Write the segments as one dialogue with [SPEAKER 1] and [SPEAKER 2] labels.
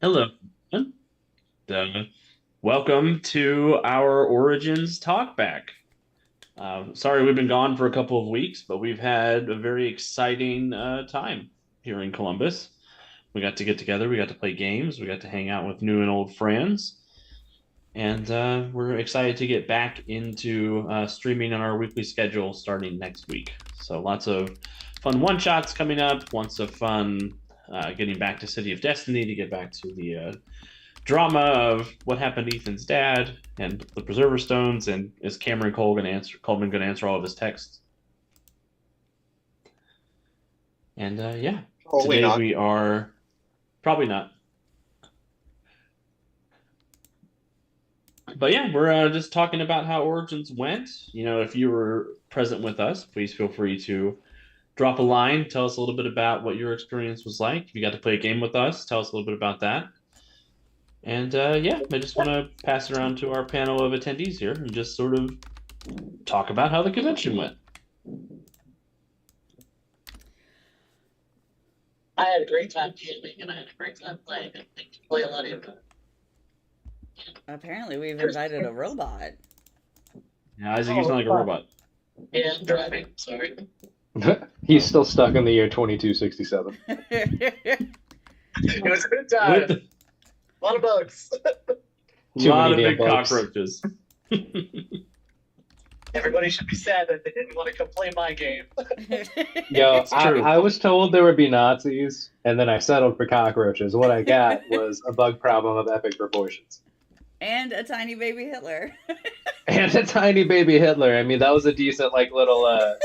[SPEAKER 1] Hello. And, welcome to our Origins talkback. Sorry we've been gone for a couple of weeks, but we've had a very exciting time here in Columbus. We got to get together, we got to play games, we got to hang out with new and old friends, and we're excited to get back into streaming on our weekly schedule starting next week. So lots of fun one shots coming up, lots of fun getting back to City of Destiny to get back to the drama of what happened to Ethan's dad and the Preserver Stones, and is Cameron Coleman going to answer all of his texts? And yeah,
[SPEAKER 2] Probably
[SPEAKER 1] today
[SPEAKER 2] not.
[SPEAKER 1] we are probably not, but yeah, we're just talking about how Origins went. If you were present with us, please feel free to drop a line, tell us a little bit about what your experience was like. If you got to play a game with us, tell us a little bit about that. And yeah, I just want to pass it around to our panel of attendees here and just sort of talk about how the convention went.
[SPEAKER 3] I had a great time gaming and I had a great time playing. I think to play a lot of
[SPEAKER 4] Apparently, we've invited a robot.
[SPEAKER 1] Yeah, Isaac, you sound like a robot.
[SPEAKER 3] Yeah, driving. Sorry.
[SPEAKER 2] He's still stuck in the year 2267.
[SPEAKER 3] It was a good time.
[SPEAKER 1] With
[SPEAKER 3] A lot of bugs.
[SPEAKER 1] a
[SPEAKER 2] Too
[SPEAKER 1] lot of
[SPEAKER 2] many
[SPEAKER 1] big
[SPEAKER 2] damn bugs.
[SPEAKER 1] cockroaches.
[SPEAKER 3] Everybody should be sad that they didn't want to come play my game.
[SPEAKER 2] Yo,
[SPEAKER 1] It's true.
[SPEAKER 2] I was told there would be Nazis, and then I settled for cockroaches. What I got was a bug problem of epic proportions.
[SPEAKER 4] And a tiny baby Hitler.
[SPEAKER 2] And a tiny baby Hitler. I mean, that was a decent, little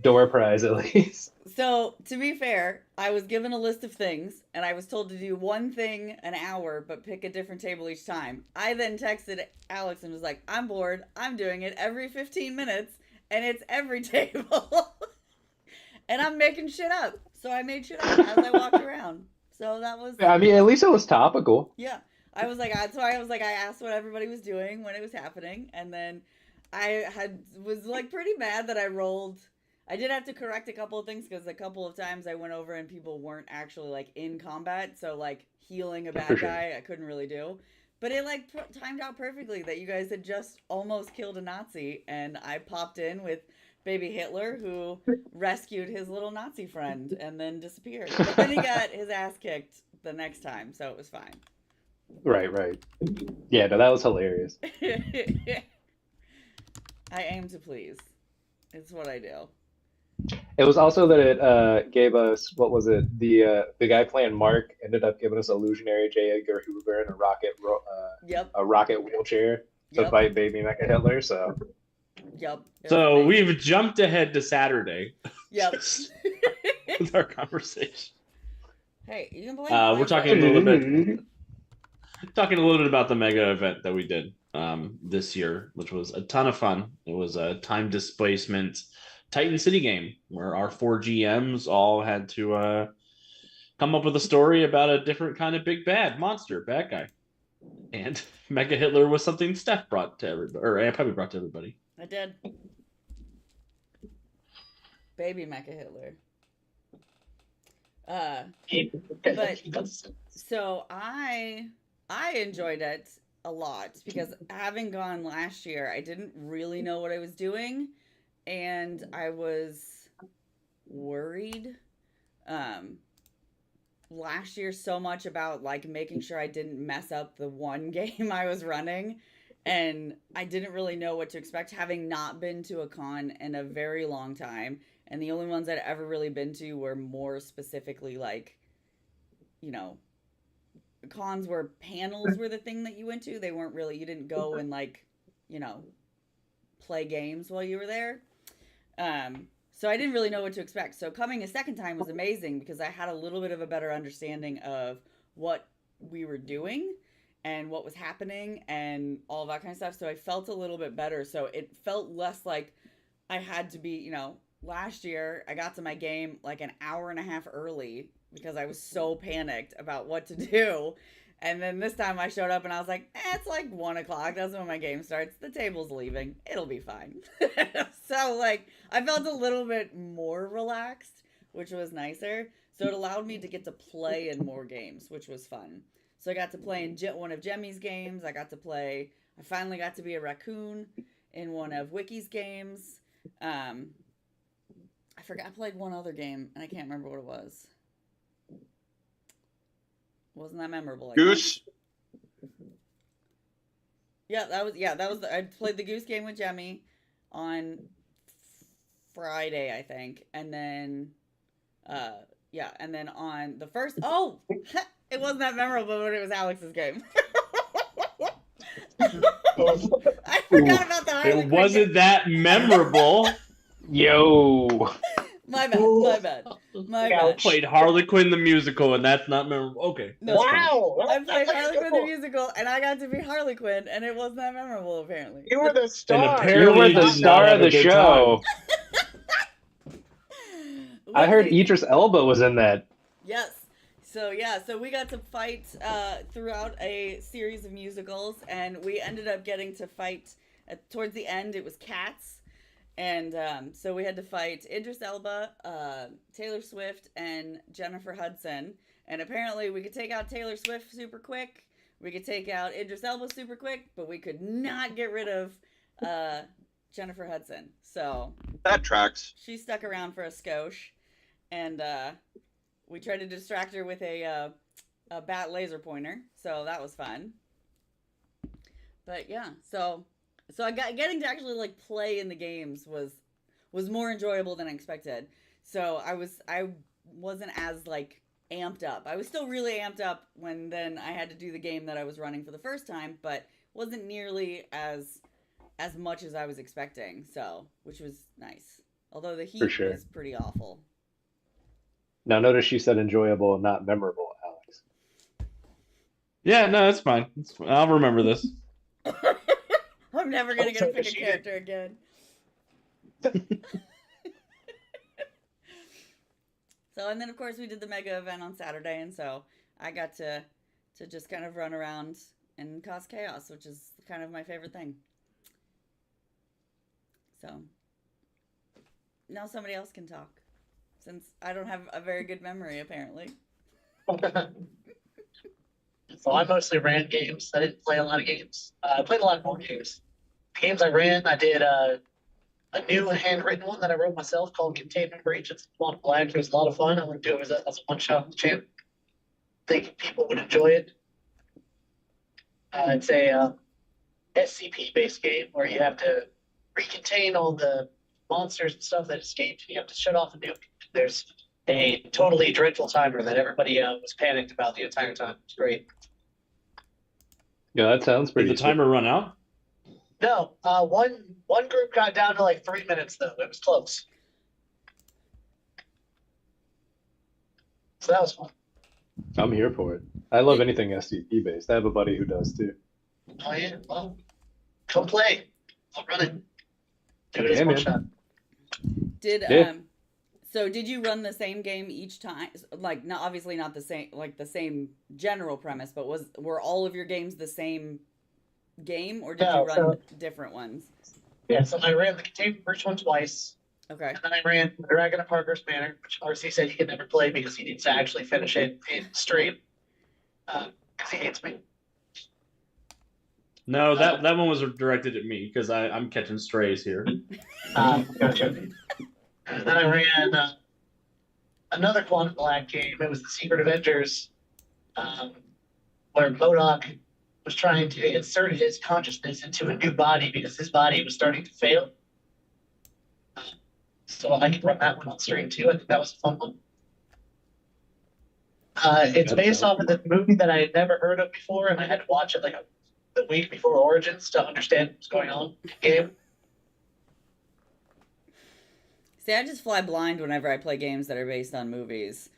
[SPEAKER 2] door prize, at least.
[SPEAKER 4] So, to be fair, I was given a list of things, and I was told to do one thing an hour, but pick a different table each time. I then texted Alex and was like, I'm bored. I'm doing it every 15 minutes, and it's every table. And I'm making shit up. So I made shit up as I walked around. So that was...
[SPEAKER 2] I mean, at least it was topical.
[SPEAKER 4] Yeah. I asked what everybody was doing when it was happening, and then was pretty mad that I did have to correct a couple of things because a couple of times I went over and people weren't actually in combat, so healing a bad
[SPEAKER 2] For sure.
[SPEAKER 4] guy I couldn't really do. But it timed out perfectly that you guys had just almost killed a Nazi, and I popped in with baby Hitler, who rescued his little Nazi friend and then disappeared. But then he got his ass kicked the next time, so it was fine.
[SPEAKER 2] Right. Yeah, no, that was hilarious.
[SPEAKER 4] I aim to please. It's what I do.
[SPEAKER 2] It was also that it gave us, what was it? The guy playing Mark ended up giving us illusionary J. Edgar Hoover in
[SPEAKER 4] Yep.
[SPEAKER 2] a rocket wheelchair to
[SPEAKER 4] Yep.
[SPEAKER 2] fight baby Mecha Hitler. So
[SPEAKER 4] Yep. It
[SPEAKER 1] So
[SPEAKER 4] was amazing.
[SPEAKER 1] we've jumped ahead to Saturday
[SPEAKER 4] Yep.
[SPEAKER 1] with our conversation.
[SPEAKER 4] Hey, you can blame
[SPEAKER 1] We're talking a little bit about the mega event that we did this year, which was a ton of fun. It was a time displacement Titan City game where our four GMs all had to come up with a story about a different kind of big bad guy. And Mega Hitler was something Steph brought to everybody, or I probably brought to everybody.
[SPEAKER 4] I did. Baby Mecha Hitler. But so I enjoyed it a lot because having gone last year, I didn't really know what I was doing, and I was worried last year so much about making sure I didn't mess up the one game I was running, and I didn't really know what to expect, having not been to a con in a very long time, and the only ones I'd ever really been to were more specifically cons where panels were the thing that you went to. They weren't really, you didn't go and play games while you were there. So I didn't really know what to expect. So coming a second time was amazing because I had a little bit of a better understanding of what we were doing and what was happening and all that kind of stuff. So I felt a little bit better. So it felt less like I had to be, last year I got to my game an hour and a half early because I was so panicked about what to do. And then this time I showed up and I was like, it's 1 o'clock. That's when my game starts. The table's leaving. It'll be fine. So I felt a little bit more relaxed, which was nicer. So it allowed me to get to play in more games, which was fun. So I got to play in one of Jemmy's games. I finally got to be a raccoon in one of Wiki's games. I forgot I played one other game, and I can't remember what it was. Wasn't that memorable?
[SPEAKER 5] Goose.
[SPEAKER 4] I played the Goose game with Jemmy on Friday, I think, and then on the first, it wasn't that memorable, but it was Alex's game. I forgot about the Harley
[SPEAKER 1] It
[SPEAKER 4] Quinn
[SPEAKER 1] wasn't
[SPEAKER 4] game.
[SPEAKER 1] that memorable.
[SPEAKER 2] Yo.
[SPEAKER 4] My bad.
[SPEAKER 1] Played Harley Quinn the musical, and that's not memorable. Okay.
[SPEAKER 4] No.
[SPEAKER 1] That's fine.
[SPEAKER 3] Wow!
[SPEAKER 4] I played
[SPEAKER 3] That's
[SPEAKER 4] Harley Quinn the
[SPEAKER 3] cool.
[SPEAKER 4] musical, and I got to be Harley Quinn, and it wasn't that memorable, apparently.
[SPEAKER 3] You were the star.
[SPEAKER 1] apparently-
[SPEAKER 2] You were
[SPEAKER 1] you
[SPEAKER 2] the
[SPEAKER 1] did not
[SPEAKER 2] star
[SPEAKER 1] have
[SPEAKER 2] of
[SPEAKER 1] a
[SPEAKER 2] the
[SPEAKER 1] good
[SPEAKER 2] show. I
[SPEAKER 4] Let's
[SPEAKER 2] heard
[SPEAKER 4] see.
[SPEAKER 2] Idris Elba was in that.
[SPEAKER 4] Yes. So we got to fight throughout a series of musicals, and we ended up getting to fight towards the end. It was Cats, and so we had to fight Idris Elba, Taylor Swift, and Jennifer Hudson. And apparently, we could take out Taylor Swift super quick. We could take out Idris Elba super quick, but we could not get rid of Jennifer Hudson. So
[SPEAKER 5] That tracks.
[SPEAKER 4] she stuck around for a skosh, and we tried to distract her with a bat laser pointer, so that was fun. But yeah, so getting to actually like play in the games was more enjoyable than I expected. So I wasn't as like amped up. I was still really amped up when then I had to do the game that I was running for the first time, but wasn't nearly as much as I was expecting. So, which was nice. Although the heat
[SPEAKER 2] For sure.
[SPEAKER 4] was pretty awful.
[SPEAKER 2] Now notice she said enjoyable and not memorable, Alex.
[SPEAKER 1] Yeah, no, that's fine. I'll remember this.
[SPEAKER 4] I'm never gonna get to
[SPEAKER 3] Also
[SPEAKER 4] pick a
[SPEAKER 3] cheated.
[SPEAKER 4] character again. So, and then of course we did the mega event on Saturday, and so I got to just kind of run around and cause chaos, which is kind of my favorite thing. So now somebody else can talk, since I don't have a very good memory apparently.
[SPEAKER 3] So I mostly ran games. I didn't play a lot of games. I played a lot more games. Games I ran, I did a new handwritten one that I wrote myself called Containment Breach. It's multiple actors, a lot of fun. I want to do it as a one-shot champ. Think people would enjoy it. It's a SCP-based game where you have to recontain all the monsters and stuff that escaped. You have to shut off a nuke. There's a totally dreadful timer that everybody was panicked about the entire time. It's great.
[SPEAKER 2] Yeah, that sounds
[SPEAKER 1] Did
[SPEAKER 2] pretty.
[SPEAKER 1] the timer run out?
[SPEAKER 3] No, one group got down to like 3 minutes though. It was close. So that was fun.
[SPEAKER 2] I'm here for it. I love anything SCP based. I have a buddy who does too.
[SPEAKER 3] Oh yeah, well, come play. I'll run it. Do it as
[SPEAKER 2] Yeah,
[SPEAKER 3] one
[SPEAKER 2] man.
[SPEAKER 3] shot.
[SPEAKER 4] Did
[SPEAKER 2] Yeah.
[SPEAKER 4] so did you run the same game each time? Like, not obviously not the same, like the same general premise, but were all of your games the same game, or did
[SPEAKER 3] No,
[SPEAKER 4] you run different ones?
[SPEAKER 3] Yeah, so I ran the Containment Breach one twice,
[SPEAKER 4] Okay.
[SPEAKER 3] and then I ran Dragon of Parker's Manor, which RC said he could never play because he needs to actually finish it in stream. Because he hates me.
[SPEAKER 1] No, that one was directed at me because I'm catching strays here.
[SPEAKER 3] Gotcha. And then I ran another Quantum Black game. It was the Secret Avengers, where MODOK was trying to insert his consciousness into a new body because his body was starting to fail. So I could run that one on stream too. I think that was a fun one. It's based off of the movie that I had never heard of before, and I had to watch it like the week before Origins to understand what's going on in the game.
[SPEAKER 4] See, I just fly blind whenever I play games that are based on movies.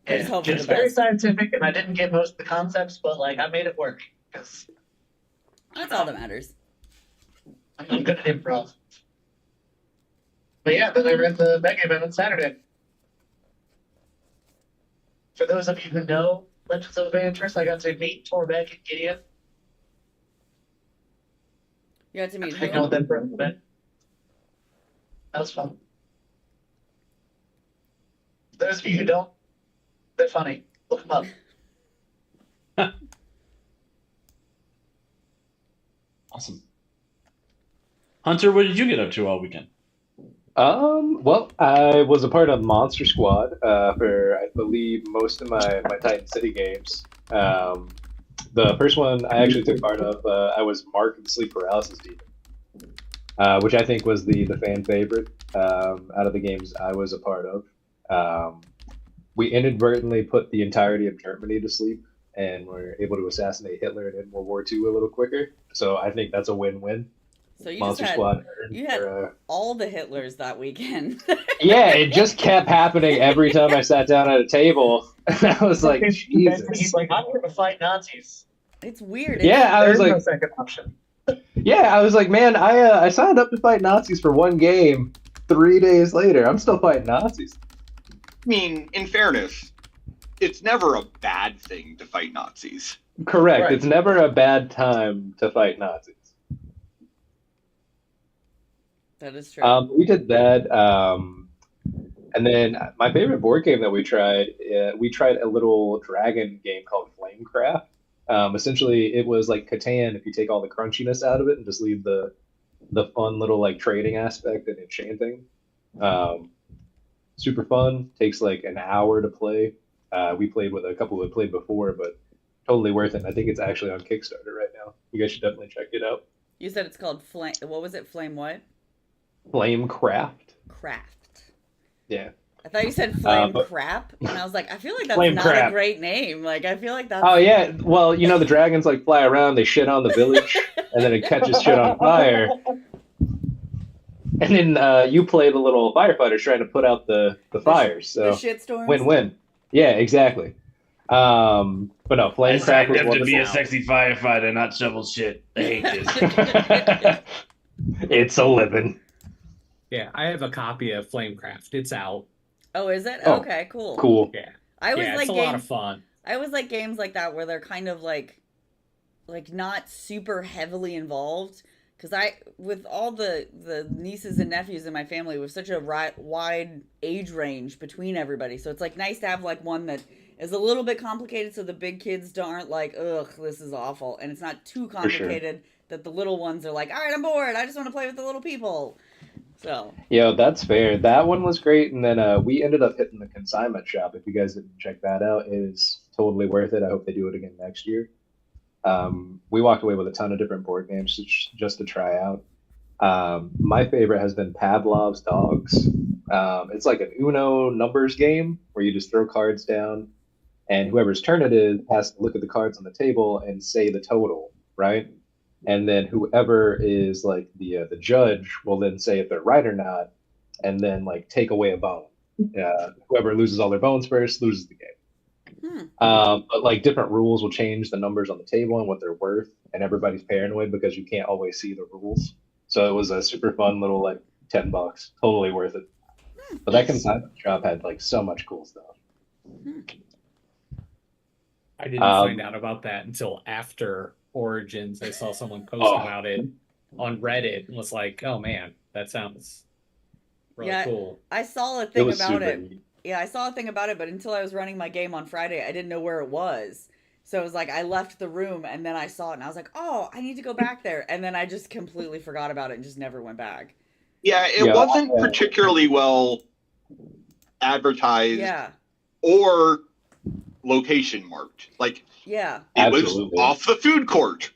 [SPEAKER 4] I just hope for
[SPEAKER 3] It's
[SPEAKER 4] the
[SPEAKER 3] very
[SPEAKER 4] best.
[SPEAKER 3] scientific, and I didn't get most of the concepts, but like I made it work because
[SPEAKER 4] That's all that matters.
[SPEAKER 3] I'm good at improv. But yeah, then I ran the mega event on Saturday. For those of you who know Legends of Evantress, I got to meet Torbeck and Gideon.
[SPEAKER 4] You got to meet
[SPEAKER 3] Hang out with
[SPEAKER 4] who?
[SPEAKER 3] them for a little bit. That was fun. Those of you who don't, they're funny. Look them up.
[SPEAKER 1] Awesome. Hunter, what did you get up to all weekend?
[SPEAKER 2] Well, I was a part of Monster Squad for, I believe, most of my Titan City games. The first one I actually took part of, I was Mark the Sleep Paralysis Demon, which I think was the fan favorite out of the games I was a part of. We inadvertently put the entirety of Germany to sleep, and were able to assassinate Hitler and end World War II a little quicker. So I think that's a win-win.
[SPEAKER 4] So you
[SPEAKER 2] Monster
[SPEAKER 4] just had
[SPEAKER 2] Squad.
[SPEAKER 4] you had all the Hitlers that weekend.
[SPEAKER 2] Yeah, it just kept happening every time I sat down at a table. I was like, Jesus.
[SPEAKER 3] He's like, I'm here to fight Nazis.
[SPEAKER 4] It's weird.
[SPEAKER 2] Yeah, I was
[SPEAKER 3] There's no
[SPEAKER 2] like,
[SPEAKER 3] second option.
[SPEAKER 2] yeah, I was like, man, I signed up to fight Nazis for one game. 3 days later, I'm still fighting Nazis.
[SPEAKER 5] I mean, in fairness, it's never a bad thing to fight Nazis.
[SPEAKER 2] Correct.
[SPEAKER 3] Right.
[SPEAKER 2] It's never a bad time to fight Nazis.
[SPEAKER 4] That is true.
[SPEAKER 2] We did that. And then my favorite board game that we tried a little dragon game called Flamecraft. Essentially, it was like Catan if you take all the crunchiness out of it and just leave the fun little like trading aspect and enchanting. Super fun. Takes like an hour to play. We played with a couple who had played before, but totally worth it. I think it's actually on Kickstarter right now. You guys should definitely check it out.
[SPEAKER 4] You said it's called Flame. What was it? Flame what?
[SPEAKER 2] Flamecraft.
[SPEAKER 4] Craft.
[SPEAKER 2] Yeah.
[SPEAKER 4] I thought you said flame
[SPEAKER 2] but-
[SPEAKER 4] crap, and I was like, I feel like that's
[SPEAKER 1] Flame
[SPEAKER 4] not
[SPEAKER 1] crap.
[SPEAKER 4] a great name. Like, I feel like that's.
[SPEAKER 2] Oh yeah. Well, you know the dragons like fly around, they shit on the village, and then it catches shit on fire. And then you play the little firefighters trying to put out the fires.
[SPEAKER 4] The
[SPEAKER 2] So
[SPEAKER 4] shitstorms.
[SPEAKER 2] win-win. Yeah, exactly. But no,
[SPEAKER 1] I
[SPEAKER 2] Flamecraft
[SPEAKER 1] signed
[SPEAKER 2] was
[SPEAKER 1] up to be a
[SPEAKER 2] wonderful.
[SPEAKER 1] sexy firefighter, not shovel shit. I hate this.
[SPEAKER 2] It's a living.
[SPEAKER 6] Yeah, I have a copy of Flamecraft. It's out.
[SPEAKER 4] Oh, is it?
[SPEAKER 2] Oh,
[SPEAKER 4] Okay, cool.
[SPEAKER 2] Cool.
[SPEAKER 6] Yeah,
[SPEAKER 4] I always
[SPEAKER 6] yeah,
[SPEAKER 4] like
[SPEAKER 6] it's a lot
[SPEAKER 4] games.
[SPEAKER 6] of fun.
[SPEAKER 4] I always like games like that where they're kind of like not super heavily involved. Because with all the nieces and nephews in my family, we have such a wide age range between everybody. So it's like nice to have like one that is a little bit complicated, so the big kids aren't like, ugh, this is awful, and it's not too
[SPEAKER 2] sure.
[SPEAKER 4] complicated that the little ones are like, all right, I'm bored. I just want to play with the little people. So
[SPEAKER 2] Yeah, that's fair. That one was great, and then we ended up hitting the consignment shop. If you guys didn't check that out, it is totally worth it. I hope they do it again next year. We walked away with a ton of different board games just to try out. My favorite has been Pavlov's Dogs. It's like an Uno numbers game where you just throw cards down, and whoever's turn it is has to look at the cards on the table and say the total, right? And then whoever is like the judge will then say if they're right or not, and then like take away a bone. Whoever loses all their bones first loses the game. But like different rules will change the numbers on the table and what they're worth, and everybody's paranoid because you can't always see the rules. So it was a super fun little like $10, totally worth it. But that consignment shop had like so much cool stuff.
[SPEAKER 6] I didn't find out about that until after Origins. I saw someone post about it on Reddit and was like, oh man, that sounds really cool.
[SPEAKER 4] I saw a thing about
[SPEAKER 2] super
[SPEAKER 4] it.
[SPEAKER 2] neat.
[SPEAKER 4] Yeah, I saw a thing about it, but until I was running my game on Friday, I didn't know where it was. So it was like I left the room and then I saw it and I was like, oh, I need to go back there. And then I just completely forgot about it and just never went back.
[SPEAKER 5] Yeah, it wasn't particularly well advertised
[SPEAKER 4] Yeah.
[SPEAKER 5] or location marked. Like,
[SPEAKER 4] Yeah.
[SPEAKER 5] it was
[SPEAKER 2] Absolutely.
[SPEAKER 5] off the food court.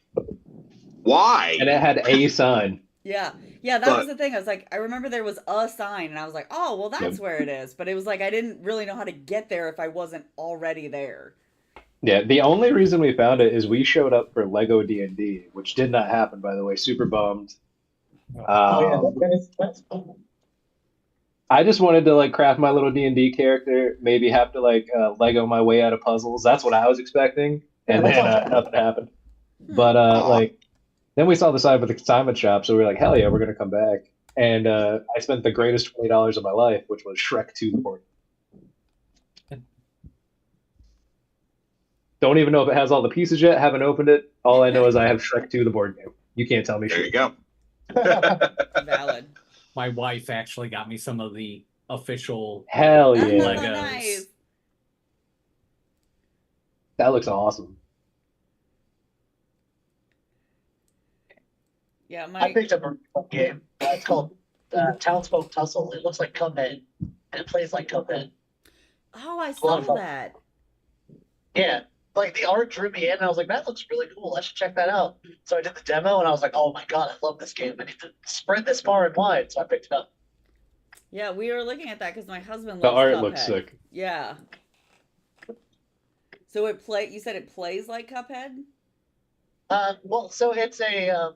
[SPEAKER 5] Why?
[SPEAKER 2] And it had a sign.
[SPEAKER 4] Yeah. Yeah, that
[SPEAKER 5] But-
[SPEAKER 4] was the thing. I was like, I remember there was a sign and I was like, oh, well, that's where it is. But it was like, I didn't really know how to get there if I wasn't already there.
[SPEAKER 2] Yeah, the only reason we found it is we showed up for Lego D&D, which did not happen, by the way. Super bummed.
[SPEAKER 3] That's
[SPEAKER 2] I just wanted to like craft my little D&D character, maybe have to like Lego my way out of puzzles. That's what I was expecting, and then nothing happened. But like, then we saw the sign for the consignment shop, so we were like, hell yeah, we're gonna come back. And I spent the greatest $20 of my life, which was Shrek 2 the board. Don't even know if it has all the pieces yet. Haven't opened it. All I know is I have Shrek 2 the board game. You can't tell me
[SPEAKER 5] There
[SPEAKER 2] shit.
[SPEAKER 5] you go.
[SPEAKER 4] Valid.
[SPEAKER 6] My wife actually got me some of the official.
[SPEAKER 2] Hell
[SPEAKER 4] Oh,
[SPEAKER 2] yeah.
[SPEAKER 6] Legos.
[SPEAKER 4] nice.
[SPEAKER 2] That looks awesome.
[SPEAKER 4] Yeah,
[SPEAKER 3] I
[SPEAKER 4] my
[SPEAKER 3] picked up a fun game. It's called Townsfolk Tussle. It looks like Cuphead, and it plays like Cuphead.
[SPEAKER 4] oh, I
[SPEAKER 3] lot
[SPEAKER 4] saw
[SPEAKER 3] of fun.
[SPEAKER 4] that.
[SPEAKER 3] Yeah, like the art drew me in, and I was like, that looks really cool. I should check that out. So I did the demo, and I was like, oh my god, I love this game. I need to spread this far and wide. So I picked it up.
[SPEAKER 4] Yeah, we were looking at that because my husband
[SPEAKER 2] The
[SPEAKER 4] loves
[SPEAKER 2] art
[SPEAKER 4] Cuphead.
[SPEAKER 2] looks sick.
[SPEAKER 4] Yeah. So you said it plays like Cuphead?
[SPEAKER 3] Well, so it's a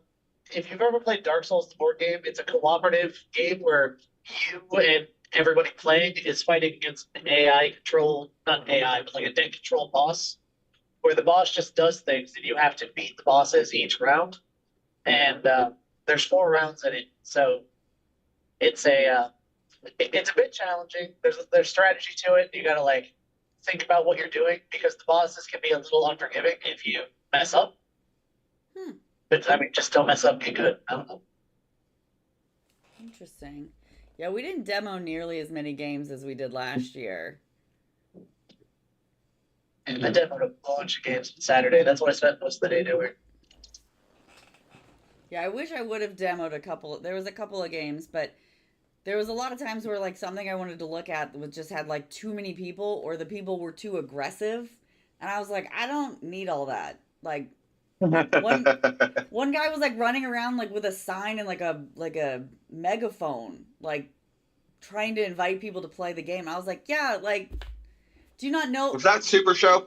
[SPEAKER 3] if you've ever played Dark Souls, the board game, it's a cooperative game where you and everybody playing is fighting against an AI control, not AI, but like a deck control boss, where the boss just does things and you have to beat the bosses each round. And there's 4 rounds in it, so it's it's a bit challenging. There's strategy to it. You gotta like think about what you're doing because the bosses can be a little unforgiving if you mess up. But I mean, just don't mess up, get good. I don't know.
[SPEAKER 4] Interesting. Yeah, we didn't demo nearly as many games as we did last year.
[SPEAKER 3] And I demoed a bunch of games on Saturday. That's what I spent most of the day doing.
[SPEAKER 4] Yeah, I wish I would have demoed a couple. There was a couple of games, but there was a lot of times where like something I wanted to look at was just had like too many people or the people were too aggressive. And I was like, I don't need all that. Like one guy was like running around like with a sign and like a megaphone, like trying to invite people to play the game. I was like, yeah, like, do you not know?
[SPEAKER 5] Was that Super Show?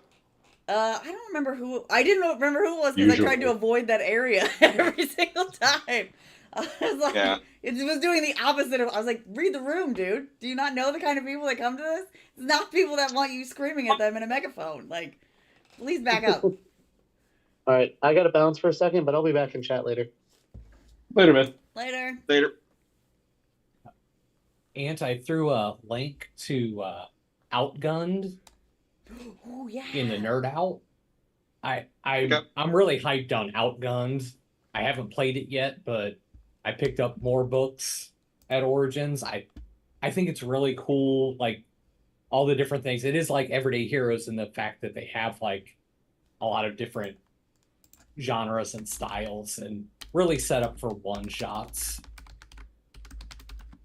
[SPEAKER 4] I don't remember who. I didn't remember who it was because I tried to
[SPEAKER 2] Usually.
[SPEAKER 4] avoid that area every single time. I was like,
[SPEAKER 5] Yeah.
[SPEAKER 4] it was doing the opposite of. I was like, read the room, dude. Do you not know the kind of people that come to this? It's not people that want you screaming at them in a megaphone. Like, please back up.
[SPEAKER 7] All right, I got to bounce for a second, but I'll be back in chat later.
[SPEAKER 2] Later, man.
[SPEAKER 4] Later.
[SPEAKER 5] Later.
[SPEAKER 6] And I threw a link to Outgunned
[SPEAKER 4] Oh yeah.
[SPEAKER 6] in the Nerd Out.
[SPEAKER 5] Okay.
[SPEAKER 6] I'm really hyped on Outgunned. I haven't played it yet, but I picked up more books at Origins. I think it's really cool, like all the different things. It is like Everyday Heroes in the fact that they have like a lot of different genres and styles and really set up for one shots.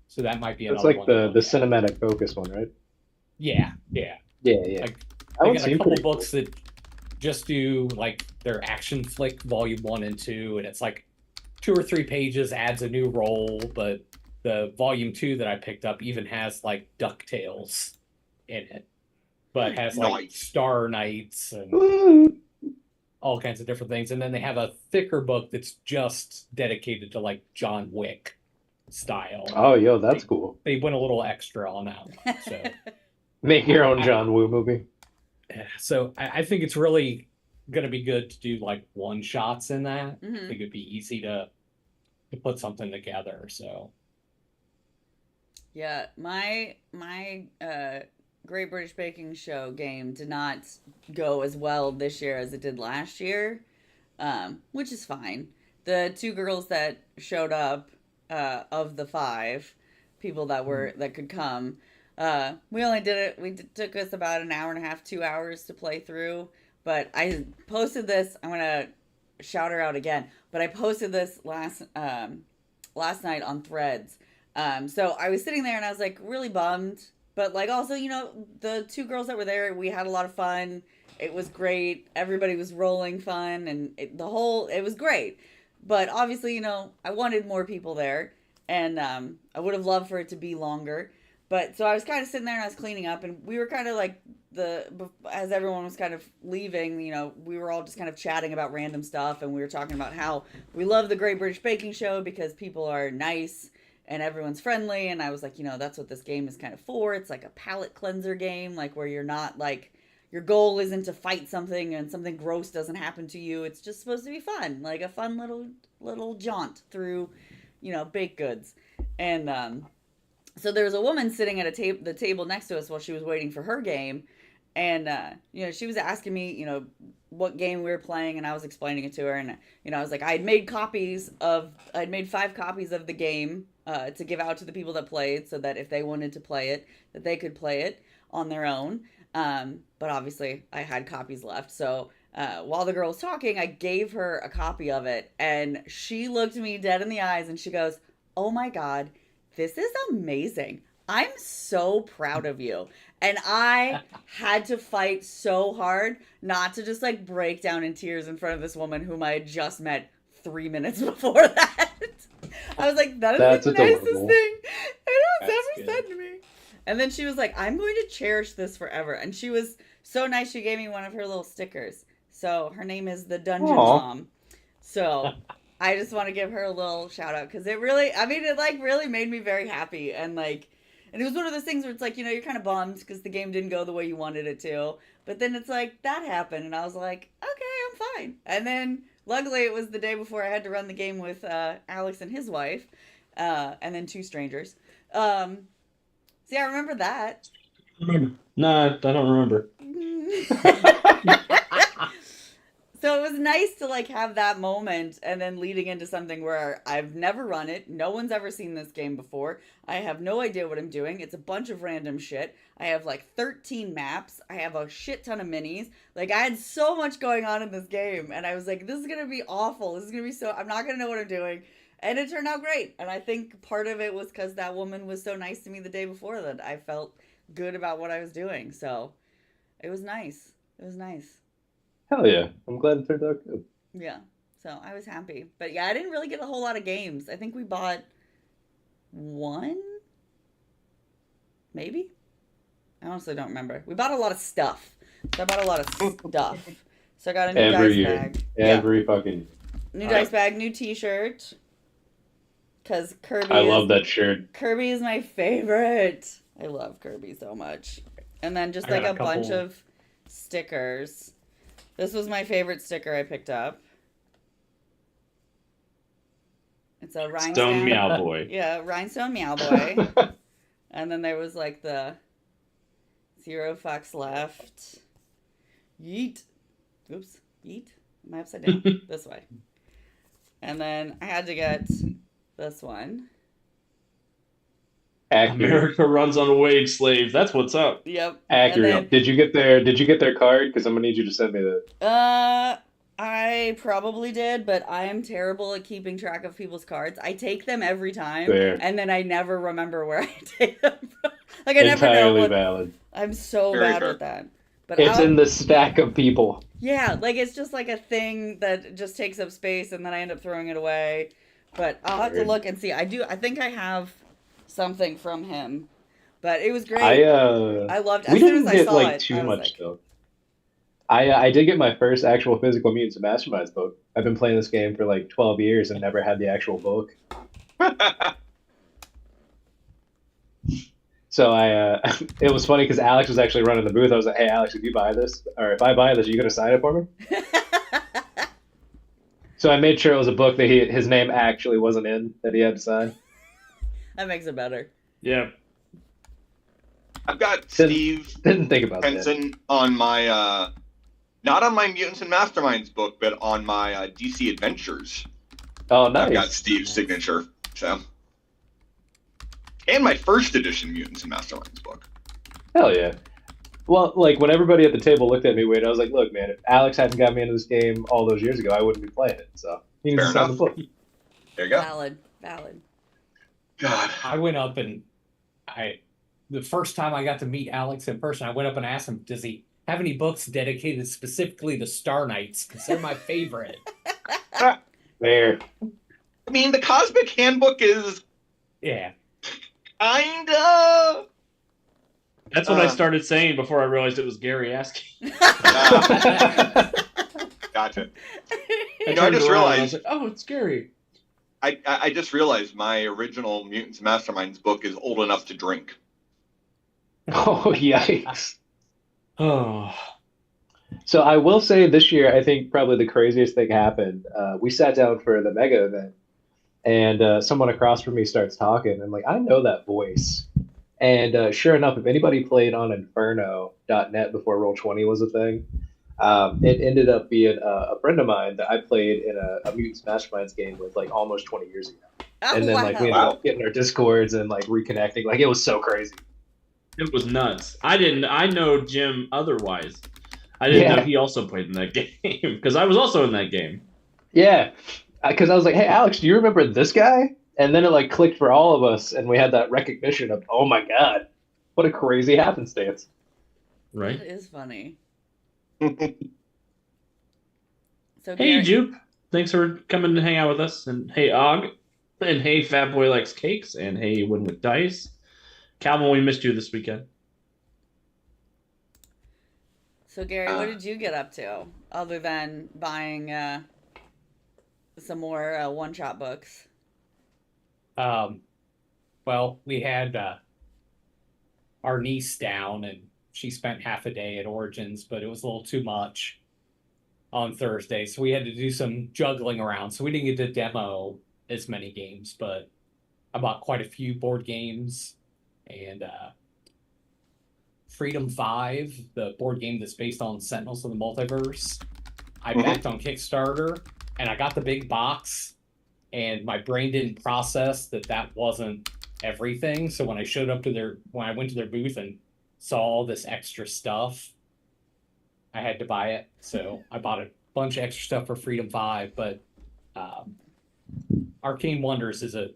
[SPEAKER 6] So that might be another
[SPEAKER 2] It's like
[SPEAKER 6] one to
[SPEAKER 2] the
[SPEAKER 6] look at.
[SPEAKER 2] cinematic focus one, right?
[SPEAKER 6] Yeah.
[SPEAKER 2] Yeah.
[SPEAKER 6] Like,
[SPEAKER 2] That
[SPEAKER 6] I
[SPEAKER 2] one
[SPEAKER 6] got a
[SPEAKER 2] seemed
[SPEAKER 6] couple
[SPEAKER 2] pretty cool.
[SPEAKER 6] books that just do like their action flick volume 1 and 2, and it's like 2 or 3 pages, adds a new role. But the volume 2 that I picked up even has like DuckTales in it, but has like
[SPEAKER 5] Nice.
[SPEAKER 6] Star Knights and
[SPEAKER 2] Woo!
[SPEAKER 6] all kinds of different things. And then they have a thicker book that's just dedicated to like John Wick style.
[SPEAKER 2] Oh, yo, that's cool.
[SPEAKER 6] They went a little extra on that one. So
[SPEAKER 2] Make your own John Woo movie.
[SPEAKER 6] So I think it's really going to be good to do like one shots in that. I
[SPEAKER 4] Mhm.
[SPEAKER 6] think it'd be easy to put something together. So
[SPEAKER 4] Yeah, my Great British Baking Show game did not go as well this year as it did last year, which is fine. The 2 girls that showed up, of the 5 people that could come, we only did it. Took us about an hour and a half, 2 hours to play through. But I posted this. I'm gonna shout her out again. But I posted this last night on Threads. So I was sitting there and I was like really bummed, but like also, the 2 girls that were there, we had a lot of fun. It was great. Everybody was rolling fun and it was great. But obviously, I wanted more people there and I would have loved for it to be longer. But so I was kind of sitting there and I was cleaning up and we were kind of like as everyone was kind of leaving, we were all just kind of chatting about random stuff and we were talking about how we love the Great British Baking Show because people are nice and everyone's friendly. And I was like, that's what this game is kind of for. It's like a palate cleanser game, like where you're not like, your goal isn't to fight something and something gross doesn't happen to you. It's just supposed to be fun, like a fun little jaunt through, baked goods. And so there was a woman sitting at the table next to us while she was waiting for her game. And, she was asking me, what game we were playing, and I was explaining it to her, and I was like, I'd made 5 copies of the game to give out to the people that played, so that if they wanted to play it, that they could play it on their own. But obviously, I had copies left, so while the girl was talking, I gave her a copy of it, and she looked me dead in the eyes, and she goes, "Oh my God, this is amazing. I'm so proud of you." And I had to fight so hard not to just like break down in tears in front of this woman whom I had just met 3 minutes before that. I was like, that is
[SPEAKER 2] That's
[SPEAKER 4] the nicest
[SPEAKER 2] adorable.
[SPEAKER 4] thing anyone's
[SPEAKER 6] That's
[SPEAKER 4] ever
[SPEAKER 6] good.
[SPEAKER 4] said to me. And then she was like, I'm going to cherish this forever. And she was so nice. She gave me one of her little stickers. So her name is the Dungeon
[SPEAKER 2] Aw.
[SPEAKER 4] Mom. So I just want to give her a little shout out because it really, I mean, it like really made me very happy. And like, and it was one of those things where it's like, you're kind of bummed because the game didn't go the way you wanted it to. But then it's like, that happened. And I was like, okay, I'm fine. And then luckily it was the day before I had to run the game with Alex and his wife. And then 2 strangers. So yeah, I remember that.
[SPEAKER 1] Remember? No, I don't remember.
[SPEAKER 4] So it was nice to like have that moment and then leading into something where I've never run it. No one's ever seen this game before. I have no idea what I'm doing. It's a bunch of random shit. I have like 13 maps. I have a shit ton of minis. Like I had so much going on in this game and I was like, this is going to be awful. This is going to be so, I'm not going to know what I'm doing. And it turned out great. And I think part of it was because that woman was so nice to me the day before that I felt good about what I was doing. So it was nice. It was nice.
[SPEAKER 2] Hell yeah. I'm glad it turned out good.
[SPEAKER 4] Yeah. So I was happy. But yeah, I didn't really get a whole lot of games. I think we bought 1? Maybe? I honestly don't remember. We bought a lot of stuff. So I bought a lot of stuff. So I got a new
[SPEAKER 2] Every
[SPEAKER 4] dice
[SPEAKER 2] year.
[SPEAKER 4] bag.
[SPEAKER 2] Every fucking.
[SPEAKER 4] New dice bag, new t-shirt. Because
[SPEAKER 2] I love that shirt.
[SPEAKER 4] Kirby is my favorite. I love Kirby so much. And then just
[SPEAKER 6] I
[SPEAKER 4] like
[SPEAKER 6] got
[SPEAKER 4] a
[SPEAKER 6] a
[SPEAKER 4] bunch
[SPEAKER 6] couple.
[SPEAKER 4] of stickers. This was my favorite sticker I picked up. It's a rhinestone.
[SPEAKER 1] Stone Meow Boy.
[SPEAKER 4] Yeah, rhinestone meow boy. And then there was like the 0 fucks left. Yeet. Oops. Yeet. Am I upside down? This way. And then I had to get this one.
[SPEAKER 2] Accurate.
[SPEAKER 1] America runs on a wage slave. That's what's up.
[SPEAKER 4] Yep.
[SPEAKER 2] Accurate.
[SPEAKER 4] And
[SPEAKER 2] Did you get their card? Because I'm gonna need you to send me that.
[SPEAKER 4] then, I probably did, but I am terrible at keeping track of people's cards. I take them every time,
[SPEAKER 2] Fair.
[SPEAKER 4] and then I never remember where I take them from. Like I never know
[SPEAKER 2] Entirely
[SPEAKER 4] what.
[SPEAKER 2] valid.
[SPEAKER 4] I'm so
[SPEAKER 5] Very
[SPEAKER 4] bad
[SPEAKER 5] fair.
[SPEAKER 4] with that. But
[SPEAKER 2] It's
[SPEAKER 4] I'll-
[SPEAKER 2] in the stack of people.
[SPEAKER 4] Yeah, like it's just like a thing that just takes up space and then I end up throwing it away. But I'll have to
[SPEAKER 2] Weird.
[SPEAKER 4] look and see. I think I have something from him. But it was great.
[SPEAKER 2] I
[SPEAKER 4] loved it.
[SPEAKER 2] we
[SPEAKER 4] As soon
[SPEAKER 2] didn't
[SPEAKER 4] as I
[SPEAKER 2] hit
[SPEAKER 4] saw
[SPEAKER 2] like
[SPEAKER 4] it,
[SPEAKER 2] too
[SPEAKER 4] I was
[SPEAKER 2] much
[SPEAKER 4] like,
[SPEAKER 2] though. I did get my first actual physical Mutants and Masterminds book. I've been playing this game for like 12 years and never had the actual book. So it was funny because Alex was actually running the booth. I was like, "Hey, Alex, if you buy this, or if I buy this, are you gonna sign it for me?" So I made sure it was a book that his name actually wasn't in that he had to sign.
[SPEAKER 4] That makes it better.
[SPEAKER 1] Yeah.
[SPEAKER 5] I've got
[SPEAKER 2] Didn't-
[SPEAKER 5] Steve
[SPEAKER 2] Didn't think about that.
[SPEAKER 5] Henson on my, not on my Mutants and Masterminds book, but on my DC Adventures.
[SPEAKER 2] Oh,
[SPEAKER 5] I've got
[SPEAKER 2] nice.
[SPEAKER 5] Steve's signature. So, and my first edition Mutants and Masterminds book.
[SPEAKER 2] Hell yeah. Well, like when everybody at the table looked at me weird, I was like, "Look, man, if Alex hadn't got me into this game all those years ago, I wouldn't be playing it." So he needs
[SPEAKER 5] Fair
[SPEAKER 2] to sign the
[SPEAKER 5] enough.
[SPEAKER 2] book.
[SPEAKER 5] There you go.
[SPEAKER 4] Valid.
[SPEAKER 5] God.
[SPEAKER 6] I went up and the first time I got to meet Alex in person, I went up and asked him, does he have any books dedicated specifically to Star Knights? Because they're my favorite.
[SPEAKER 2] There.
[SPEAKER 5] I mean, the Cosmic Handbook is
[SPEAKER 6] Yeah.
[SPEAKER 5] kinda.
[SPEAKER 1] That's what I started saying before I realized it was Gary asking.
[SPEAKER 5] Gotcha.
[SPEAKER 1] I
[SPEAKER 5] You know, I
[SPEAKER 1] turned
[SPEAKER 5] just
[SPEAKER 1] around and I was
[SPEAKER 5] realized-
[SPEAKER 1] like, oh, it's Gary.
[SPEAKER 5] I just realized my original Mutants and Masterminds book is old enough to drink.
[SPEAKER 2] Oh, yikes.
[SPEAKER 1] Oh.
[SPEAKER 2] So I will say this year, I think probably the craziest thing happened. We sat down for the mega event, and someone across from me starts talking. I'm like, I know that voice. And sure enough, if anybody played on Inferno.net before Roll20 was a thing, It ended up being a friend of mine that I played in a Mutants Masterminds game with like almost 20 years ago.
[SPEAKER 4] Oh,
[SPEAKER 2] And then like we ended
[SPEAKER 5] Wow.
[SPEAKER 2] up getting our discords and like reconnecting. Like it was so crazy.
[SPEAKER 1] It was nuts. I know Jim otherwise. I didn't know
[SPEAKER 2] Yeah.
[SPEAKER 1] he also played in that game because I was also in that game.
[SPEAKER 2] Yeah, because I was like, "Hey, Alex, do you remember this guy?" And then it like clicked for all of us, and we had that recognition of, "Oh my god, what a crazy happenstance!"
[SPEAKER 1] Right.
[SPEAKER 4] that is funny. So
[SPEAKER 1] Hey,
[SPEAKER 4] Gary,
[SPEAKER 1] Jupe. Thanks for coming to hang out with us. And hey, Og. And hey, Fat Boy Likes Cakes. And hey, Win with Dice. Calvin, we missed you this weekend.
[SPEAKER 4] what did you get up to other than buying some more one-shot books?
[SPEAKER 6] Well, we had our niece down, and she spent half a day at Origins, but it was a little too much on Thursday, so we had to do some juggling around. So we didn't get to demo as many games, but I bought quite a few board games, and Freedom 5, the board game that's based on Sentinels of the Multiverse, I backed on Kickstarter, and I got the big box, and my brain didn't process that wasn't everything. So when I went to their booth and saw all this extra stuff, I had to buy it. So I bought a bunch of extra stuff for Freedom 5, but Arcane Wonders is a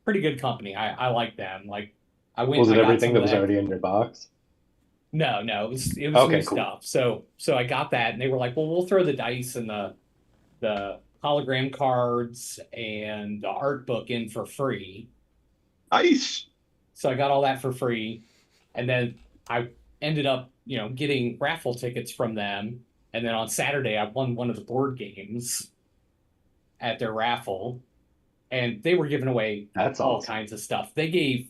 [SPEAKER 6] pretty good company. I like them. Like I went.
[SPEAKER 2] Was it
[SPEAKER 6] I got
[SPEAKER 2] everything
[SPEAKER 6] some
[SPEAKER 2] that
[SPEAKER 6] of
[SPEAKER 2] was
[SPEAKER 6] the-
[SPEAKER 2] already in your box?
[SPEAKER 6] No, it was
[SPEAKER 2] Okay,
[SPEAKER 6] new
[SPEAKER 2] cool.
[SPEAKER 6] stuff. So I got that, and they were like, "Well, we'll throw the dice and the hologram cards and the art book in for free."
[SPEAKER 5] Nice.
[SPEAKER 6] So I got all that for free, and then I ended up, getting raffle tickets from them. And then on Saturday, I won one of the board games at their raffle, and they were giving away
[SPEAKER 2] That's
[SPEAKER 6] all
[SPEAKER 2] awesome.
[SPEAKER 6] kinds of stuff. They gave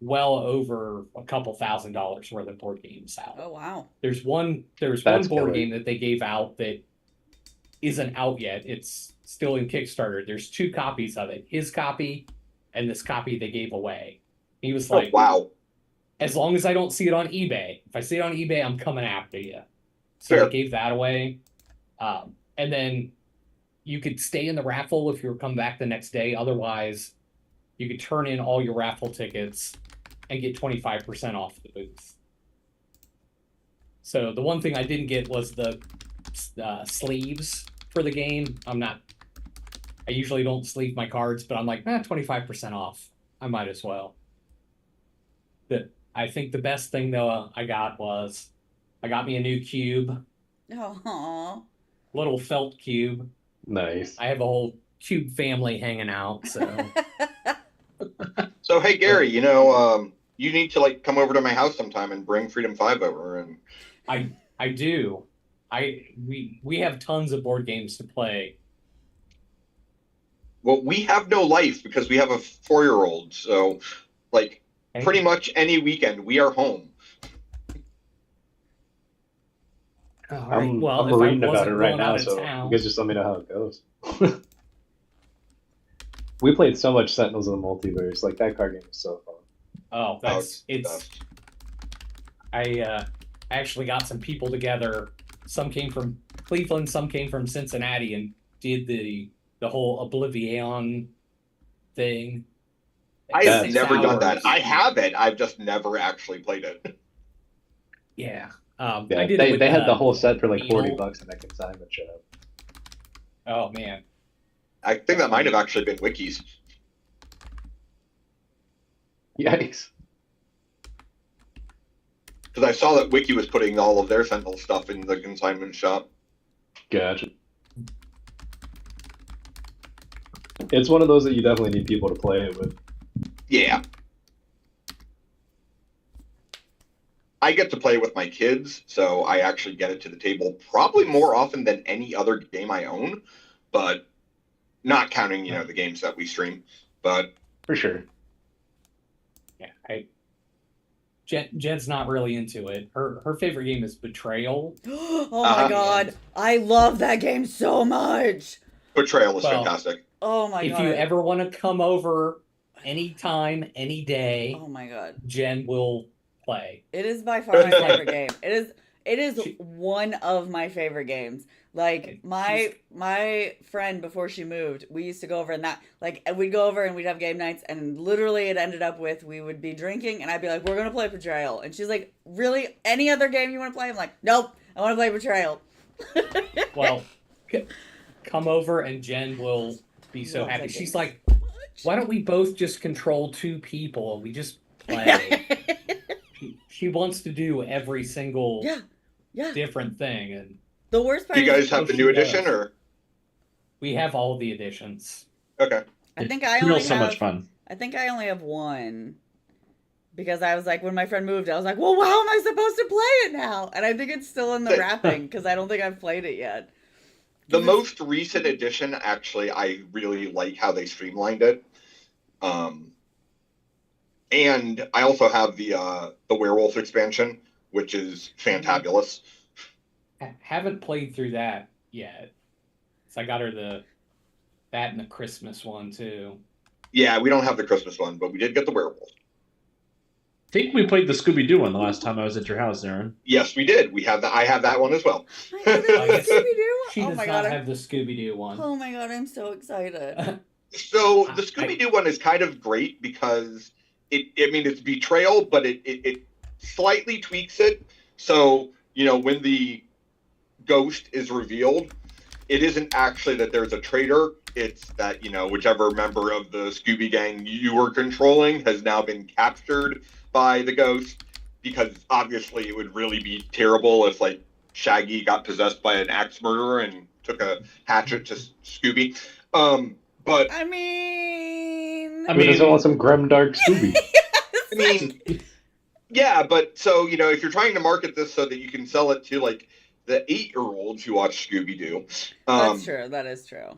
[SPEAKER 6] well over a couple $1,000s worth of board games out.
[SPEAKER 4] Oh wow.
[SPEAKER 6] There's one
[SPEAKER 2] That's
[SPEAKER 6] board
[SPEAKER 2] killer.
[SPEAKER 6] game that they gave out that isn't out yet. It's still in Kickstarter. There's 2 copies of it. His copy and this copy they gave away. He was
[SPEAKER 5] Oh,
[SPEAKER 6] like,
[SPEAKER 5] wow.
[SPEAKER 6] as long as I don't see it on eBay. If I see it on eBay, I'm coming after you. So
[SPEAKER 5] Fair.
[SPEAKER 6] they gave that away. And then you could stay in the raffle if you were coming back the next day. Otherwise, you could turn in all your raffle tickets and get 25% off the booth. So the one thing I didn't get was the sleeves for the game. I usually don't sleeve my cards, but I'm like, 25% off. I might as well. I think the best thing though I got me a new cube,
[SPEAKER 4] Oh.
[SPEAKER 6] little felt cube.
[SPEAKER 2] Nice.
[SPEAKER 6] I have a whole cube family hanging out, so
[SPEAKER 5] So hey Gary, you need to like come over to my house sometime and bring Freedom 5 over, and
[SPEAKER 6] I do. We have tons of board games to play.
[SPEAKER 5] well, we have no life because we have a 4-year-old. So like pretty much any weekend we are home.
[SPEAKER 6] All right.
[SPEAKER 2] I'm
[SPEAKER 6] Well, if
[SPEAKER 2] reading
[SPEAKER 6] I
[SPEAKER 2] about
[SPEAKER 6] wasn't
[SPEAKER 2] it right
[SPEAKER 6] going
[SPEAKER 2] now,
[SPEAKER 6] out of
[SPEAKER 2] so
[SPEAKER 6] town,
[SPEAKER 2] you guys just let me know how it goes. We played so much Sentinels of the Multiverse. Like that card game was so fun.
[SPEAKER 6] oh,
[SPEAKER 5] It's the
[SPEAKER 6] it's.
[SPEAKER 5] best.
[SPEAKER 6] I actually got some people together. Some came from Cleveland, some came from Cincinnati, and did the whole Oblivion thing.
[SPEAKER 5] I
[SPEAKER 2] Yeah,
[SPEAKER 5] have
[SPEAKER 6] 6
[SPEAKER 5] never done that.
[SPEAKER 6] hours.
[SPEAKER 5] I have it. I've just never actually played it.
[SPEAKER 6] Yeah.
[SPEAKER 2] Yeah,
[SPEAKER 6] I did it with
[SPEAKER 2] they had the whole set for like
[SPEAKER 6] Beetle.
[SPEAKER 2] $40 in that consignment shop.
[SPEAKER 6] Oh man.
[SPEAKER 5] I think that might have actually been Wiki's.
[SPEAKER 2] Yikes.
[SPEAKER 5] Because I saw that Wiki was putting all of their Sentinel stuff in the consignment shop.
[SPEAKER 2] Gotcha. It's one of those that you definitely need people to play it with.
[SPEAKER 5] Yeah. I get to play with my kids, so I actually get it to the table probably more often than any other game I own, but not counting, the games that we stream. But
[SPEAKER 2] For sure.
[SPEAKER 6] Yeah. Jed's not really into it. Her favorite game is Betrayal.
[SPEAKER 4] Oh my god. I love that game so much.
[SPEAKER 5] Betrayal is
[SPEAKER 6] Well,
[SPEAKER 5] fantastic.
[SPEAKER 4] Oh my
[SPEAKER 6] If
[SPEAKER 4] god.
[SPEAKER 6] you ever want to come over anytime, any day,
[SPEAKER 4] Oh my god.
[SPEAKER 6] Jen will play.
[SPEAKER 4] It is by far my favorite game. It is
[SPEAKER 6] She-
[SPEAKER 4] one of my favorite games. Like
[SPEAKER 6] She's-
[SPEAKER 4] my friend before she moved, we used to go over and that like we'd go over and we'd have game nights and literally it ended up with we would be drinking and I'd be like, we're gonna play Betrayal, and she's like, really? Any other game you want to play? I'm like, nope, I want to play Betrayal.
[SPEAKER 6] Well, come over and Jen will be so
[SPEAKER 4] Loves
[SPEAKER 6] happy.
[SPEAKER 4] that
[SPEAKER 6] She's
[SPEAKER 4] game
[SPEAKER 6] like,
[SPEAKER 4] so
[SPEAKER 6] why don't we both just control 2 people and we just play?
[SPEAKER 4] much.
[SPEAKER 6] She wants to do every single
[SPEAKER 4] Yeah, yeah.
[SPEAKER 6] different thing, and
[SPEAKER 4] The worst
[SPEAKER 5] Do
[SPEAKER 4] part
[SPEAKER 5] you guys
[SPEAKER 4] is
[SPEAKER 5] have the
[SPEAKER 6] she
[SPEAKER 5] new
[SPEAKER 6] does.
[SPEAKER 5] edition or?
[SPEAKER 6] we have all the editions.
[SPEAKER 5] Okay.
[SPEAKER 4] I think I
[SPEAKER 1] It's
[SPEAKER 4] only
[SPEAKER 1] so
[SPEAKER 4] have
[SPEAKER 1] much fun.
[SPEAKER 4] I think I only have one. Because I was like, when my friend moved, I was like, well, how am I supposed to play it now? And I think it's still in the wrapping because I don't think I've played it yet.
[SPEAKER 5] The
[SPEAKER 4] 'Cause it's-
[SPEAKER 5] most recent edition, actually, I really like how they streamlined it. And I also have the werewolf expansion, which is fantabulous.
[SPEAKER 6] Haven't played through that yet. So I got her that and the Christmas one too.
[SPEAKER 5] Yeah, we don't have the Christmas one, but we did get the werewolf.
[SPEAKER 1] I think we played the Scooby Doo one the last time I was at your house, Aaron.
[SPEAKER 5] Yes, we did. We have that. I have that one as well.
[SPEAKER 4] I know there's a
[SPEAKER 6] She
[SPEAKER 4] Scooby-Doo.
[SPEAKER 6] She
[SPEAKER 4] Oh
[SPEAKER 6] does
[SPEAKER 4] my
[SPEAKER 6] not
[SPEAKER 4] god!
[SPEAKER 6] have the Scooby Doo one.
[SPEAKER 4] Oh my god! I'm so excited.
[SPEAKER 5] So the Scooby Doo one is kind of great because it's Betrayal, but it slightly tweaks it. So, when the ghost is revealed, it isn't actually that there's a traitor. It's that, whichever member of the Scooby Gang you were controlling has now been captured by the ghost, because obviously it would really be terrible if, like, Shaggy got possessed by an axe murderer and took a hatchet to Scooby. But
[SPEAKER 4] I mean,
[SPEAKER 2] Who doesn't want some grimdark Scooby?
[SPEAKER 5] I mean, yeah, but so, if you're trying to market this so that you can sell it to, like, the 8-year-olds who watch Scooby-Doo.
[SPEAKER 4] that's true. That is true.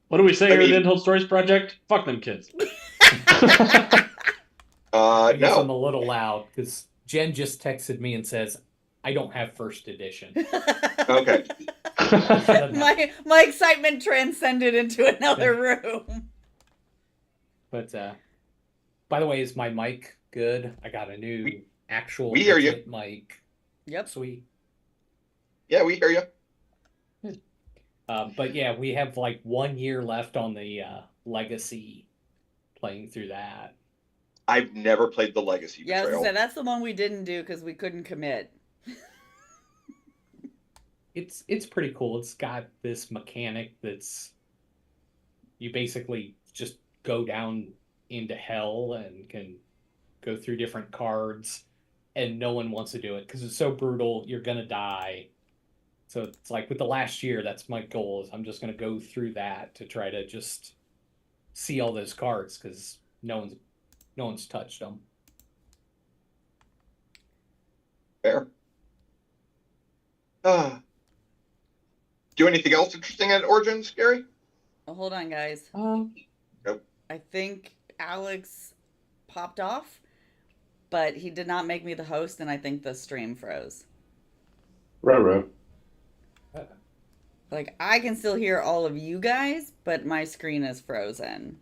[SPEAKER 1] What do we say
[SPEAKER 5] I
[SPEAKER 1] here at the
[SPEAKER 5] mean-
[SPEAKER 1] Untold Stories Project? Fuck them kids.
[SPEAKER 6] I guess I'm
[SPEAKER 5] No.
[SPEAKER 6] a little loud because Jen just texted me and says, I don't have first edition.
[SPEAKER 5] Okay.
[SPEAKER 4] my excitement transcended into another room.
[SPEAKER 6] But by the way, is my mic good? I got a new actual
[SPEAKER 5] we hear you.
[SPEAKER 6] legit mic.
[SPEAKER 4] Yep.
[SPEAKER 6] Sweet.
[SPEAKER 5] Yeah, we hear you.
[SPEAKER 6] But yeah, we have like 1 year left on the Legacy, playing through that.
[SPEAKER 5] I've never played the Legacy
[SPEAKER 4] Yeah, I was
[SPEAKER 5] Betrayal.
[SPEAKER 4] gonna say that's the one we didn't do because we couldn't commit.
[SPEAKER 6] It's pretty cool. It's got this mechanic that's you basically just go down into hell and can go through different cards, and no one wants to do it because it's so brutal. You're gonna die. So it's like with the last year, that's my goal. Is I'm just gonna go through that to try to just see all those cards because no one's touched them.
[SPEAKER 5] Fair. Do anything else interesting at Origins, Gary?
[SPEAKER 4] Oh, hold on, guys.
[SPEAKER 5] Nope.
[SPEAKER 4] I think Alex popped off, but he did not make me the host, and I think the stream froze.
[SPEAKER 2] Ruh-roh.
[SPEAKER 4] Like, I can still hear all of you guys, but my screen is frozen.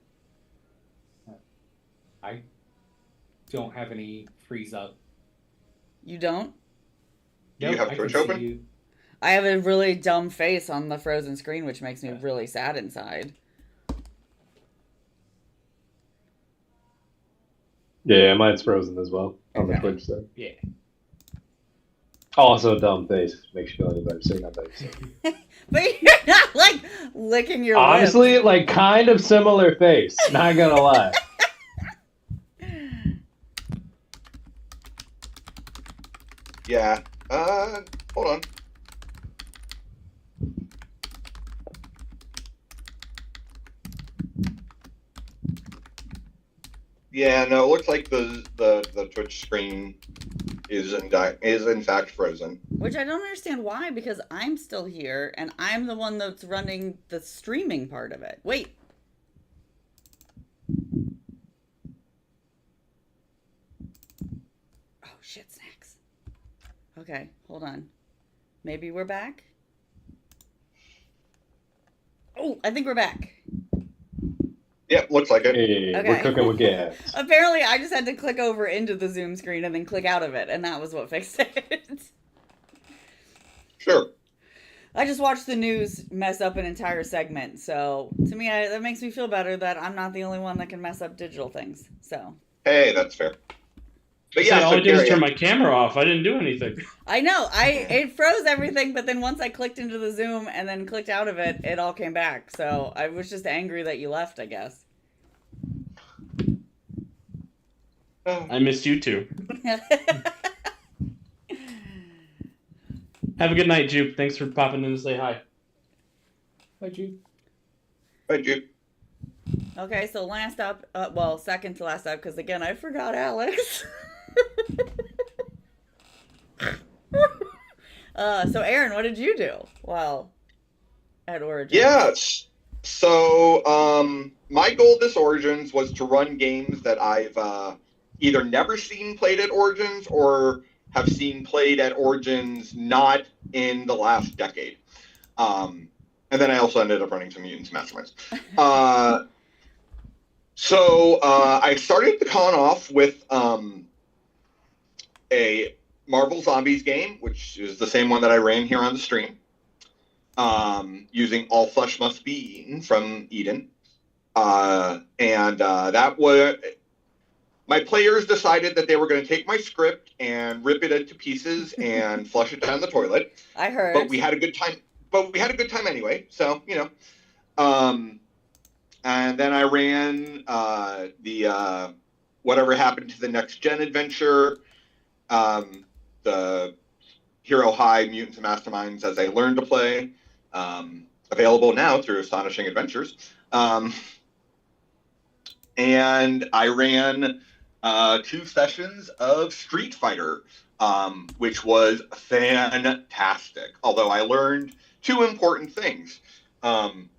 [SPEAKER 6] I don't have any freeze up.
[SPEAKER 4] You don't?
[SPEAKER 5] Do you
[SPEAKER 6] Nope,
[SPEAKER 5] have
[SPEAKER 6] I
[SPEAKER 5] Twitch
[SPEAKER 6] can see
[SPEAKER 5] open?
[SPEAKER 6] you.
[SPEAKER 4] I have a really dumb face on the frozen screen, which makes me really sad inside.
[SPEAKER 2] Yeah, mine's frozen as well on the
[SPEAKER 4] Okay.
[SPEAKER 2] Twitch side.
[SPEAKER 6] Yeah.
[SPEAKER 2] Also, dumb face makes you feel any better saying that better. So.
[SPEAKER 4] But you're not, like, licking your
[SPEAKER 2] Honestly,
[SPEAKER 4] lips.
[SPEAKER 2] like kind of similar face. Not gonna lie.
[SPEAKER 5] Yeah. Hold on. Yeah, no, it looks like the Twitch screen is in fact frozen.
[SPEAKER 4] Which I don't understand why, because I'm still here, and I'm the one that's running the streaming part of it. Wait. Oh, shit, snacks. Okay, hold on. Maybe we're back? Oh, I think we're back.
[SPEAKER 5] Yeah, looks like it.
[SPEAKER 2] Hey,
[SPEAKER 4] Okay.
[SPEAKER 2] we're cooking with gas.
[SPEAKER 4] Apparently, I just had to click over into the Zoom screen and then click out of it, and that was what fixed it.
[SPEAKER 5] Sure.
[SPEAKER 4] I just watched the news mess up an entire segment, so to me, that makes me feel better that I'm not the only one that can mess up digital things. So
[SPEAKER 5] Hey, that's fair. But
[SPEAKER 1] See,
[SPEAKER 5] yeah,
[SPEAKER 1] all
[SPEAKER 5] so
[SPEAKER 1] I did was
[SPEAKER 5] Gary,
[SPEAKER 1] turn my camera off. I didn't do anything.
[SPEAKER 4] I know it froze everything, but then once I clicked into the Zoom and then clicked out of it, it all came back. So I was just angry that you left, I guess.
[SPEAKER 1] I missed you too. Have a good night, Jupe. Thanks for popping in to say hi.
[SPEAKER 6] Bye, Jude.
[SPEAKER 5] Hey, Jude.
[SPEAKER 4] Okay, so last up, well, second to last up, because again, I forgot Alex. So Aaron, what did you do while at Origins?
[SPEAKER 5] Yes. So, my goal this Origins was to run games that I've either never seen played at Origins or have seen played at Origins not in the last decade. And then I also ended up running some Mutants Masterminds. So I started the con off with a Marvel Zombies game, which is the same one that I ran here on the stream, using All Flesh Must Be Eaten from Eden. That was... My players decided that they were going to take my script and rip it into pieces and flush it down the toilet.
[SPEAKER 4] I heard.
[SPEAKER 5] But we had a good time. Anyway. So, you know. And then I ran the Whatever Happened to the Next Gen adventure, the Hero High Mutants and Masterminds as I learned to play, available now through Astonishing Adventures. And I ran 2 sessions of Street Fighter, which was fantastic. Although I learned 2 important things. 1,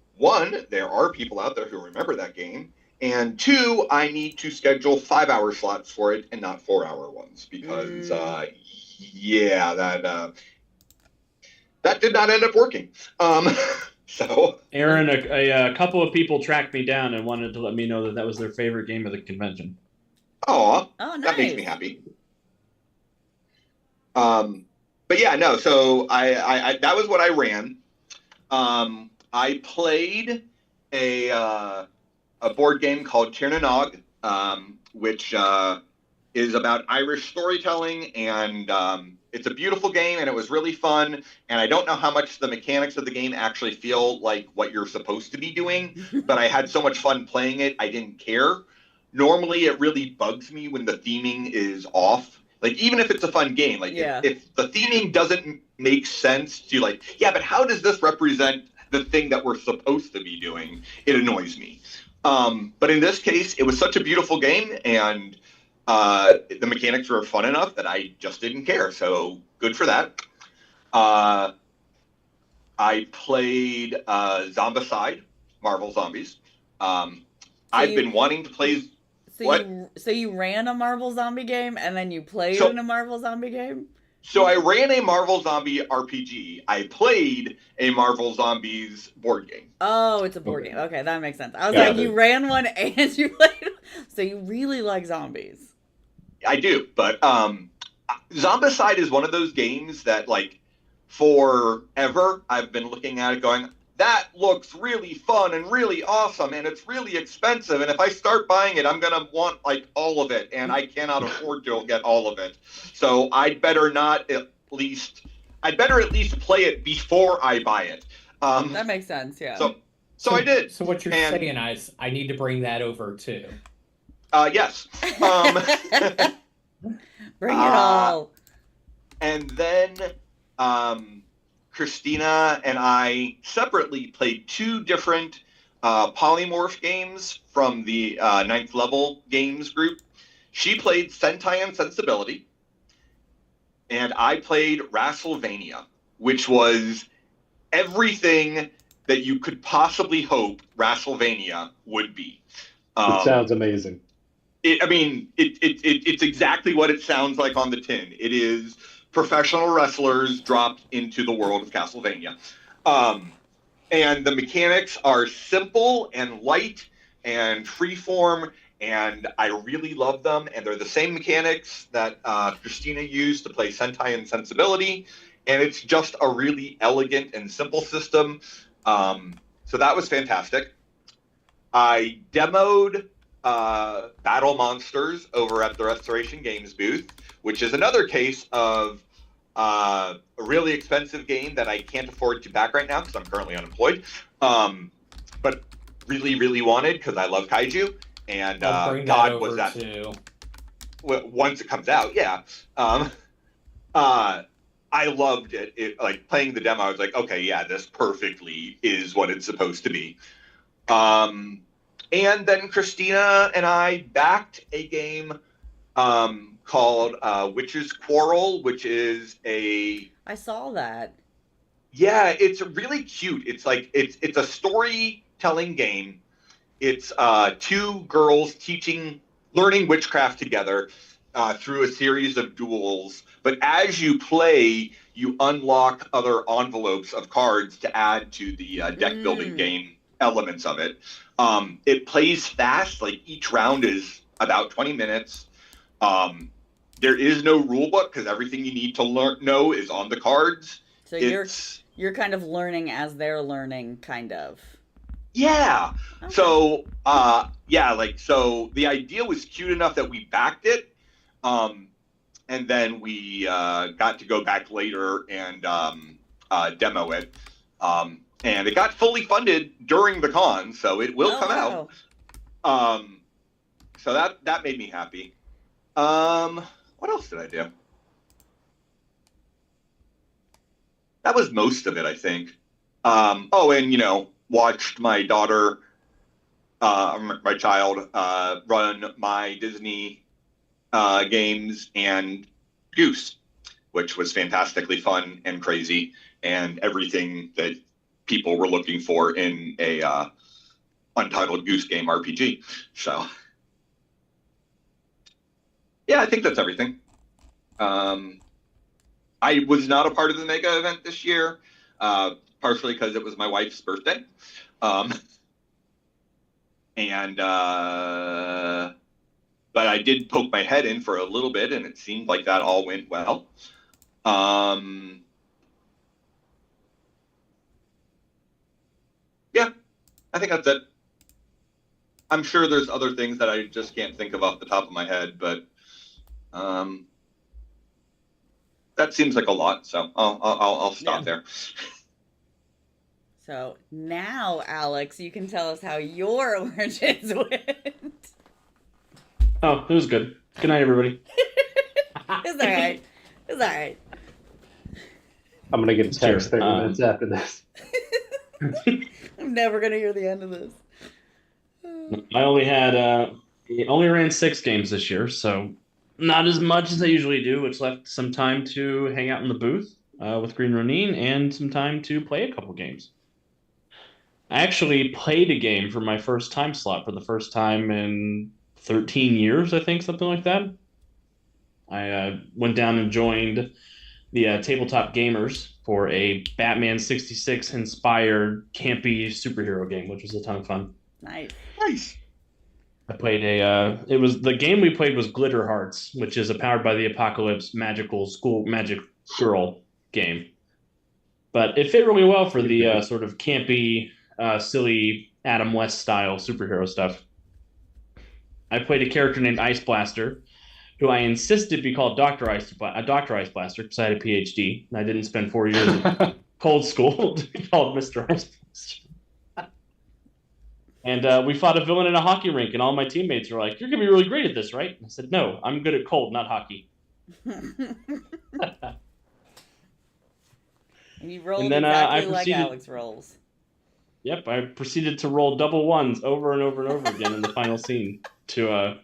[SPEAKER 5] there are people out there who remember that game. And 2, I need to schedule 5-hour slots for it and not 4-hour ones because, that did not end up working. So,
[SPEAKER 1] Aaron, a couple of people tracked me down and wanted to let me know that was their favorite game of the convention.
[SPEAKER 5] oh,
[SPEAKER 4] Oh, nice.
[SPEAKER 5] that makes me happy. But yeah, no. So I that was what I ran. I played a board game called Tir na Nog, which is about Irish storytelling, and it's a beautiful game, and it was really fun. And I don't know how much the mechanics of the game actually feel like what you're supposed to be doing, but I had so much fun playing it, I didn't care. Normally, it really bugs me when the theming is off. Like, even if it's a fun game, like, if the theming doesn't make sense to, like, but how does this represent the thing that we're supposed to be doing? It annoys me. But in this case, it was such a beautiful game, and the mechanics were fun enough that I just didn't care. So good for that. I played Zombicide, Marvel Zombies. I've been wanting to play.
[SPEAKER 4] So you ran a Marvel Zombie game and then you played in a Marvel Zombie game?
[SPEAKER 5] So I ran a Marvel Zombie RPG. I played a Marvel Zombies board game.
[SPEAKER 4] Oh, it's a board game. Okay, that makes sense. I was like, you ran one and you played. So you really like zombies.
[SPEAKER 5] I do, but Zombicide is one of those games that, like, forever I've been looking at it going, that looks really fun and really awesome, and it's really expensive, and if I start buying it, I'm going to want, like, all of it, and I cannot afford to get all of it. So I'd better at least play it before I buy it.
[SPEAKER 4] That makes sense, yeah.
[SPEAKER 5] So I did.
[SPEAKER 6] So what you're saying is I need to bring that over too.
[SPEAKER 5] Yes.
[SPEAKER 4] Bring it all.
[SPEAKER 5] And then Christina and I separately played 2 different polymorph games from the 9th level games group. She played Sentai and Sensibility, and I played Wrestlemania, which was everything that you could possibly hope Wrestlemania would be.
[SPEAKER 2] It sounds amazing.
[SPEAKER 5] It's exactly what it sounds like on the tin. It is professional wrestlers dropped into the world of Castlevania. And the mechanics are simple and light, and Freeform, and I really love them. And they're the same mechanics that Christina used to play Sentai and Sensibility, and it's just a really elegant and simple system. So that was fantastic. I demoed Battle Monsters over at the Restoration Games booth, which is another case of a really expensive game that I can't afford to back right now because I'm currently unemployed, but really, really wanted because I love kaiju, and God was that
[SPEAKER 6] too.
[SPEAKER 5] once it comes out, yeah. I loved it. Like playing the demo, I was like, okay, yeah, this perfectly is what it's supposed to be. And then Christina and I backed a game called Witch's Quarrel, which is
[SPEAKER 4] I saw that.
[SPEAKER 5] Yeah, it's really cute. It's like it's a storytelling game. It's two girls learning witchcraft together through a series of duels. But as you play, you unlock other envelopes of cards to add to the deck building game elements of it. It plays fast. Like each round is about 20 minutes. There is no rule book because everything you need to know is on the cards.
[SPEAKER 4] So you're kind of learning as they're learning, kind of.
[SPEAKER 5] Yeah.
[SPEAKER 4] Okay.
[SPEAKER 5] So so the idea was cute enough that we backed it. And then we got to go back later and demo it. And it got fully funded during the con, so it will come out. So that made me happy. What else did I do? That was most of it, I think. And watched my daughter, my child, run my Disney games and Goose, which was fantastically fun and crazy and everything that people were looking for in a Untitled Goose Game RPG. So yeah, I think that's everything. I was not a part of the mega event this year, partially because it was my wife's birthday. But I did poke my head in for a little bit, and it seemed like that all went well. Yeah, I think that's it. I'm sure there's other things that I just can't think of off the top of my head, but that seems like a lot. So I'll stop there.
[SPEAKER 4] So now, Alex, you can tell us how your origins went.
[SPEAKER 1] Oh, it was good. Good night, everybody.
[SPEAKER 4] It's all right. It's all right.
[SPEAKER 2] I'm gonna get a text
[SPEAKER 1] Sure.
[SPEAKER 2] 30 minutes after this.
[SPEAKER 4] I'm never gonna hear the end of this.
[SPEAKER 1] I only ran 6 games this year, so not as much as I usually do, which left some time to hang out in the booth with Green Ronin and some time to play a couple games. I actually played a game for my first time slot for the first time in 13 years, I think, something like that. I went down and joined the Tabletop Gamers for a Batman 66 inspired campy superhero game, which was a ton of fun.
[SPEAKER 4] Nice.
[SPEAKER 5] Nice.
[SPEAKER 1] I played the game we played was Glitter Hearts, which is a Powered by the Apocalypse magical school magic girl game. But it fit really well for the sort of campy, silly Adam West style superhero stuff. I played a character named Ice Blaster, who I insisted be called Dr. Ice Blaster because I had a PhD, and I didn't spend 4 years in cold school to be called Mr. Ice Blaster. And we fought a villain in a hockey rink, and all my teammates were like, "You're going to be really great at this, right?" And I said, "No, I'm good at cold, not hockey."
[SPEAKER 4] And you rolled
[SPEAKER 1] And then,
[SPEAKER 4] exactly
[SPEAKER 1] I
[SPEAKER 4] like
[SPEAKER 1] proceeded-
[SPEAKER 4] Alex rolls.
[SPEAKER 1] Yep, I proceeded to roll double ones over and over and over again in the final scene to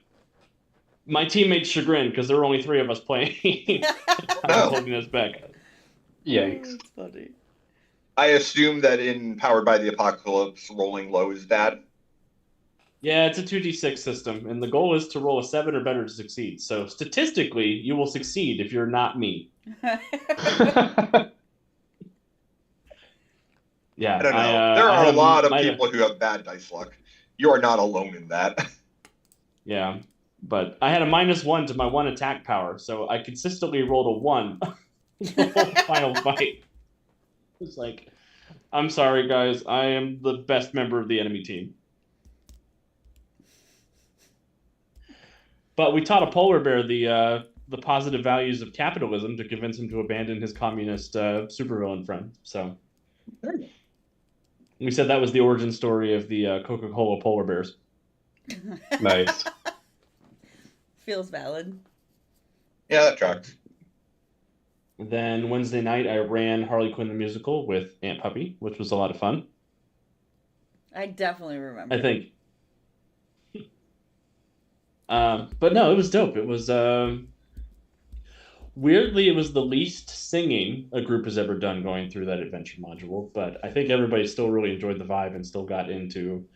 [SPEAKER 1] my teammates' chagrin because there were only 3 of us playing. I was holding us back.
[SPEAKER 2] Yikes.
[SPEAKER 4] That's funny.
[SPEAKER 5] I assume that in Powered by the Apocalypse, rolling low is bad.
[SPEAKER 1] Yeah, it's a 2d6 system, and the goal is to roll a 7 or better to succeed. So statistically, you will succeed if you're not me. Yeah,
[SPEAKER 5] I don't know. There are a lot of people who have bad dice luck. You are not alone in that.
[SPEAKER 1] Yeah, but I had a -1 to my 1 attack power, so I consistently rolled a 1 the whole final fight. It's like, I'm sorry, guys. I am the best member of the enemy team. But we taught a polar bear the positive values of capitalism to convince him to abandon his communist supervillain friend. So we said that was the origin story of the Coca-Cola polar bears.
[SPEAKER 2] Nice.
[SPEAKER 4] Feels valid.
[SPEAKER 5] Yeah, that tracks.
[SPEAKER 1] Then Wednesday night, I ran Harley Quinn the musical with Aunt Puppy, which was a lot of fun.
[SPEAKER 4] I definitely remember.
[SPEAKER 1] I think. But no, it was dope. It was weirdly, it was the least singing a group has ever done going through that adventure module. But I think everybody still really enjoyed the vibe and still got into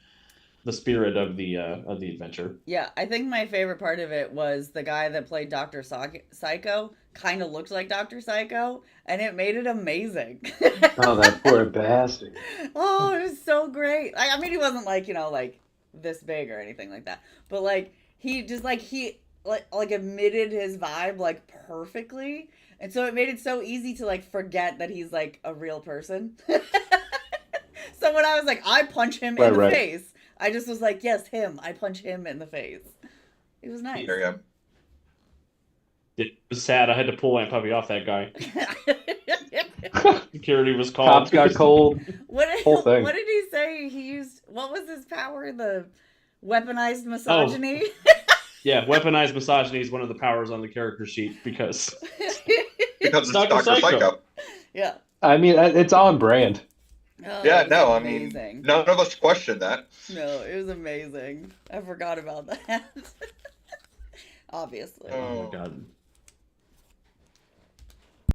[SPEAKER 1] the spirit of the adventure.
[SPEAKER 4] Yeah, I think my favorite part of it was the guy that played Dr. Psycho kind of looked like Dr. Psycho, and it made it amazing.
[SPEAKER 2] Oh, that poor bastard.
[SPEAKER 4] Oh, it was so great. I mean, he wasn't like, like this big or anything like that, but like he just like emitted his vibe like perfectly, and so it made it so easy to like forget that he's like a real person. So when I was like, I punch him in the face, I just was like, yes, him. I punch him in the face. It was nice.
[SPEAKER 5] There you go.
[SPEAKER 1] It was sad. I had to pull Aunt Puppy off that guy. Security was called.
[SPEAKER 2] Cops got cold. Whole thing.
[SPEAKER 4] What did he say? He used, what was his power? The weaponized misogyny?
[SPEAKER 1] Yeah, weaponized misogyny is one of the powers on the character sheet because
[SPEAKER 5] Because it's Dr. Psycho.
[SPEAKER 4] Yeah.
[SPEAKER 2] I mean, it's on brand.
[SPEAKER 4] Oh,
[SPEAKER 5] Yeah,
[SPEAKER 4] it was
[SPEAKER 5] no,
[SPEAKER 4] amazing.
[SPEAKER 5] I mean, none of us question that.
[SPEAKER 4] No, it was amazing. I forgot about that. Obviously.
[SPEAKER 1] Oh my god.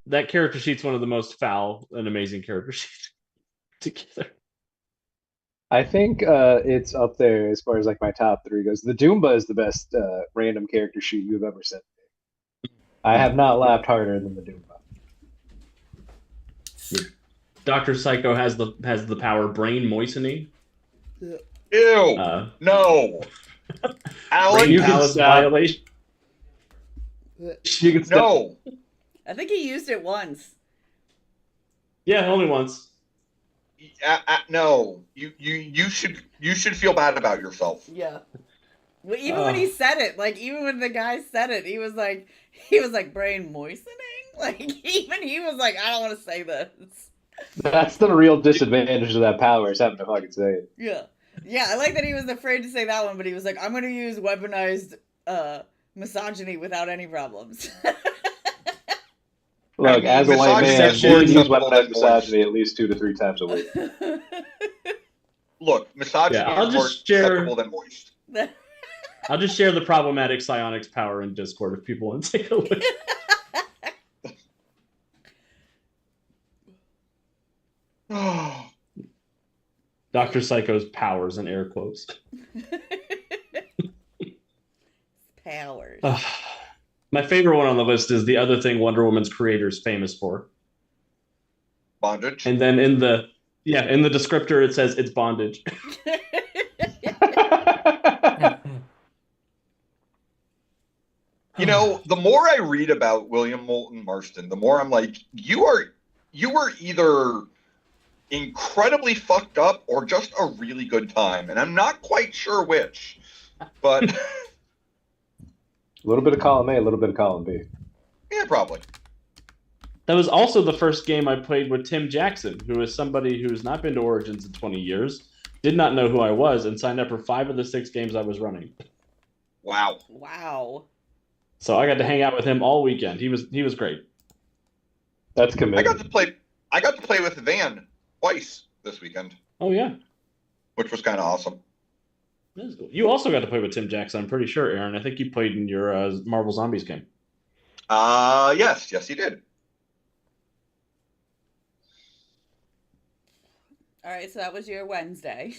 [SPEAKER 1] That character sheet's one of the most foul and amazing character sheets together.
[SPEAKER 2] I think it's up there as far as like my top 3 goes. The Doomba is the best random character sheet you've ever sent me. I have not laughed harder than the Doomba.
[SPEAKER 1] Dr. Psycho has the power brain moistening.
[SPEAKER 5] Ew.
[SPEAKER 1] Brain
[SPEAKER 5] No. Alan,
[SPEAKER 2] You can
[SPEAKER 1] palace
[SPEAKER 2] stop.
[SPEAKER 1] violation.
[SPEAKER 2] You can step-
[SPEAKER 5] no.
[SPEAKER 4] I think he used it once.
[SPEAKER 1] Yeah, only once.
[SPEAKER 5] No. You should feel bad about yourself.
[SPEAKER 4] Yeah. Well, even when he said it, like even when the guy said it, he was like brain moistening. Like even he was like, I don't want to say this.
[SPEAKER 2] That's the real disadvantage of that power, is having to fucking say it.
[SPEAKER 4] Yeah. Yeah, I like that he was afraid to say that one, but he was like, I'm gonna use weaponized misogyny without any problems.
[SPEAKER 2] Look,
[SPEAKER 5] I mean,
[SPEAKER 2] as a white
[SPEAKER 5] misogyny
[SPEAKER 2] man,
[SPEAKER 5] is
[SPEAKER 2] you
[SPEAKER 5] more
[SPEAKER 2] can use
[SPEAKER 5] acceptable
[SPEAKER 2] weaponized
[SPEAKER 5] than
[SPEAKER 2] misogyny at least 2 to 3 times a week.
[SPEAKER 5] Look, misogyny
[SPEAKER 1] Yeah, I'll
[SPEAKER 5] is more
[SPEAKER 1] just share-
[SPEAKER 5] acceptable than moist.
[SPEAKER 1] I'll just share the problematic psionics power in Discord if people want to take a look. Dr. Psycho's powers in air quotes.
[SPEAKER 4] Powers.
[SPEAKER 1] My favorite one on the list is the other thing Wonder Woman's creator is famous for.
[SPEAKER 5] Bondage.
[SPEAKER 1] And then in the descriptor it says it's bondage.
[SPEAKER 5] You know, the more I read about William Moulton Marston, the more I'm like, you were either incredibly fucked up or just a really good time, and I'm not quite sure which. But
[SPEAKER 2] A little bit of column A, a little bit of column B.
[SPEAKER 5] yeah, probably.
[SPEAKER 1] That was also the first game I played with Tim Jackson, who is somebody who's not been to Origins in 20 years, did not know who I was, and signed up for 5 of the 6 games I was running.
[SPEAKER 5] Wow.
[SPEAKER 4] Wow.
[SPEAKER 1] So I got to hang out with him all weekend. He was great.
[SPEAKER 2] That's
[SPEAKER 5] I
[SPEAKER 2] committed.
[SPEAKER 5] got to play with Van twice this weekend,
[SPEAKER 1] Oh yeah.
[SPEAKER 5] which was kind of awesome.
[SPEAKER 1] That is cool. You also got to play with Tim Jackson, I'm pretty sure, Aaron. I think you played in your Marvel Zombies game.
[SPEAKER 5] Yes, he did.
[SPEAKER 4] All right, so that was your Wednesday.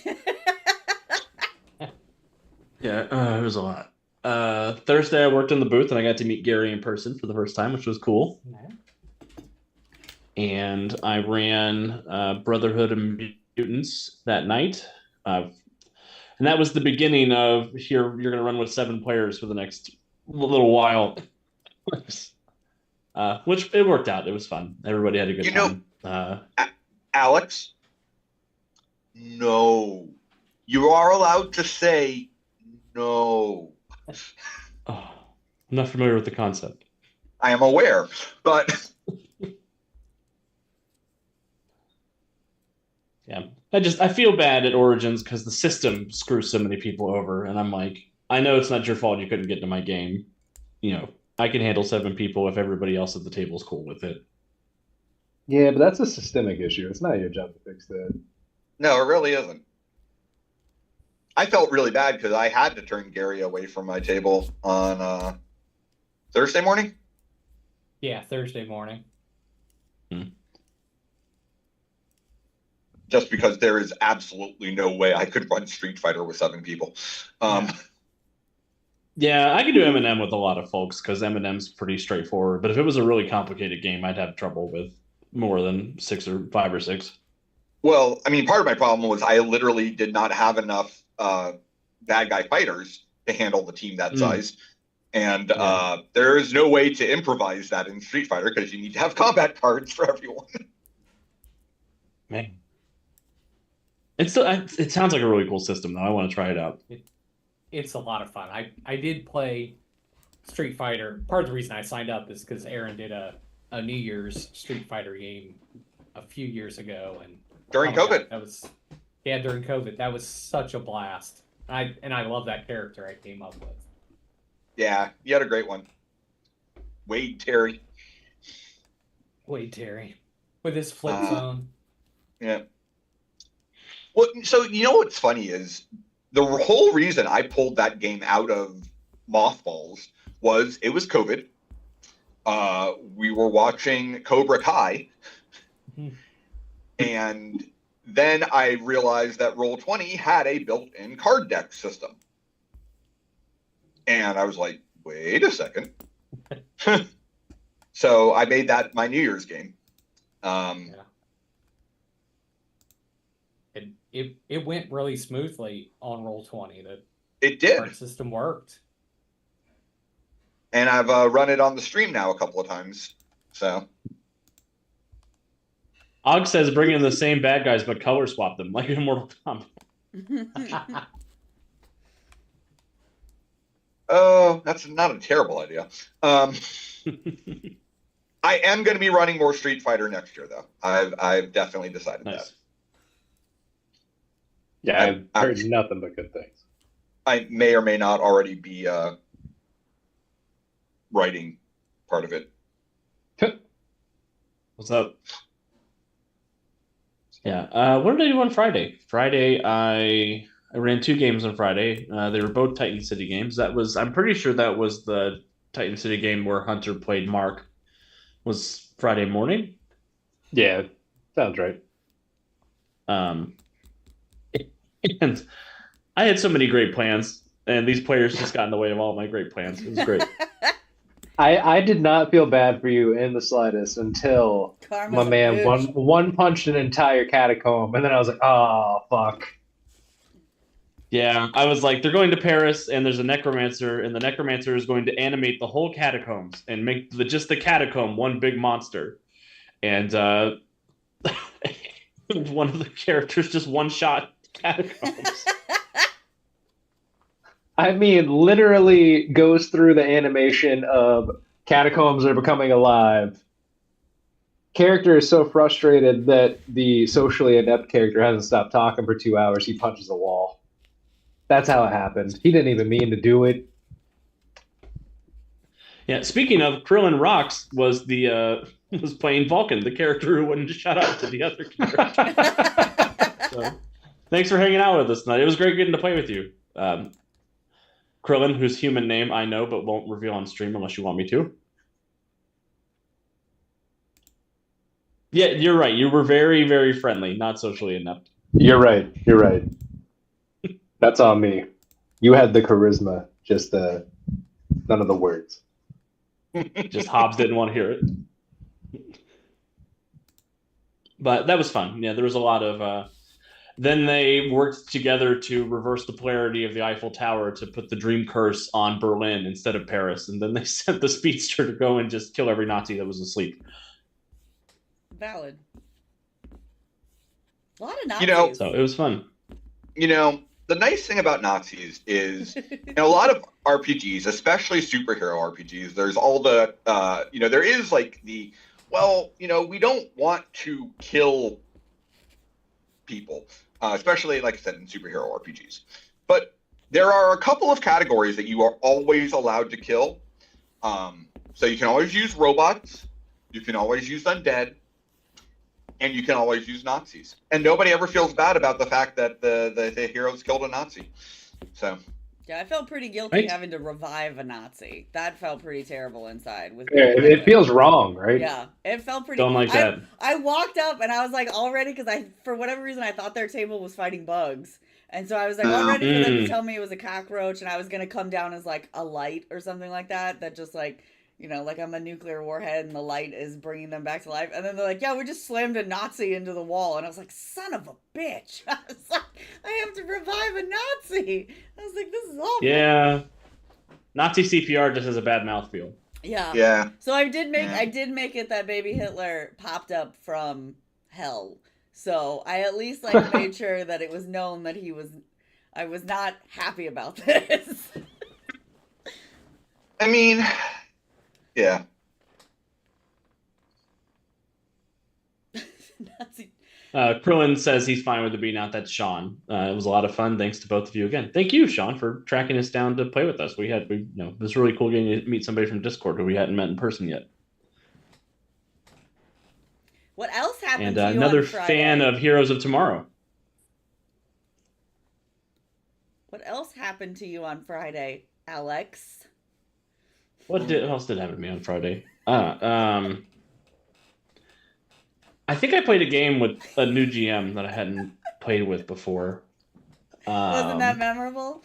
[SPEAKER 1] Yeah, it was a lot. Thursday I worked in the booth and I got to meet Gary in person for the first time, which was cool. And I ran Brotherhood of Mutants that night. And that was the beginning of here. You're going to run with 7 players for the next little while, which it worked out. It was fun. Everybody had a good
[SPEAKER 5] You know-
[SPEAKER 1] time.
[SPEAKER 5] Alex, no. You are allowed to say no.
[SPEAKER 1] Oh, I'm not familiar with the concept.
[SPEAKER 5] I am aware, but
[SPEAKER 1] Yeah, I feel bad at Origins because the system screws so many people over, and I'm like, I know it's not your fault you couldn't get into my game. I can handle 7 people if everybody else at the table is cool with it.
[SPEAKER 2] Yeah, but that's a systemic issue. It's not your job to fix that.
[SPEAKER 5] no, it really isn't. I felt really bad because I had to turn Gary away from my table on Thursday morning.
[SPEAKER 6] Yeah, Thursday morning.
[SPEAKER 5] Just because there is absolutely no way I could run Street Fighter with 7 people.
[SPEAKER 1] Yeah, I can do Eminem with a lot of folks because Eminem's pretty straightforward. But if it was a really complicated game, I'd have trouble with more than 6 or 5 or 6.
[SPEAKER 5] Well, I mean, part of my problem was I literally did not have enough bad guy fighters to handle the team that size. And there is no way to improvise that in Street Fighter because you need to have combat cards for everyone.
[SPEAKER 1] Man. It sounds like a really cool system, though. I want to try it out.
[SPEAKER 6] It's a lot of fun. I did play Street Fighter. Part of the reason I signed up is because Aaron did a New Year's Street Fighter game a few years ago, and
[SPEAKER 5] During
[SPEAKER 6] oh my
[SPEAKER 5] COVID.
[SPEAKER 6] God, that was during COVID. That was such a blast. I love that character I came up with.
[SPEAKER 5] Yeah, you had a great one. Wade Terry.
[SPEAKER 6] Wait, Terry, with his flip phone.
[SPEAKER 5] Yeah. Well, so you know what's funny is the whole reason I pulled that game out of mothballs was it was COVID. We were watching Cobra Kai, and then I realized that Roll20 had a built-in card deck system, and I was like, "Wait a second." So I made that my New Year's game.
[SPEAKER 6] It went really smoothly on Roll20. The
[SPEAKER 5] It did.
[SPEAKER 6] card system worked.
[SPEAKER 5] And I've run it on the stream now a couple of times. So
[SPEAKER 1] Og says bring in the same bad guys but color swap them like in Mortal Kombat.
[SPEAKER 5] oh, that's not a terrible idea. I am going to be running more Street Fighter next year, though. I've definitely decided
[SPEAKER 1] Nice.
[SPEAKER 5] that.
[SPEAKER 2] Yeah, I've heard nothing but good things.
[SPEAKER 5] I may or may not already be writing part of it.
[SPEAKER 1] What's up? Yeah. What did I do on Friday? Friday, I ran 2 games on Friday. They were both Titan City games. I'm pretty sure that was the Titan City game where Hunter played Mark. Was Friday morning.
[SPEAKER 2] Yeah, sounds right.
[SPEAKER 1] And I had so many great plans, and these players just got in the way of all my great plans. It was great.
[SPEAKER 2] I did not feel bad for you in the slightest until
[SPEAKER 4] Karma's
[SPEAKER 2] my
[SPEAKER 4] a
[SPEAKER 2] man
[SPEAKER 4] bitch.
[SPEAKER 2] one punched an entire catacomb, and then I was like, oh fuck.
[SPEAKER 1] Yeah, I was like, they're going to Paris, and there's a necromancer, and the necromancer is going to animate the whole catacombs and make just the catacomb one big monster. And one of the characters just one-shot catacombs.
[SPEAKER 2] I mean, literally goes through the animation of catacombs are becoming alive. Character is so frustrated that the socially inept character hasn't stopped talking for 2 hours. He punches a wall. That's how it happened. He didn't even mean to do it.
[SPEAKER 1] Yeah, speaking of, Krillin Rocks was was playing Vulcan, the character who wouldn't shut up to the other character. So, thanks for hanging out with us tonight. It was great getting to play with you. Krillin, whose human name I know but won't reveal on stream unless you want me to. Yeah, you're right. You were very, very friendly, not socially inept.
[SPEAKER 2] You're right. You're right. That's on me. You had the charisma, just none of the words.
[SPEAKER 1] Just Hobbs didn't want to hear it. But that was fun. Yeah, there was a lot of then they worked together to reverse the polarity of the Eiffel Tower to put the dream curse on Berlin instead of Paris. And then they sent the speedster to go and just kill every Nazi that was asleep.
[SPEAKER 4] Valid. A lot of Nazis.
[SPEAKER 5] You know,
[SPEAKER 1] So it was fun.
[SPEAKER 5] You know, the nice thing about Nazis is, in a lot of RPGs, especially superhero RPGs, there's all the, there is like the, we don't want to kill people, especially, like I said, in superhero RPGs. But there are a couple of categories that you are always allowed to kill. So you can always use robots, you can always use undead, and you can always use Nazis. And nobody ever feels bad about the fact that the heroes killed a Nazi. So.
[SPEAKER 4] Yeah, I felt pretty guilty
[SPEAKER 1] Right.
[SPEAKER 4] having to revive a Nazi. That felt pretty terrible inside. With
[SPEAKER 2] Yeah, it feels wrong, right?
[SPEAKER 4] Yeah, it felt pretty.
[SPEAKER 1] Don't like that.
[SPEAKER 4] I walked up and I was like all ready because for whatever reason I thought their table was fighting bugs, and so I was like all ready for them to tell me it was a cockroach, and I was gonna come down as like a light or something like that. That just like, like I'm a nuclear warhead and the light is bringing them back to life. And then they're like, yeah, we just slammed a Nazi into the wall. And I was like, son of a bitch. I was like, I have to revive a Nazi. I was like, this is awful.
[SPEAKER 1] Yeah. Nazi CPR just has a bad mouthfeel.
[SPEAKER 4] Yeah.
[SPEAKER 5] Yeah.
[SPEAKER 4] So I did make it that baby Hitler popped up from hell. So I at least made sure that it was known that I was not happy about this.
[SPEAKER 5] I mean, yeah.
[SPEAKER 4] Nazi.
[SPEAKER 1] Krillin says he's fine with it being out. That's Sean. It was a lot of fun. Thanks to both of you again. Thank you, Sean, for tracking us down to play with us. It was really cool getting to meet somebody from Discord who we hadn't met in person yet.
[SPEAKER 4] What else happened
[SPEAKER 1] And
[SPEAKER 4] to you
[SPEAKER 1] another
[SPEAKER 4] on Friday?
[SPEAKER 1] fan of Heroes of Tomorrow.
[SPEAKER 4] What else happened to you on Friday, Alex?
[SPEAKER 1] What else did happen to me on Friday? I think I played a game with a new GM that I hadn't played with before.
[SPEAKER 4] Wasn't that memorable?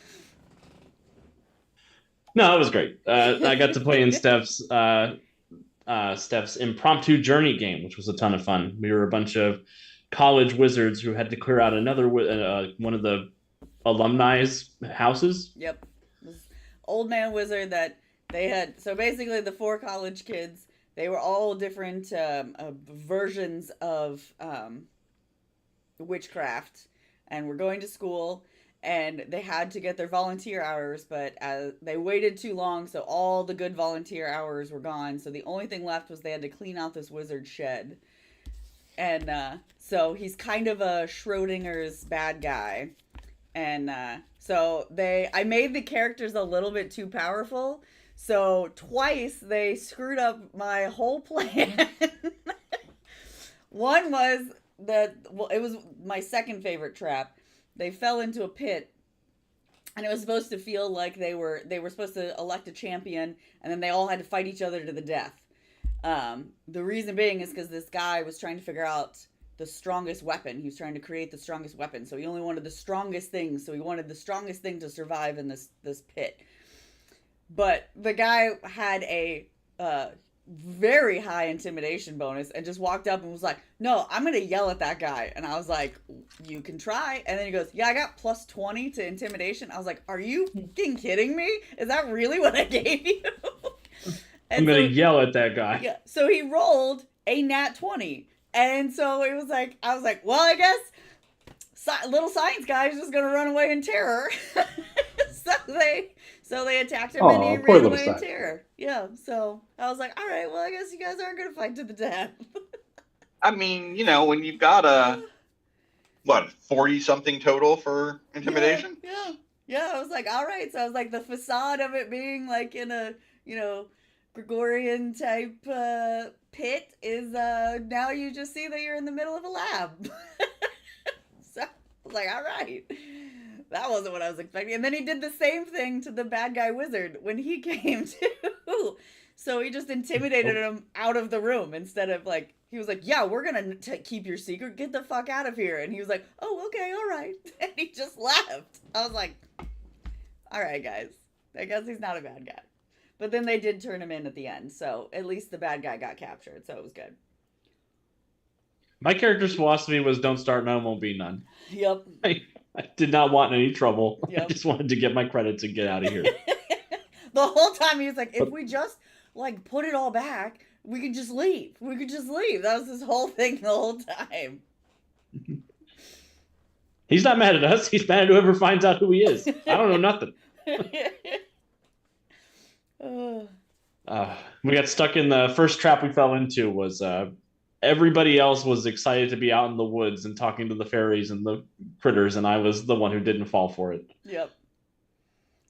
[SPEAKER 1] No, it was great. I got to play in Steph's impromptu journey game, which was a ton of fun. We were a bunch of college wizards who had to clear out another one of the alumni's houses.
[SPEAKER 4] Yep. This old man wizard that they had. So basically, the 4 college kids, they were all different versions of witchcraft, and were going to school, and they had to get their volunteer hours, but they waited too long, so all the good volunteer hours were gone. So the only thing left was they had to clean out this wizard shed. And so he's kind of a Schrodinger's bad guy. And so I made the characters a little bit too powerful. So twice they screwed up my whole plan. One was it was my second favorite trap. They fell into a pit, and it was supposed to feel like they were supposed to elect a champion, and then they all had to fight each other to the death. The reason being is because this guy was trying to figure out the strongest weapon. He was trying to create the strongest weapon, so he only wanted the strongest thing. So he wanted the strongest thing to survive in this pit. But the guy had a very high intimidation bonus and just walked up and was like, no, I'm gonna yell at that guy. And I was like, you can try. And then he goes, yeah, I got plus 20 to intimidation. I was like, are you fucking kidding me? Is that really what I gave you?
[SPEAKER 1] I'm gonna yell at that guy.
[SPEAKER 4] Yeah, so he rolled a nat 20. And so it was like, I was like, well, I guess little science guy is just gonna run away in terror. So they attacked him, and he ran away in terror. Yeah, so I was like, all right, well, I guess you guys aren't gonna fight to the death.
[SPEAKER 5] I mean, when you've got 40-something total for intimidation?
[SPEAKER 4] Yeah, I was like, all right. So I was like, the facade of it being like in a, Gregorian type pit is now you just see that you're in the middle of a lab. So I was like, all right. That wasn't what I was expecting. And then he did the same thing to the bad guy wizard when he came too. So he just intimidated him out of the room instead of he was like, yeah, we're going to keep your secret. Get the fuck out of here. And he was like, oh, okay, all right. And he just left. I was like, all right, guys. I guess he's not a bad guy. But then they did turn him in at the end. So at least the bad guy got captured. So it was good.
[SPEAKER 1] My character's philosophy was don't start none, won't be none.
[SPEAKER 4] Yep.
[SPEAKER 1] I did not want any trouble. I
[SPEAKER 4] Yep.
[SPEAKER 1] just wanted to get my credits and get out of here.
[SPEAKER 4] The whole time he was like, if we just like put it all back, we could just leave. We could just leave. That was his whole thing the whole time.
[SPEAKER 1] He's not mad at us. He's mad at whoever finds out who he is. I don't know nothing. We got stuck in the first trap we fell into was everybody else was excited to be out in the woods and talking to the fairies and the critters, and I was the one who didn't fall for it.
[SPEAKER 4] Yep.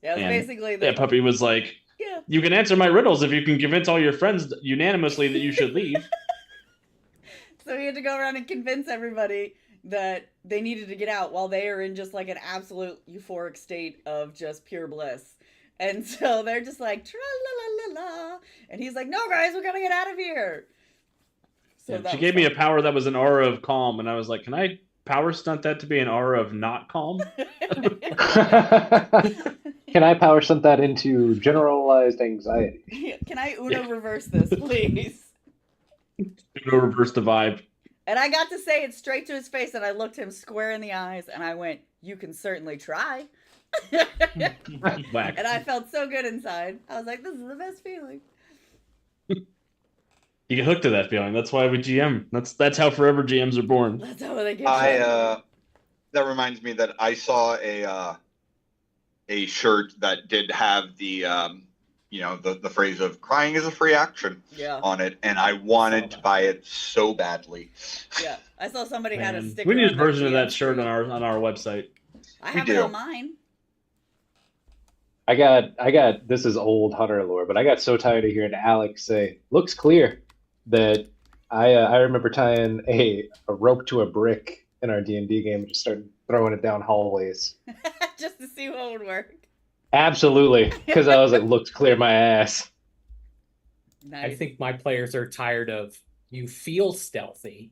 [SPEAKER 4] Yeah, it was
[SPEAKER 1] And
[SPEAKER 4] basically the
[SPEAKER 1] that puppy was like,
[SPEAKER 4] yeah.
[SPEAKER 1] you can answer my riddles if you can convince all your friends unanimously that you should leave.
[SPEAKER 4] So he had to go around and convince everybody that they needed to get out while they are in just like an absolute euphoric state of just pure bliss. And so they're just like, tra la la la la. And he's like, no, guys, we gotta get out of here. So
[SPEAKER 1] Yeah, she gave me a power that was an aura of calm, and I was like, can I power stunt that to be an aura of not calm?
[SPEAKER 2] Can I power stunt that into generalized anxiety?
[SPEAKER 4] Can I Uno reverse this, please?
[SPEAKER 1] Uno reverse the vibe.
[SPEAKER 4] And I got to say it straight to his face, and I looked him square in the eyes, and I went, you can certainly try.
[SPEAKER 1] Whack.
[SPEAKER 4] And I felt so good inside. I was like, this is the best feeling.
[SPEAKER 1] You get hooked to that feeling. That's why we GM. That's how forever GMs are born.
[SPEAKER 4] That's how they get you.
[SPEAKER 5] That reminds me that I saw a shirt that did have the the phrase of "crying is a free action"
[SPEAKER 4] Yeah.
[SPEAKER 5] on it, and I wanted to buy it so badly.
[SPEAKER 4] Yeah. I saw somebody had a
[SPEAKER 1] Man,
[SPEAKER 4] sticker.
[SPEAKER 1] we need a
[SPEAKER 4] on their
[SPEAKER 1] version of that
[SPEAKER 4] GM
[SPEAKER 1] shirt
[SPEAKER 4] street.
[SPEAKER 1] on our website.
[SPEAKER 4] I
[SPEAKER 5] We
[SPEAKER 4] have it
[SPEAKER 5] do.
[SPEAKER 4] on mine.
[SPEAKER 2] I got this is old Hunter lore, but I got so tired of hearing Alex say "looks clear" that I remember tying a rope to a brick in our D&D game and just started throwing it down hallways.
[SPEAKER 4] Just to see what would work.
[SPEAKER 2] Absolutely, because I was like, "looks clear my ass."
[SPEAKER 4] Nice.
[SPEAKER 6] I think my players are tired of you feel stealthy.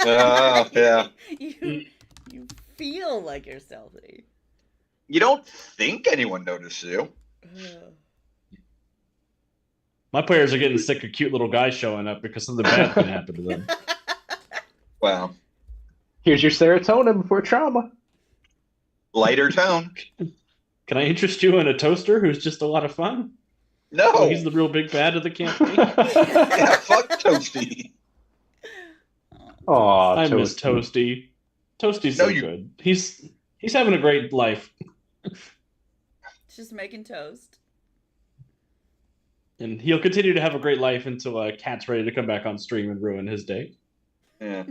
[SPEAKER 5] Yeah.
[SPEAKER 4] You feel like you're stealthy.
[SPEAKER 5] You don't think anyone notices you.
[SPEAKER 1] My players are getting sick of cute little guys showing up because something bad can happen to them.
[SPEAKER 5] Wow.
[SPEAKER 2] Here's your serotonin before trauma.
[SPEAKER 5] Lighter tone.
[SPEAKER 1] Can I interest you in a toaster who's just a lot of fun?
[SPEAKER 5] No.
[SPEAKER 1] Oh, he's the real big bad of the campaign.
[SPEAKER 5] Yeah, fuck Toasty.
[SPEAKER 2] Aw,
[SPEAKER 1] I miss Toasty. Toasty's so good. He's having a great life.
[SPEAKER 4] Just making toast.
[SPEAKER 1] And he'll continue to have a great life until Cat's ready to come back on stream and ruin his day.
[SPEAKER 5] Yeah.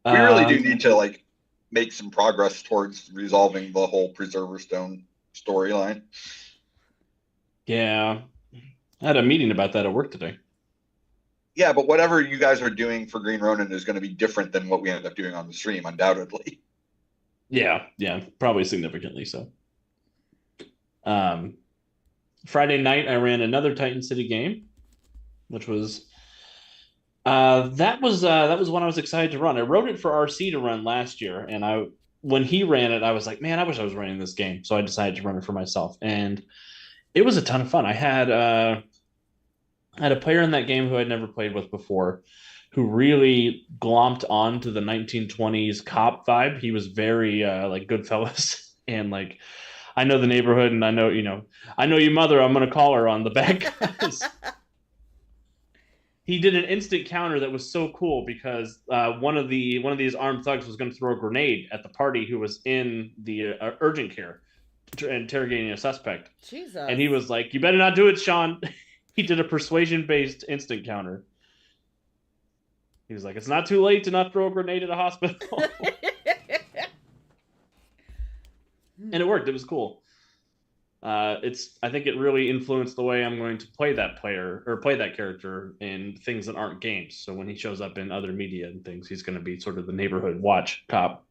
[SPEAKER 5] We really do need to make some progress towards resolving the whole Preserver Stone storyline.
[SPEAKER 1] Yeah. I had a meeting about that at work today.
[SPEAKER 5] Yeah, but whatever you guys are doing for Green Ronin is going to be different than what we end up doing on the stream, undoubtedly.
[SPEAKER 1] Yeah, probably significantly so. Friday night, I ran another Titan City game, which was that was one I was excited to run. I wrote it for RC to run last year, and when he ran it, I was like, man, I wish I was running this game. So I decided to run it for myself, and it was a ton of fun. I had a player in that game who I'd never played with before, who really glomped onto the 1920s cop vibe. He was very like Goodfellas and like, I know the neighborhood and I know your mother. I'm going to call her on the bad guys. He did an instant counter that was so cool because one of these armed thugs was going to throw a grenade at the party who was in the urgent care interrogating a suspect.
[SPEAKER 4] Jesus.
[SPEAKER 1] And he was like, "You better not do it, Sean." He did a persuasion-based instant counter. He was like, "It's not too late to not throw a grenade at a hospital." And it worked. It was cool. I think it really influenced the way I'm going to play that player or play that character in things that aren't games. So when he shows up in other media and things, he's going to be sort of the neighborhood watch cop.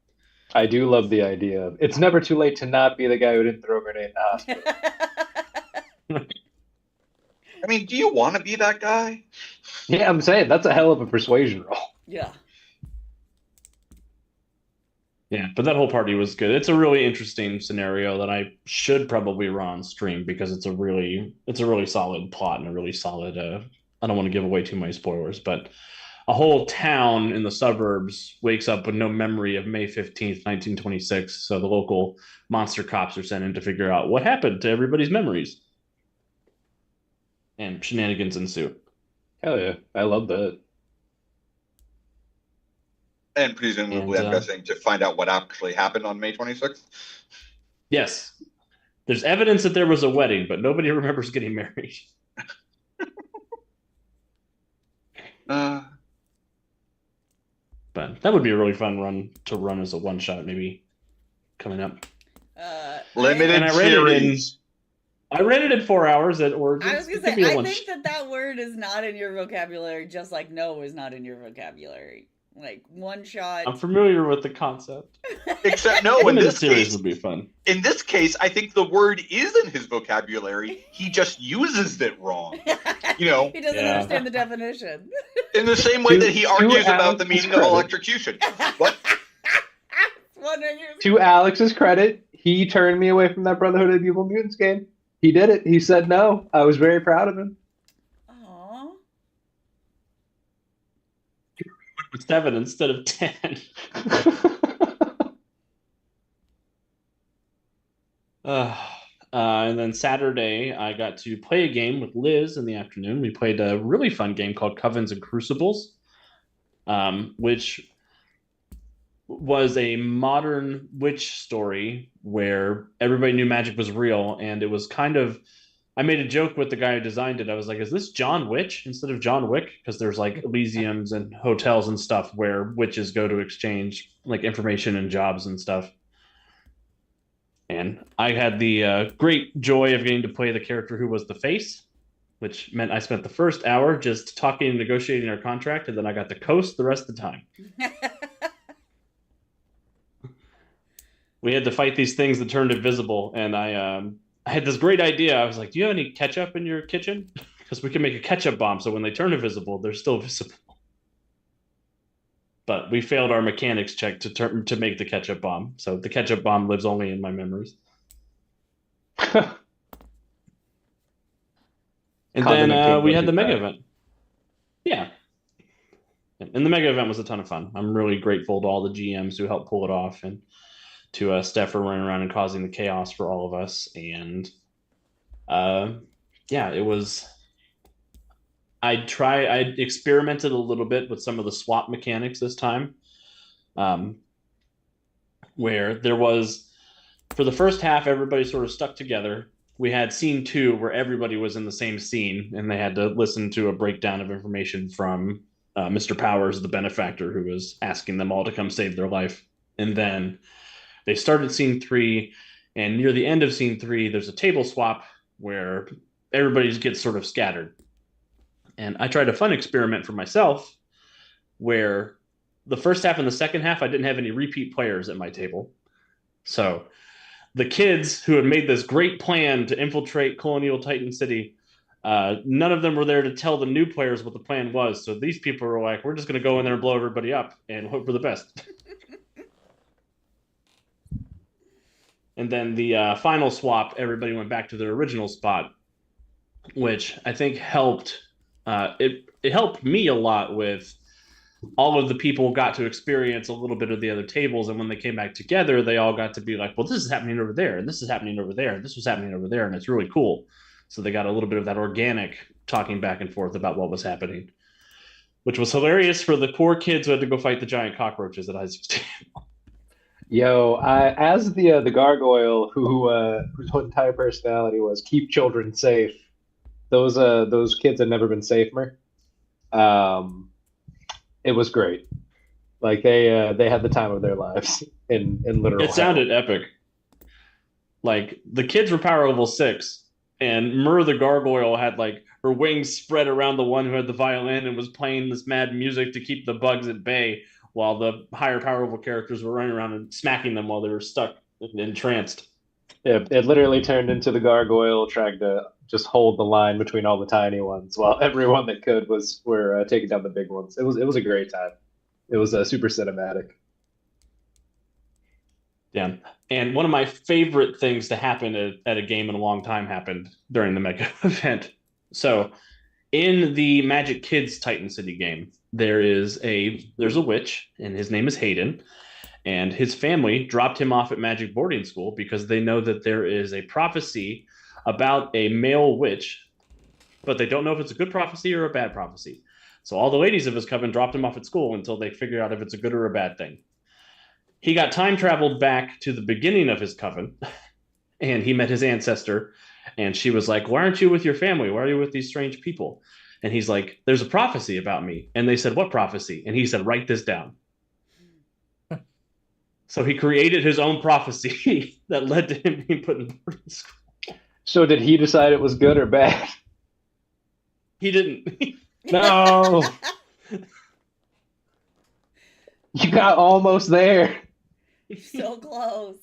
[SPEAKER 2] I do love the idea of it's never too late to not be the guy who didn't throw a grenade in the hospital.
[SPEAKER 5] I mean, do you want to be that guy?
[SPEAKER 2] Yeah, I'm saying that's a hell of a persuasion roll.
[SPEAKER 4] Yeah.
[SPEAKER 1] Yeah, but that whole party was good. It's a really interesting scenario that I should probably run on stream because it's a really solid plot and a really solid. I don't want to give away too many spoilers, but a whole town in the suburbs wakes up with no memory of May 15th, 1926. So the local monster cops are sent in to figure out what happened to everybody's memories. And shenanigans ensue.
[SPEAKER 2] Hell yeah, I love that.
[SPEAKER 5] And presumably, I'm guessing to find out what actually happened on May 26th.
[SPEAKER 1] Yes. There's evidence that there was a wedding, but nobody remembers getting married. But that would be a really fun run to run as a one shot, maybe coming up.
[SPEAKER 5] Limited
[SPEAKER 1] And I read
[SPEAKER 5] series.
[SPEAKER 1] I read it in 4 hours at Origins.
[SPEAKER 4] I was gonna
[SPEAKER 1] It could
[SPEAKER 4] say,
[SPEAKER 1] be a
[SPEAKER 4] I
[SPEAKER 1] one
[SPEAKER 4] think that word is not in your vocabulary, just like no is not in your vocabulary. Like one shot.
[SPEAKER 1] I'm familiar with the concept.
[SPEAKER 5] Except no, in
[SPEAKER 1] Limited
[SPEAKER 5] this
[SPEAKER 1] series
[SPEAKER 5] case,
[SPEAKER 1] would be fun.
[SPEAKER 5] in this case, I think the word is in his vocabulary. He just uses it wrong. You know,
[SPEAKER 4] He doesn't
[SPEAKER 1] Yeah.
[SPEAKER 4] understand the definition.
[SPEAKER 5] in the same way that he
[SPEAKER 2] To
[SPEAKER 5] argues about the
[SPEAKER 2] Alex's
[SPEAKER 5] meaning of
[SPEAKER 2] credit.
[SPEAKER 5] electrocution. What?
[SPEAKER 4] Wondering who's-
[SPEAKER 2] To Alex's credit, he turned me away from that Brotherhood of Evil Mutants game. He did it. He said no. I was very proud of him.
[SPEAKER 4] Aw.
[SPEAKER 1] With 7 instead of 10. And then Saturday, I got to play a game with Liz in the afternoon. We played a really fun game called Covens and Crucibles, which was a modern witch story where everybody knew magic was real. And it was kind of, I made a joke with the guy who designed it. I was like, is this John Witch instead of John Wick? Because there's like Elysiums and hotels and stuff where witches go to exchange like information and jobs and stuff. And I had the great joy of getting to play the character who was the face, which meant I spent the first hour just talking and negotiating our contract, and then I got to coast the rest of the time. We had to fight these things that turned invisible, and I had this great idea. I was like, do you have any ketchup in your kitchen? Because we can make a ketchup bomb, so when they turn invisible, they're still visible. But we failed our mechanics check to make the ketchup bomb, so the ketchup bomb lives only in my memories. And
[SPEAKER 2] Condiment
[SPEAKER 1] then
[SPEAKER 2] King
[SPEAKER 1] we
[SPEAKER 2] goes
[SPEAKER 1] had the
[SPEAKER 2] with
[SPEAKER 1] mega
[SPEAKER 2] that.
[SPEAKER 1] event. Yeah. And the mega event was a ton of fun. I'm really grateful to all the GMs who helped pull it off, and to Steph for running around and causing the chaos for all of us. And yeah, it was. I experimented a little bit with some of the swap mechanics this time, where there was, for the first half, everybody sort of stuck together. We had scene 2 where everybody was in the same scene, and they had to listen to a breakdown of information from Mr. Powers, the benefactor, who was asking them all to come save their life. And then they started scene 3, and near the end of scene 3, there's a table swap where everybody just gets sort of scattered. And I tried a fun experiment for myself where the first half and the second half, I didn't have any repeat players at my table. So the kids who had made this great plan to infiltrate Colonial Titan City, none of them were there to tell the new players what the plan was. So these people were like, we're just going to go in there and blow everybody up and hope for the best. And then the final swap, everybody went back to their original spot, which I think helped. It helped me a lot with all of the people got to experience a little bit of the other tables, and when they came back together, they all got to be like, well, this is happening over there, and this is happening over there, and this was happening over there, and it's really cool. So they got a little bit of that organic talking back and forth about what was happening, which was hilarious for the poor kids who had to go fight the giant cockroaches at Isaac's table.
[SPEAKER 2] Yo, as the gargoyle whose whole entire personality was keep children safe. Those kids had never been safer. It was great. Like they had the time of their lives in literal.
[SPEAKER 1] It sounded epic. Like the kids were power level 6, and Myrrh the gargoyle had like her wings spread around the one who had the violin and was playing this mad music to keep the bugs at bay, while the higher power level characters were running around and smacking them while they were stuck and entranced.
[SPEAKER 2] Yeah, it literally turned into the gargoyle trying to just hold the line between all the tiny ones, while everyone that could were taking down the big ones. It was a great time. It was super cinematic.
[SPEAKER 1] Yeah. And one of my favorite things to happen at a game in a long time happened during the mega event. So in the Magic Kids Titan City game, there's a witch, and his name is Hayden, and his family dropped him off at magic boarding school because they know that there is a prophecy about a male witch, but they don't know if it's a good prophecy or a bad prophecy. So all the ladies of his coven dropped him off at school until they figure out if it's a good or a bad thing. He got time traveled back to the beginning of his coven, and he met his ancestor, and she was like, "Why aren't you with your family? Why are you with these strange people?" And he's like, "There's a prophecy about me." And they said, "What prophecy?" And he said, "Write this down." So he created his own prophecy that led to him being put in boarding school.
[SPEAKER 2] So did he decide it was good or bad?
[SPEAKER 1] He didn't.
[SPEAKER 2] No. You got almost there.
[SPEAKER 4] So close.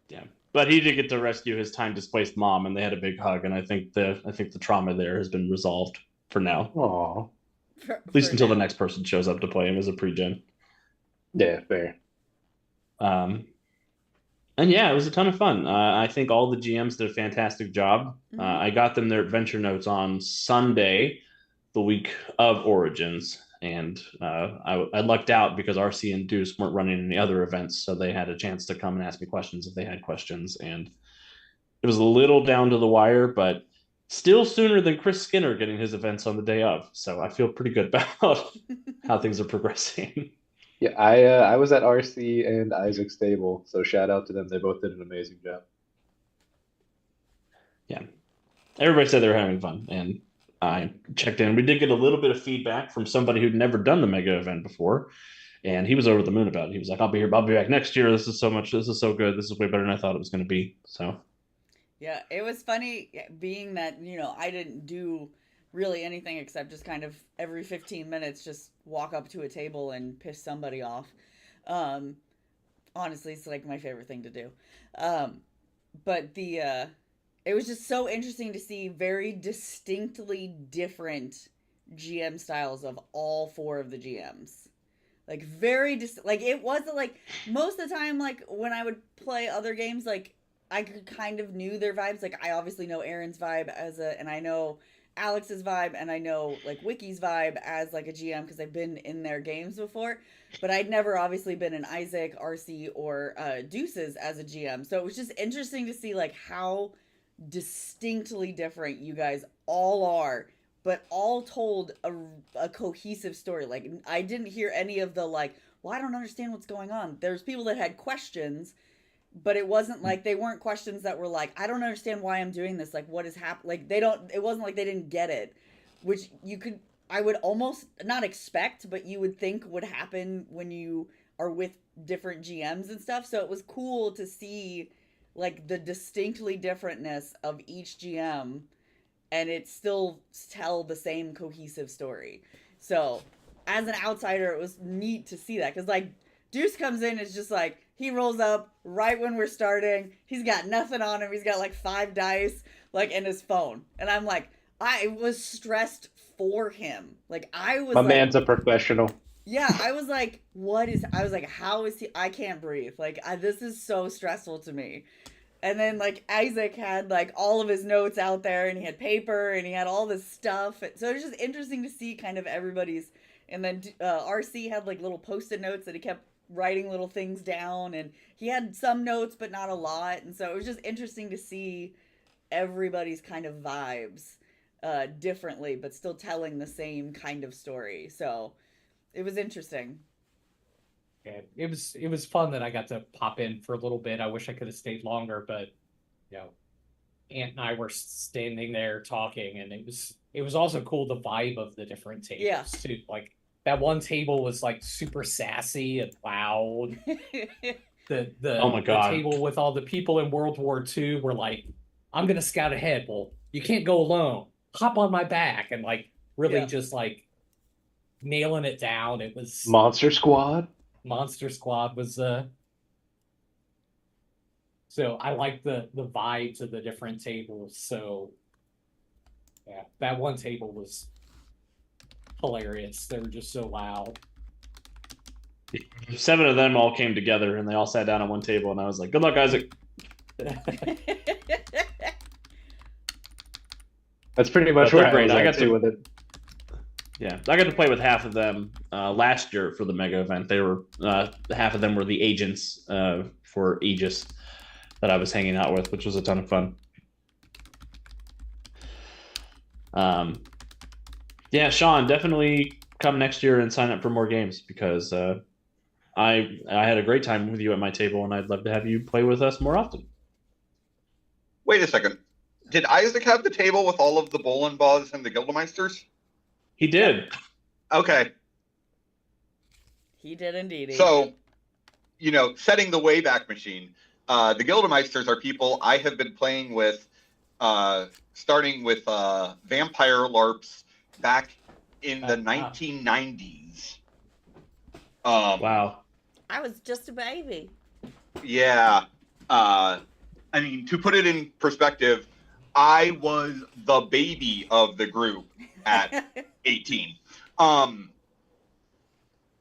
[SPEAKER 1] Yeah, but he did get to rescue his time displaced mom, and they had a big hug. And I think the trauma there has been resolved for now,
[SPEAKER 2] Aw.
[SPEAKER 1] at least until the next person shows up to play him as a pre-gen.
[SPEAKER 2] Yeah, fair.
[SPEAKER 1] And yeah, it was a ton of fun. I think all the GMs did a fantastic job. I got them their adventure notes on Sunday, the week of Origins, and I lucked out because RC and Deuce weren't running any other events, so they had a chance to come and ask me questions if they had questions. And it was a little down to the wire, but still sooner than Chris Skinner getting his events on the day of. So I feel pretty good about how things are progressing.
[SPEAKER 2] Yeah, I was at RC and Isaac's table, so shout out to them. They both did an amazing job.
[SPEAKER 1] Yeah, everybody said they were having fun, and I checked in. We did get a little bit of feedback from somebody who'd never done the mega event before, and he was over the moon about it. He was like, "I'll be here. I'll be back next year. This is so much. This is so good. This is way better than I thought it was going to be." So,
[SPEAKER 4] Yeah, it was funny being that, I didn't do really anything except just kind of every 15 minutes just walk up to a table and piss somebody off. Honestly, it's like my favorite thing to do. But it was just so interesting to see very distinctly different GM styles of all four of the GMs. Like it wasn't like most of the time, like when I would play other games, like I kind of knew their vibes. Like I obviously know Aaron's vibe and I know Alex's vibe, and I know like Wiki's vibe as like a GM because I've been in their games before, but I'd never obviously been in Isaac, RC, or Deuce's as a GM. So it was just interesting to see like how distinctly different you guys all are, but all told a cohesive story. Like I didn't hear any of the like, well, I don't understand what's going on. There's people that had questions, but it wasn't like they weren't questions that were like, I don't understand why I'm doing this. Like, what is happening? Like, it wasn't like they didn't get it, which I would almost not expect, but you would think would happen when you are with different GMs and stuff. So it was cool to see like the distinctly differentness of each GM and it still tell the same cohesive story. So as an outsider, it was neat to see that. Cause like Deuce comes in, it's just like, he rolls up right when we're starting. He's got nothing on him. He's got like 5 dice, like in his phone. And I'm like, I was stressed for him. Like I was
[SPEAKER 2] My man's a professional.
[SPEAKER 4] Yeah, I was like, how is he? I can't breathe. Like this is so stressful to me. And then like Isaac had like all of his notes out there and he had paper and he had all this stuff. So it was just interesting to see kind of everybody's. And then RC had like little Post-it notes that he kept writing little things down, and he had some notes but not a lot, and so it was just interesting to see everybody's kind of vibes differently but still telling the same kind of story. So it was interesting.
[SPEAKER 6] Yeah, it was fun that I got to pop in for a little bit. I wish I could have stayed longer, but Ant and I were standing there talking, and it was also cool the vibe of the different tables too. Like that one table was like super sassy and loud.
[SPEAKER 1] Oh my God.
[SPEAKER 6] The table with all the people in World War II were like, I'm gonna scout ahead. Well, you can't go alone. Hop on my back, and like really just like nailing it down. It was
[SPEAKER 2] Monster Squad.
[SPEAKER 6] Monster Squad was so I like the vibes of the different tables. So yeah, that one table was hilarious. They were just so loud.
[SPEAKER 1] 7 of them all came together and they all sat down at one table, and I was like, "Good luck, Isaac."
[SPEAKER 2] That's pretty much where I
[SPEAKER 1] great.
[SPEAKER 2] was
[SPEAKER 1] I
[SPEAKER 2] at
[SPEAKER 1] got
[SPEAKER 2] too with it.
[SPEAKER 1] Yeah, I got to play with half of them last year for the mega event. They were half of them were the agents for Aegis that I was hanging out with, which was a ton of fun. Yeah, Sean, definitely come next year and sign up for more games because I had a great time with you at my table, and I'd love to have you play with us more often.
[SPEAKER 5] Wait a second. Did Isaac have the table with all of the Bolenbaas and the Gildemeisters?
[SPEAKER 1] He did.
[SPEAKER 5] Okay.
[SPEAKER 4] He did indeed.
[SPEAKER 5] So, setting the Wayback Machine, the Gildemeisters are people I have been playing with, starting with Vampire LARPs back in the 1990s.
[SPEAKER 1] Wow.
[SPEAKER 4] I was just a baby.
[SPEAKER 5] Yeah. To put it in perspective, I was the baby of the group at 18.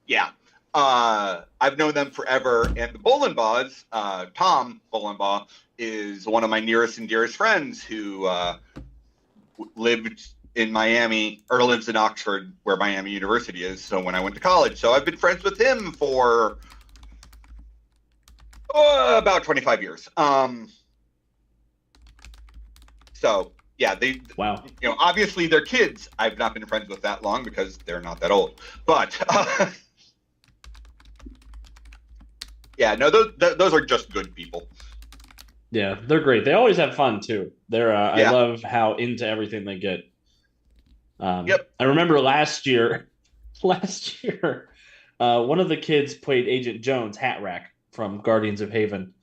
[SPEAKER 5] Yeah. I've known them forever, and the Bolenbaas, Tom Bolenbaugh, is one of my nearest and dearest friends who lived in Miami, or lives in Oxford, where Miami University is. So when I went to college, so I've been friends with him for about 25 years. So yeah,
[SPEAKER 1] Wow.
[SPEAKER 5] Obviously they're kids. I've not been friends with that long because they're not that old. But yeah, no, those are just good people.
[SPEAKER 1] Yeah, they're great. They always have fun too. They're I
[SPEAKER 5] Yeah.
[SPEAKER 1] love how into everything they get.
[SPEAKER 5] Yep.
[SPEAKER 1] I remember last year, one of the kids played Agent Jones, Hat Rack from Guardians of Haven,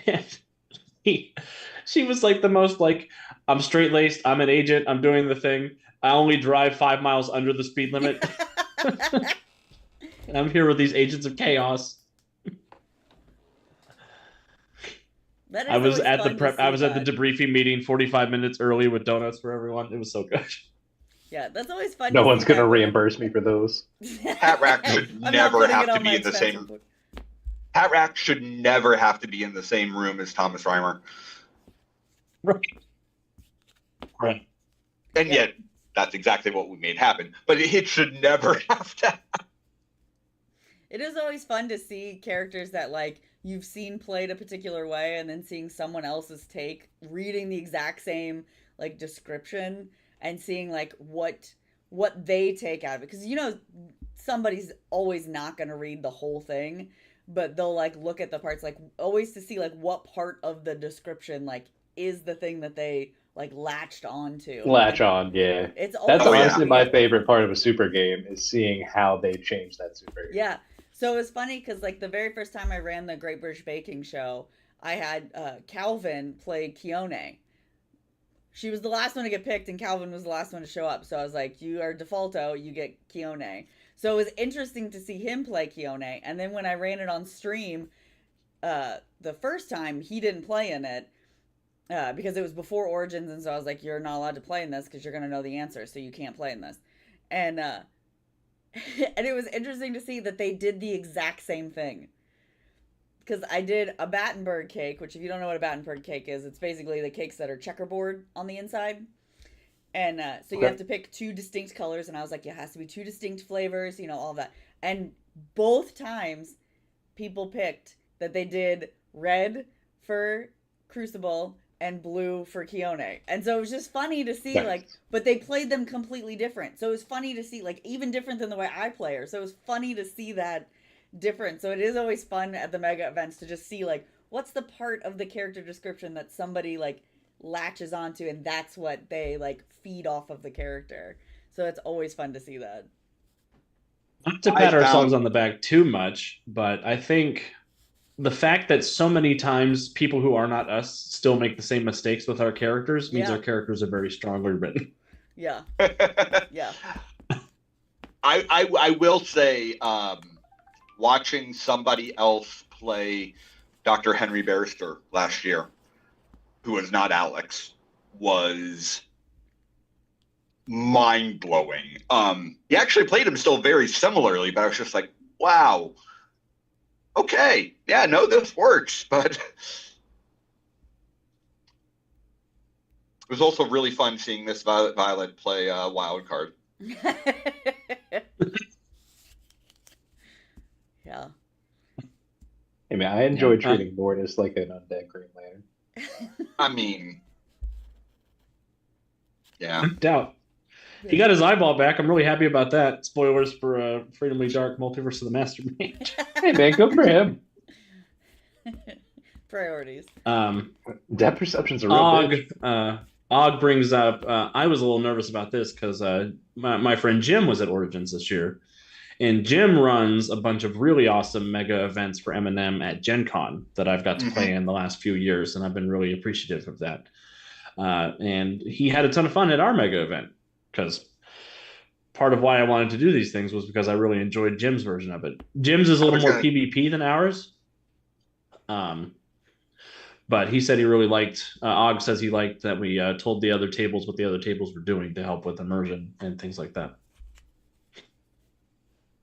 [SPEAKER 1] and she was like the most like, I'm straight laced, I'm an agent, I'm doing the thing. I only drive 5 miles under the speed limit. And I'm here with these agents of chaos.
[SPEAKER 4] That is
[SPEAKER 1] I was
[SPEAKER 4] always
[SPEAKER 1] at the
[SPEAKER 4] fun to
[SPEAKER 1] prep. I
[SPEAKER 4] see
[SPEAKER 1] was at the
[SPEAKER 4] that.
[SPEAKER 1] debriefing meeting 45 minutes early with donuts for everyone. It was so good.
[SPEAKER 4] Yeah, that's always fun.
[SPEAKER 2] No
[SPEAKER 4] to
[SPEAKER 2] one's
[SPEAKER 4] see
[SPEAKER 2] gonna
[SPEAKER 4] that.
[SPEAKER 2] reimburse me for those.
[SPEAKER 5] Hat Rack should
[SPEAKER 4] I'm not
[SPEAKER 5] never
[SPEAKER 4] putting
[SPEAKER 5] have
[SPEAKER 4] it
[SPEAKER 5] to
[SPEAKER 4] on
[SPEAKER 5] be
[SPEAKER 4] my
[SPEAKER 5] in the
[SPEAKER 4] expensive
[SPEAKER 5] same.
[SPEAKER 4] book.
[SPEAKER 5] Hat Rack should never have to be in the same room as Thomas Reimer.
[SPEAKER 1] Right.
[SPEAKER 5] And
[SPEAKER 4] Yeah.
[SPEAKER 5] yet, that's exactly what we made happen. But it should never have to.
[SPEAKER 4] It is always fun to see characters that like you've seen played a particular way and then seeing someone else's take, reading the exact same like description and seeing like what they take out of it, because somebody's always not going to read the whole thing, but they'll like look at the parts, like always to see like what part of the description like is the thing that they like latched onto.
[SPEAKER 2] Latch on, yeah.
[SPEAKER 4] It's
[SPEAKER 2] That's
[SPEAKER 4] always
[SPEAKER 2] honestly
[SPEAKER 4] really
[SPEAKER 2] my
[SPEAKER 4] fun.
[SPEAKER 2] favorite part of a super game is seeing how they change that super game.
[SPEAKER 4] Yeah. So it was funny because like the very first time I ran the Great British Baking Show, I had Calvin play Keone. She was the last one to get picked, and Calvin was the last one to show up. So I was like, "You are defaulto. You get Keone." So it was interesting to see him play Keone. And then when I ran it on stream, the first time he didn't play in it because it was before Origins, and so I was like, "You're not allowed to play in this because you're gonna know the answer, so you can't play in this." And and it was interesting to see that they did the exact same thing. Because I did a Battenberg cake, which if you don't know what a Battenberg cake is, it's basically the cakes that are checkerboard on the inside. And so you have to pick two distinct colors, and I was like, it has to be two distinct flavors, all of that. And both times, people picked that they did red for Crucible and blue for Keone. And so it was just funny to see, like, but they played them completely different. So it was funny to see, like, even different than the way I play her. So it was funny to see that different. So it is always fun at the mega events to just see, like, what's the part of the character description that somebody, like, latches onto, and that's what they, like, feed off of the character. So it's always fun to see that.
[SPEAKER 1] Not to pat ourselves on the back too much, but I think the fact that so many times people who are not us still make the same mistakes with our characters means our characters are very strongly written.
[SPEAKER 4] Yeah. Yeah.
[SPEAKER 5] I will say, watching somebody else play Dr. Henry Barrister last year, who was not Alex, was mind-blowing. He actually played him still very similarly, but I was just like, wow. Okay, yeah, no, this works, but it was also really fun seeing Miss Violet play Wild Card.
[SPEAKER 4] Yeah.
[SPEAKER 2] Hey man, I enjoy
[SPEAKER 1] Yeah.
[SPEAKER 2] treating Mortis like an undead Green Lantern.
[SPEAKER 5] I mean, yeah.
[SPEAKER 1] Doubt. He got his eyeball back. I'm really happy about that. Spoilers for Freedomly Dark Multiverse of the Master Mage.
[SPEAKER 2] Hey man, good for him.
[SPEAKER 4] Priorities.
[SPEAKER 2] Depth perception's a real
[SPEAKER 1] Og,
[SPEAKER 2] bitch.
[SPEAKER 1] Og brings up. I was a little nervous about this because my friend Jim was at Origins this year, and Jim runs a bunch of really awesome mega events for M&M at Gen Con that I've got to play in the last few years, and I've been really appreciative of that. And he had a ton of fun at our mega event because part of why I wanted to do these things was because I really enjoyed Jim's version of it. Jim's is a little more PvP than ours. But he said he really liked, Og says he liked that we told the other tables what the other tables were doing to help with immersion and things like that.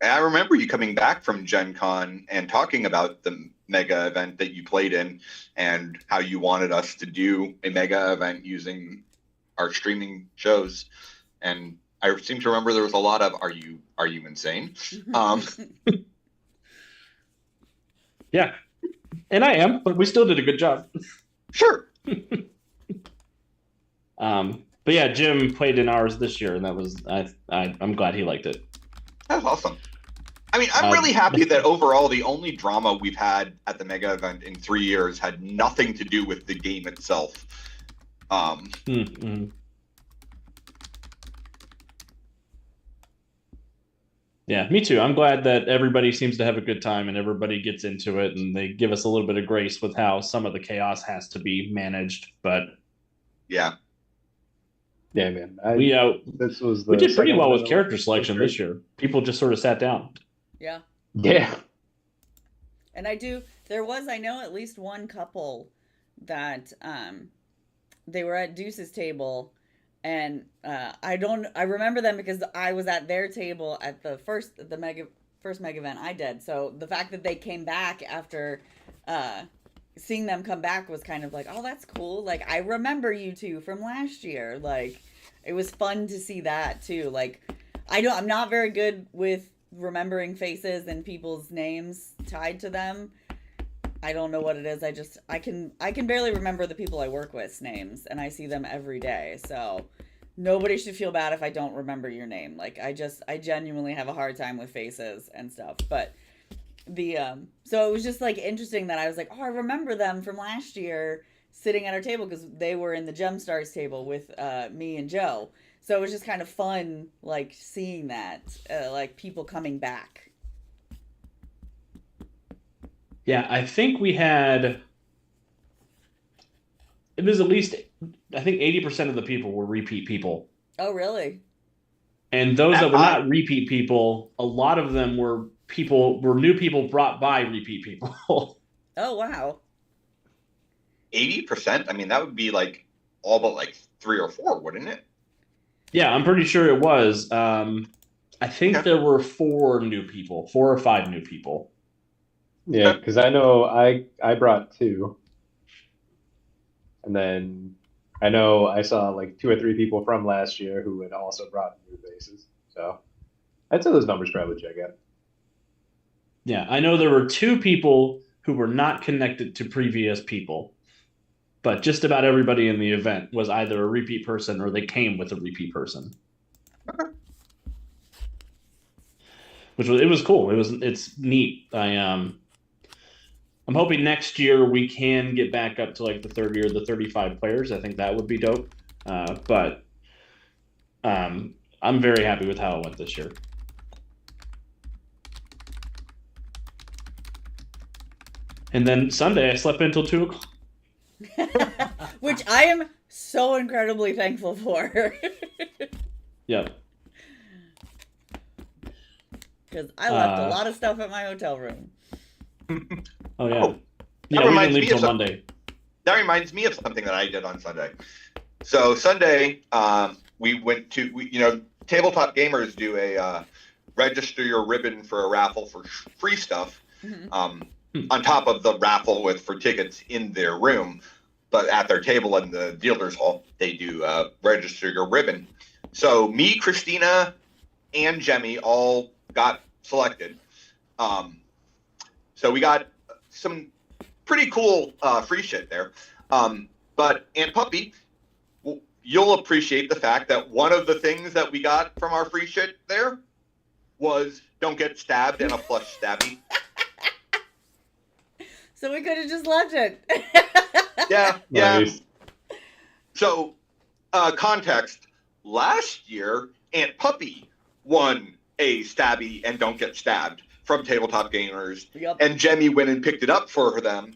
[SPEAKER 5] I remember you coming back from Gen Con and talking about the mega event that you played in and how you wanted us to do a mega event using our streaming shows. And I seem to remember there was a lot of, are you insane?
[SPEAKER 1] Yeah. And I am, but we still did a good job.
[SPEAKER 5] Sure.
[SPEAKER 1] But yeah, Jim played in ours this year, and that was I'm glad he liked it.
[SPEAKER 5] That's awesome. I mean, I'm really happy that overall the only drama we've had at the mega event in 3 years had nothing to do with the game itself.
[SPEAKER 1] Yeah, me too. I'm glad that everybody seems to have a good time and everybody gets into it, and they give us a little bit of grace with how some of the chaos has to be managed. But
[SPEAKER 5] yeah,
[SPEAKER 2] man.
[SPEAKER 1] we
[SPEAKER 2] This was
[SPEAKER 1] we did pretty
[SPEAKER 2] second
[SPEAKER 1] well
[SPEAKER 2] one
[SPEAKER 1] with character selection this year. People just sort of sat down.
[SPEAKER 4] Yeah.
[SPEAKER 2] Yeah.
[SPEAKER 4] And there was, I know, at least one couple that they were at Deuce's table, and I remember them because I was at their table at the first mega event I did. So the fact that they came back after seeing them come back was kind of like, oh, that's cool. Like, I remember you two from last year. Like, it was fun to see that too. Like, I'm not very good with remembering faces and people's names tied to them. I don't know what it is. I can barely remember the people I work with's names, and I see them every day. So nobody should feel bad if I don't remember your name. Like, I genuinely have a hard time with faces and stuff. But so it was just like interesting that I was like, oh, I remember them from last year sitting at our table because they were in the Gemstars table with me and Joe. So it was just kind of fun, like, seeing that, like, people coming back.
[SPEAKER 1] Yeah, I think it was at least, I think 80% of the people were repeat people.
[SPEAKER 4] Oh, really?
[SPEAKER 1] And those that were not repeat people, a lot of them were new people brought by repeat people.
[SPEAKER 4] Oh, wow.
[SPEAKER 5] 80%? I mean, that would be like all but like 3 or 4, wouldn't it?
[SPEAKER 1] Yeah, I'm pretty sure it was. I think there were 4 or 5 new people.
[SPEAKER 2] Yeah, because I know I brought 2. And then I know I saw like 2 or 3 people from last year who had also brought new faces. So I'd say those numbers probably check out.
[SPEAKER 1] Yeah, I know there were 2 people who were not connected to previous people, but just about everybody in the event was either a repeat person or they came with a repeat person. It was cool. It's neat. I'm hoping next year we can get back up to like the 30 or the 35 players. I think that would be dope. But I'm very happy with how it went this year. And then Sunday I slept until 2 o'clock.
[SPEAKER 4] Which I am so incredibly thankful for.
[SPEAKER 1] Yeah.
[SPEAKER 4] Because I left a lot of stuff at my hotel room.
[SPEAKER 1] Oh, yeah.
[SPEAKER 5] Oh,
[SPEAKER 1] Yeah, we didn't leave till Monday.
[SPEAKER 5] That reminds me of something that I did on Sunday. So Sunday, we went to, Tabletop Gamers do a register your ribbon for a raffle for free stuff.
[SPEAKER 4] Mm-hmm.
[SPEAKER 5] On top of the raffle for tickets in their room, but at their table in the dealer's hall, they do register your ribbon. So me, Christina, and Jemmy all got selected. So we got some pretty cool free shit there. But Aunt Puppy, you'll appreciate the fact that one of the things that we got from our free shit there was don't get stabbed and a plush stabby.
[SPEAKER 4] So we could have just left it.
[SPEAKER 5] Yeah.
[SPEAKER 2] Nice.
[SPEAKER 5] So, context. Last year, Aunt Puppy won a stabby and don't get stabbed from Tabletop Gamers.
[SPEAKER 4] Yep.
[SPEAKER 5] And Jemmy went and picked it up for them.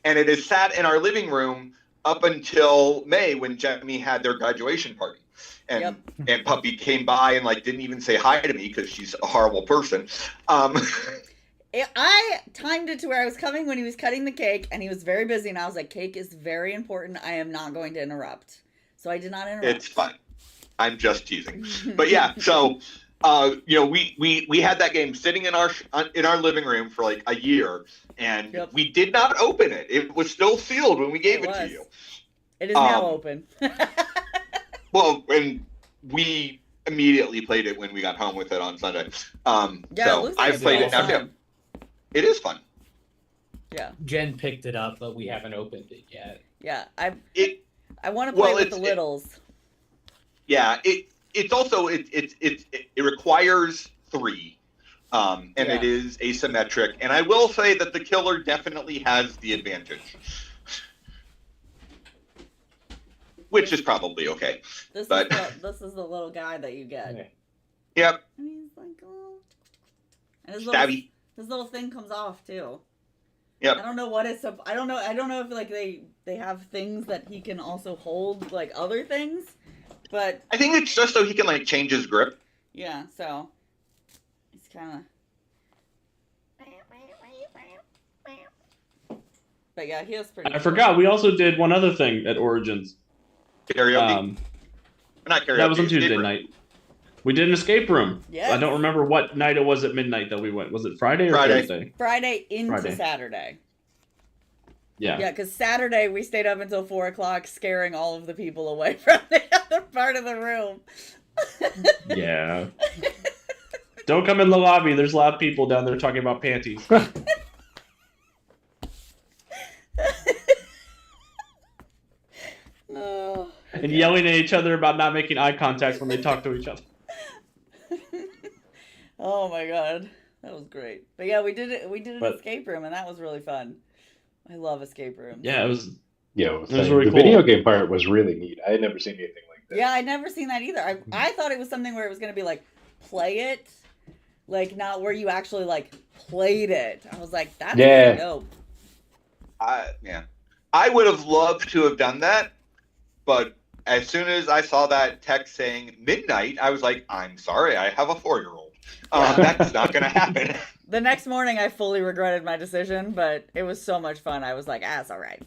[SPEAKER 5] And it is sat in our living room up until May when Jemmy had their graduation party. And
[SPEAKER 4] Yep.
[SPEAKER 5] Aunt Puppy came by and didn't even say hi to me because she's a horrible person.
[SPEAKER 4] I timed it to where I was coming when he was cutting the cake, and he was very busy, and I was like, cake is very important. I am not going to interrupt. So I did not interrupt.
[SPEAKER 5] It's fine. I'm just teasing. But yeah, so we had that game sitting in our living room for a year, and
[SPEAKER 4] Yep.
[SPEAKER 5] we did not open it. It was still sealed when we gave it to
[SPEAKER 4] was.
[SPEAKER 5] you.
[SPEAKER 4] It is now open.
[SPEAKER 5] Well, and we immediately played it when we got home with it on Sunday.
[SPEAKER 4] Yeah, it
[SPEAKER 5] So
[SPEAKER 4] looks like
[SPEAKER 5] I've
[SPEAKER 4] it's
[SPEAKER 5] played
[SPEAKER 4] really
[SPEAKER 5] it now
[SPEAKER 4] fun.
[SPEAKER 5] too. It is fun.
[SPEAKER 4] Yeah.
[SPEAKER 6] Jen picked it up, but we haven't opened it yet.
[SPEAKER 4] Yeah.
[SPEAKER 5] It
[SPEAKER 4] I want to play
[SPEAKER 5] Well,
[SPEAKER 4] with the
[SPEAKER 5] it's-
[SPEAKER 4] littles.
[SPEAKER 5] Yeah, it's also it requires 3, and
[SPEAKER 4] Yeah.
[SPEAKER 5] it is asymmetric. And I will say that the killer definitely has the advantage, which is probably okay.
[SPEAKER 4] This
[SPEAKER 5] But-
[SPEAKER 4] is the little guy that you get.
[SPEAKER 6] Okay.
[SPEAKER 5] Yep,
[SPEAKER 4] And he's like, oh. And
[SPEAKER 5] stabby.
[SPEAKER 4] his little thing comes off too.
[SPEAKER 5] Yep.
[SPEAKER 4] I don't know what it's. I don't know. I don't know if they have things that he can also hold other things, but
[SPEAKER 5] I think it's just so he can change his grip.
[SPEAKER 4] yeah. So he's kind of. But yeah, he is pretty.
[SPEAKER 1] I
[SPEAKER 4] cool.
[SPEAKER 1] forgot. We also did one other thing at Origins.
[SPEAKER 5] Karaoke, not karaoke.
[SPEAKER 1] That was on
[SPEAKER 5] escape
[SPEAKER 1] Tuesday
[SPEAKER 5] room.
[SPEAKER 1] night. We did an escape room.
[SPEAKER 4] Yes.
[SPEAKER 1] I don't remember what night it was at midnight that we went. Was it Friday or
[SPEAKER 5] Friday.
[SPEAKER 1] Thursday?
[SPEAKER 4] Friday into
[SPEAKER 1] Friday.
[SPEAKER 4] Saturday.
[SPEAKER 1] Yeah.
[SPEAKER 4] Yeah, because Saturday we stayed up until 4:00, scaring all of the people away from the other part of the room.
[SPEAKER 1] Yeah. Don't come in the lobby. There's a lot of people down there talking about panties.
[SPEAKER 4] Oh,
[SPEAKER 1] And yelling at each other about not making eye contact when they talk to each other.
[SPEAKER 4] oh my god, that was great. But yeah, we did it. We did an
[SPEAKER 1] But-
[SPEAKER 4] escape room, and that was really fun. I love escape rooms.
[SPEAKER 1] Yeah, it was.
[SPEAKER 2] Yeah,
[SPEAKER 1] was really
[SPEAKER 2] the
[SPEAKER 1] cool.
[SPEAKER 2] video game part was really neat. I had never seen anything like that.
[SPEAKER 4] Yeah, I'd never seen that either. I thought it was something where it was gonna be play it, not where you actually played it. I was like, that's
[SPEAKER 2] Yeah.
[SPEAKER 4] really dope.
[SPEAKER 5] I would have loved to have done that, but as soon as I saw that text saying midnight, I was like, I'm sorry, I have a 4-year-old. That's not going to happen.
[SPEAKER 4] The next morning, I fully regretted my decision, but it was so much fun. I was like, it's all right.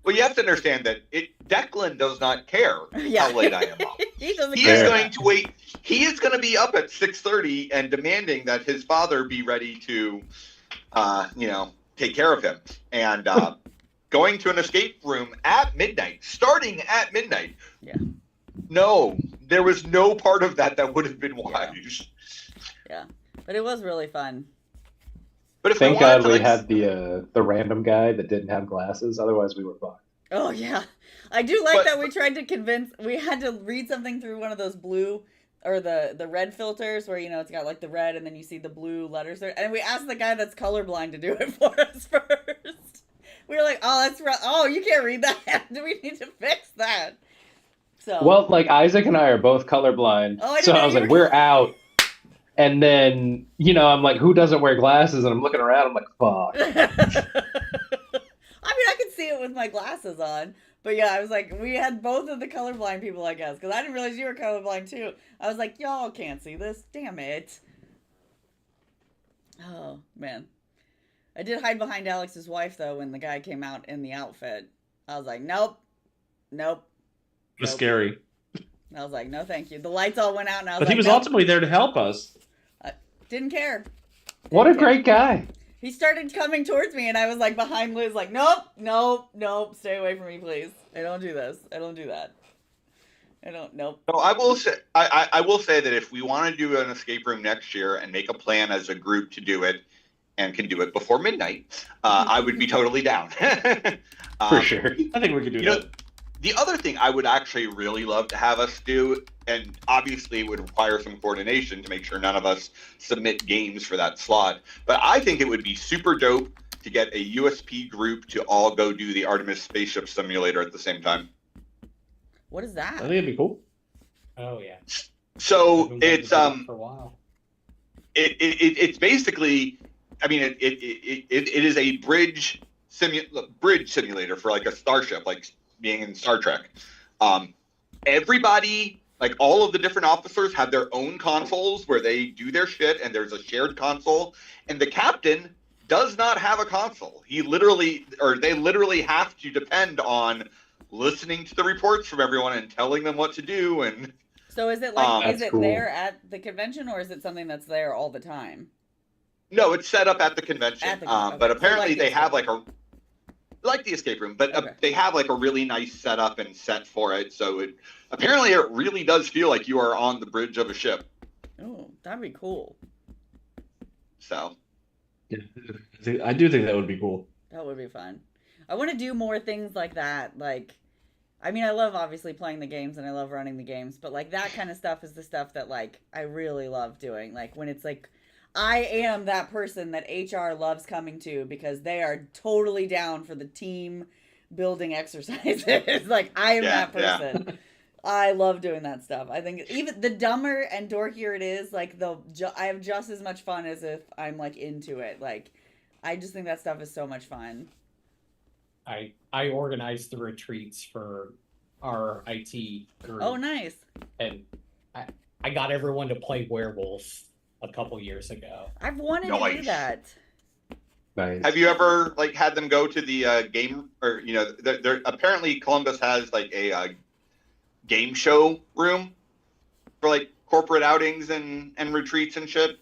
[SPEAKER 5] Well, you have to understand that Declan does not care
[SPEAKER 4] Yeah.
[SPEAKER 5] how late I am up.
[SPEAKER 4] He doesn't
[SPEAKER 5] He
[SPEAKER 4] care.
[SPEAKER 5] is going to wait. He is going to be up at 6:30 and demanding that his father be ready to, take care of him. And going to an escape room at midnight, starting at midnight.
[SPEAKER 4] Yeah.
[SPEAKER 5] No, there was no part of that would have been wise.
[SPEAKER 4] But it was really fun.
[SPEAKER 5] But if
[SPEAKER 2] Thank
[SPEAKER 5] they wanted
[SPEAKER 2] God we
[SPEAKER 5] to,
[SPEAKER 2] had the random guy that didn't have glasses. Otherwise, we were fucked.
[SPEAKER 4] Oh yeah, I do like
[SPEAKER 5] But-
[SPEAKER 4] that we tried to convince. We had to read something through one of those blue or the red filters where it's got the red and then you see the blue letters there. And we asked the guy that's colorblind to do it for us first. We were like, oh, that's right. Oh, you can't read that. Do we need to fix that? So
[SPEAKER 2] Well, Isaac and I are both colorblind,
[SPEAKER 4] Oh, I didn't
[SPEAKER 2] so
[SPEAKER 4] know
[SPEAKER 2] I was
[SPEAKER 4] you
[SPEAKER 2] like,
[SPEAKER 4] were-
[SPEAKER 2] we're out. And then I'm like, who doesn't wear glasses? And I'm looking around. I'm like, fuck.
[SPEAKER 4] I mean, I could see it with my glasses on. But yeah, I was like, we had both of the colorblind people, I guess, because I didn't realize you were colorblind too. I was like, y'all can't see this. Damn it. Oh, man. I did hide behind Alex's wife, though, when the guy came out in the outfit. I was like, nope. Nope.
[SPEAKER 1] It was
[SPEAKER 4] Nope.
[SPEAKER 1] scary.
[SPEAKER 4] I was like, no, thank you. The lights all went out, and I was
[SPEAKER 1] But
[SPEAKER 4] like,
[SPEAKER 1] he was
[SPEAKER 4] nope.
[SPEAKER 1] ultimately there to help us.
[SPEAKER 4] Didn't care.
[SPEAKER 2] What a
[SPEAKER 4] Didn't care.
[SPEAKER 2] great guy.
[SPEAKER 4] He started coming towards me, and I was behind Liz, nope, nope, nope, stay away from me, please. I don't do this. I don't do that. I don't. Nope.
[SPEAKER 5] So I will say that if we want to do an escape room next year and make a plan as a group to do it and can do it before midnight, I would be totally down.
[SPEAKER 2] For sure.
[SPEAKER 1] I think we could do
[SPEAKER 5] You know,
[SPEAKER 1] that.
[SPEAKER 5] the other thing I would actually really love to have us do, and obviously it would require some coordination to make sure none of us submit games for that slot, but I think it would be super dope to get a USP group to all go do the Artemis Spaceship Simulator at the same time.
[SPEAKER 4] What is
[SPEAKER 1] I
[SPEAKER 4] that?
[SPEAKER 1] think it'd be cool.
[SPEAKER 6] Oh yeah.
[SPEAKER 5] So
[SPEAKER 6] I've been wanting
[SPEAKER 5] it's
[SPEAKER 6] to do that for a while.
[SPEAKER 5] it's basically, I mean, it is a bridge simulator for like a starship, like being in Star Trek. Everybody, like all of the different officers, have their own consoles where they do their shit, and there's a shared console. And the captain does not have a console. They literally have to depend on listening to the reports from everyone and telling them what to do. And
[SPEAKER 4] So is it like is
[SPEAKER 2] That's
[SPEAKER 4] it
[SPEAKER 2] cool.
[SPEAKER 4] there at the convention, or is it something that's there all the time?
[SPEAKER 5] no, it's set up at the convention.
[SPEAKER 4] At the con- okay.
[SPEAKER 5] But
[SPEAKER 4] So
[SPEAKER 5] apparently
[SPEAKER 4] like the
[SPEAKER 5] they have
[SPEAKER 4] escape
[SPEAKER 5] like the escape room, but
[SPEAKER 4] Okay.
[SPEAKER 5] they have like a really nice setup and set for it. So it really does feel like you are on the bridge of a ship.
[SPEAKER 4] Oh, that'd be cool.
[SPEAKER 5] So
[SPEAKER 1] Yeah. I do think that would be cool.
[SPEAKER 4] That would be fun. I want to do more things like that. Like, I mean, I love obviously playing the games and I love running the games, but like that kind of stuff is the stuff that like I really love doing. Like when it's like, I am that person that HR loves coming to because they are totally down for the team building exercises. Like I am
[SPEAKER 5] Yeah,
[SPEAKER 4] that
[SPEAKER 5] yeah.
[SPEAKER 4] person. I love doing that stuff. I think even the dumber and dorkier it is, like I have just as much fun as if I'm like into it. Like, I just think that stuff is so much fun.
[SPEAKER 6] I organized the retreats for our IT group.
[SPEAKER 4] Oh, nice.
[SPEAKER 6] And I got everyone to play werewolf a couple years ago.
[SPEAKER 4] I've wanted to do
[SPEAKER 5] Nice.
[SPEAKER 4] that.
[SPEAKER 2] Nice.
[SPEAKER 5] have you ever like had them go to the game, or they're apparently Columbus has like a game show room for like corporate outings and retreats and shit.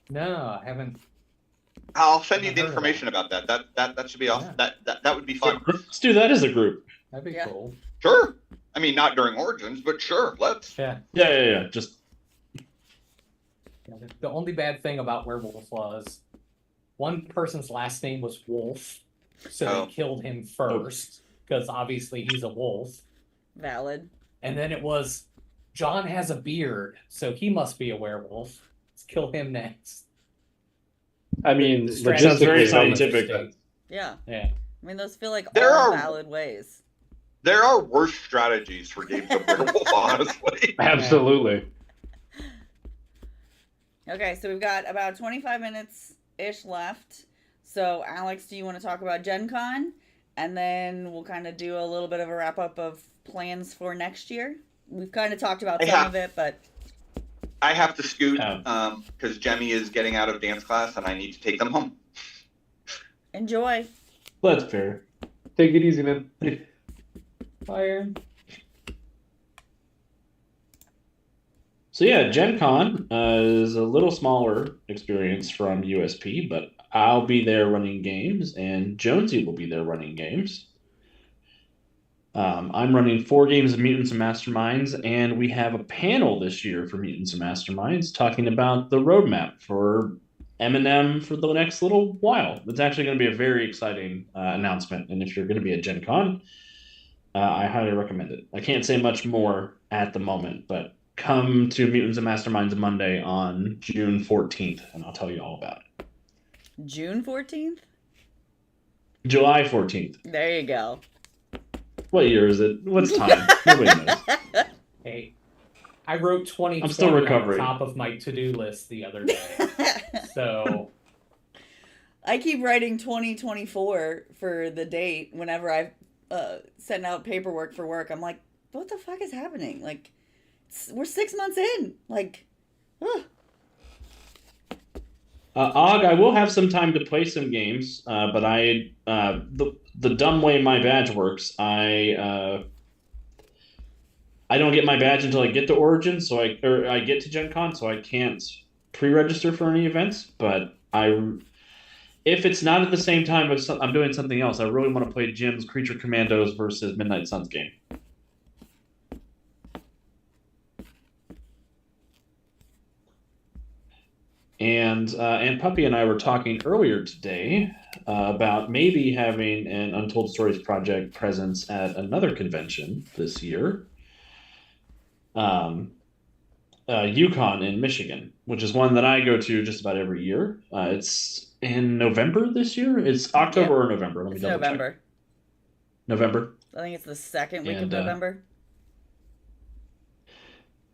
[SPEAKER 6] No, I haven't.
[SPEAKER 5] I'll send you
[SPEAKER 6] Haven't
[SPEAKER 5] the
[SPEAKER 6] heard of
[SPEAKER 5] information about that. That should be awesome.
[SPEAKER 6] Yeah.
[SPEAKER 5] That would be fun.
[SPEAKER 1] Let's do that as a group.
[SPEAKER 6] That'd be
[SPEAKER 4] Yeah.
[SPEAKER 6] cool.
[SPEAKER 5] Sure. I mean, not during Origins, but sure, let's.
[SPEAKER 6] Yeah.
[SPEAKER 1] Yeah. Just
[SPEAKER 6] The only bad thing about werewolf was one person's last name was Wolf, so
[SPEAKER 5] Oh.
[SPEAKER 6] they killed him first because obviously he's a wolf.
[SPEAKER 4] Valid.
[SPEAKER 6] And then it was John has a beard, so he must be a werewolf. Let's kill him next.
[SPEAKER 2] I mean,
[SPEAKER 6] Sounds
[SPEAKER 1] Sounds very
[SPEAKER 2] logistically, that makes
[SPEAKER 1] scientific.
[SPEAKER 2] sense.
[SPEAKER 4] Yeah.
[SPEAKER 6] Yeah.
[SPEAKER 4] I mean, those feel like
[SPEAKER 5] There
[SPEAKER 4] all
[SPEAKER 5] are-
[SPEAKER 4] valid ways.
[SPEAKER 5] There are worse strategies for games of werewolf, honestly.
[SPEAKER 2] Absolutely.
[SPEAKER 4] Okay, so we've got about 25 minutes-ish left. So, Alex, do you want to talk about Gen Con? And then we'll kind of do a little bit of a wrap-up of plans for next year. We've kind of talked about some
[SPEAKER 5] Yeah.
[SPEAKER 4] of it, but
[SPEAKER 5] I have to scoot
[SPEAKER 1] Yeah.
[SPEAKER 5] because Jemmy is getting out of dance class and I need to take them home.
[SPEAKER 4] enjoy.
[SPEAKER 1] that's fair.
[SPEAKER 2] Take it easy, man.
[SPEAKER 6] Fire.
[SPEAKER 1] So yeah, Gen Con is a little smaller experience from USP, but I'll be there running games, and Jonesy will be there running games. I'm running 4 games of Mutants and Masterminds, and we have a panel this year for Mutants and Masterminds talking about the roadmap for M&M for the next little while. It's actually going to be a very exciting announcement, and if you're going to be at Gen Con, I highly recommend it. I can't say much more at the moment, but come to Mutants and Masterminds Monday on June 14th, and I'll tell you all about it.
[SPEAKER 4] June 14th?
[SPEAKER 1] July 14th.
[SPEAKER 4] There you go.
[SPEAKER 1] What year is it? What's time? Nobody knows.
[SPEAKER 6] Hey, I wrote 2020
[SPEAKER 1] I'm still
[SPEAKER 6] on
[SPEAKER 1] recovering.
[SPEAKER 6] the top of my to-do list the other day. So
[SPEAKER 4] I keep writing 2024 for the date whenever I send out paperwork for work. I'm like, what the fuck is happening? Like, we're 6 months in. Like, ugh.
[SPEAKER 1] Og, I will have some time to play some games, but the dumb way my badge works, I don't get my badge until I get to Origin, so I get to Gen Con, so I can't pre-register for any events. But if it's not at the same time as I'm doing something else, I really want to play Jim's Creature Commandos versus Midnight Suns game. And Puppy and I were talking earlier today about maybe having an Untold Stories Project presence at another convention this year. Yukon in Michigan, which is one that I go to just about every year. It's in November this year. It's October or November. Let me
[SPEAKER 4] It's
[SPEAKER 1] double
[SPEAKER 4] November.
[SPEAKER 1] check. November.
[SPEAKER 4] I think it's the second week of
[SPEAKER 1] And,
[SPEAKER 4] November.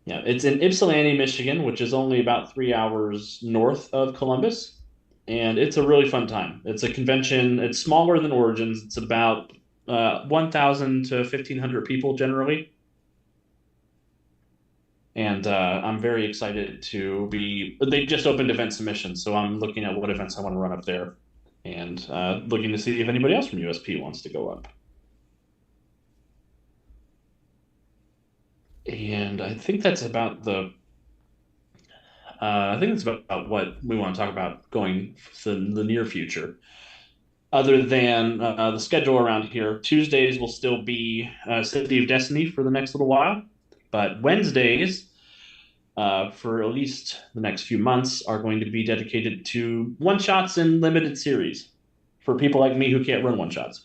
[SPEAKER 1] Yeah, it's in Ypsilanti, Michigan, which is only about 3 hours north of Columbus. And it's a really fun time. It's a convention. It's smaller than Origins. It's about 1,000 to 1,500 people generally. And I'm very excited to be. They just opened event submissions, so I'm looking at what events I want to run up there, and looking to see if anybody else from USP wants to go up. And I think that's about the. I think that's about what we want to talk about going for the near future. Other than the schedule around here, Tuesdays will still be City of Destiny for the next little while, but Wednesdays, for at least the next few months, are going to be dedicated to one-shots and limited series for people like me who can't run one-shots.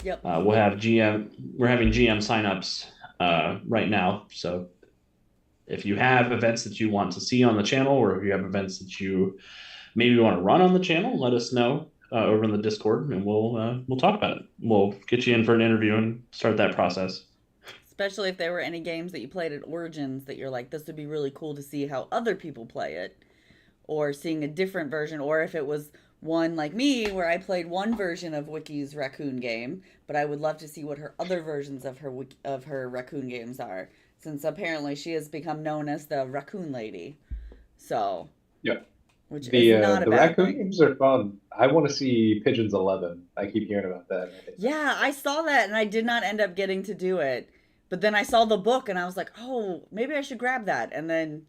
[SPEAKER 4] Yep.
[SPEAKER 1] We'll have GM. We're having GM signups right now. So if you have events that you want to see on the channel, or if you have events that you maybe want to run on the channel, let us know over in the Discord, and we'll talk about it. We'll get you in for an interview and start that process.
[SPEAKER 4] Especially if there were any games that you played at Origins that you're like, this would be really cool to see how other people play it, or seeing a different version, or if it was one like me where I played one version of Wiki's raccoon game, but I would love to see what her other versions of her raccoon games are, since apparently she has become known as the Raccoon Lady. So
[SPEAKER 2] yeah,
[SPEAKER 4] which
[SPEAKER 2] the
[SPEAKER 4] is not a
[SPEAKER 2] the
[SPEAKER 4] bad
[SPEAKER 2] raccoon
[SPEAKER 4] thing.
[SPEAKER 2] games are fun. I want to see Pigeons 11. I keep hearing about that.
[SPEAKER 4] Yeah, I saw that and I did not end up getting to do it. But then I saw the book and I was like, oh, maybe I should grab that. And then,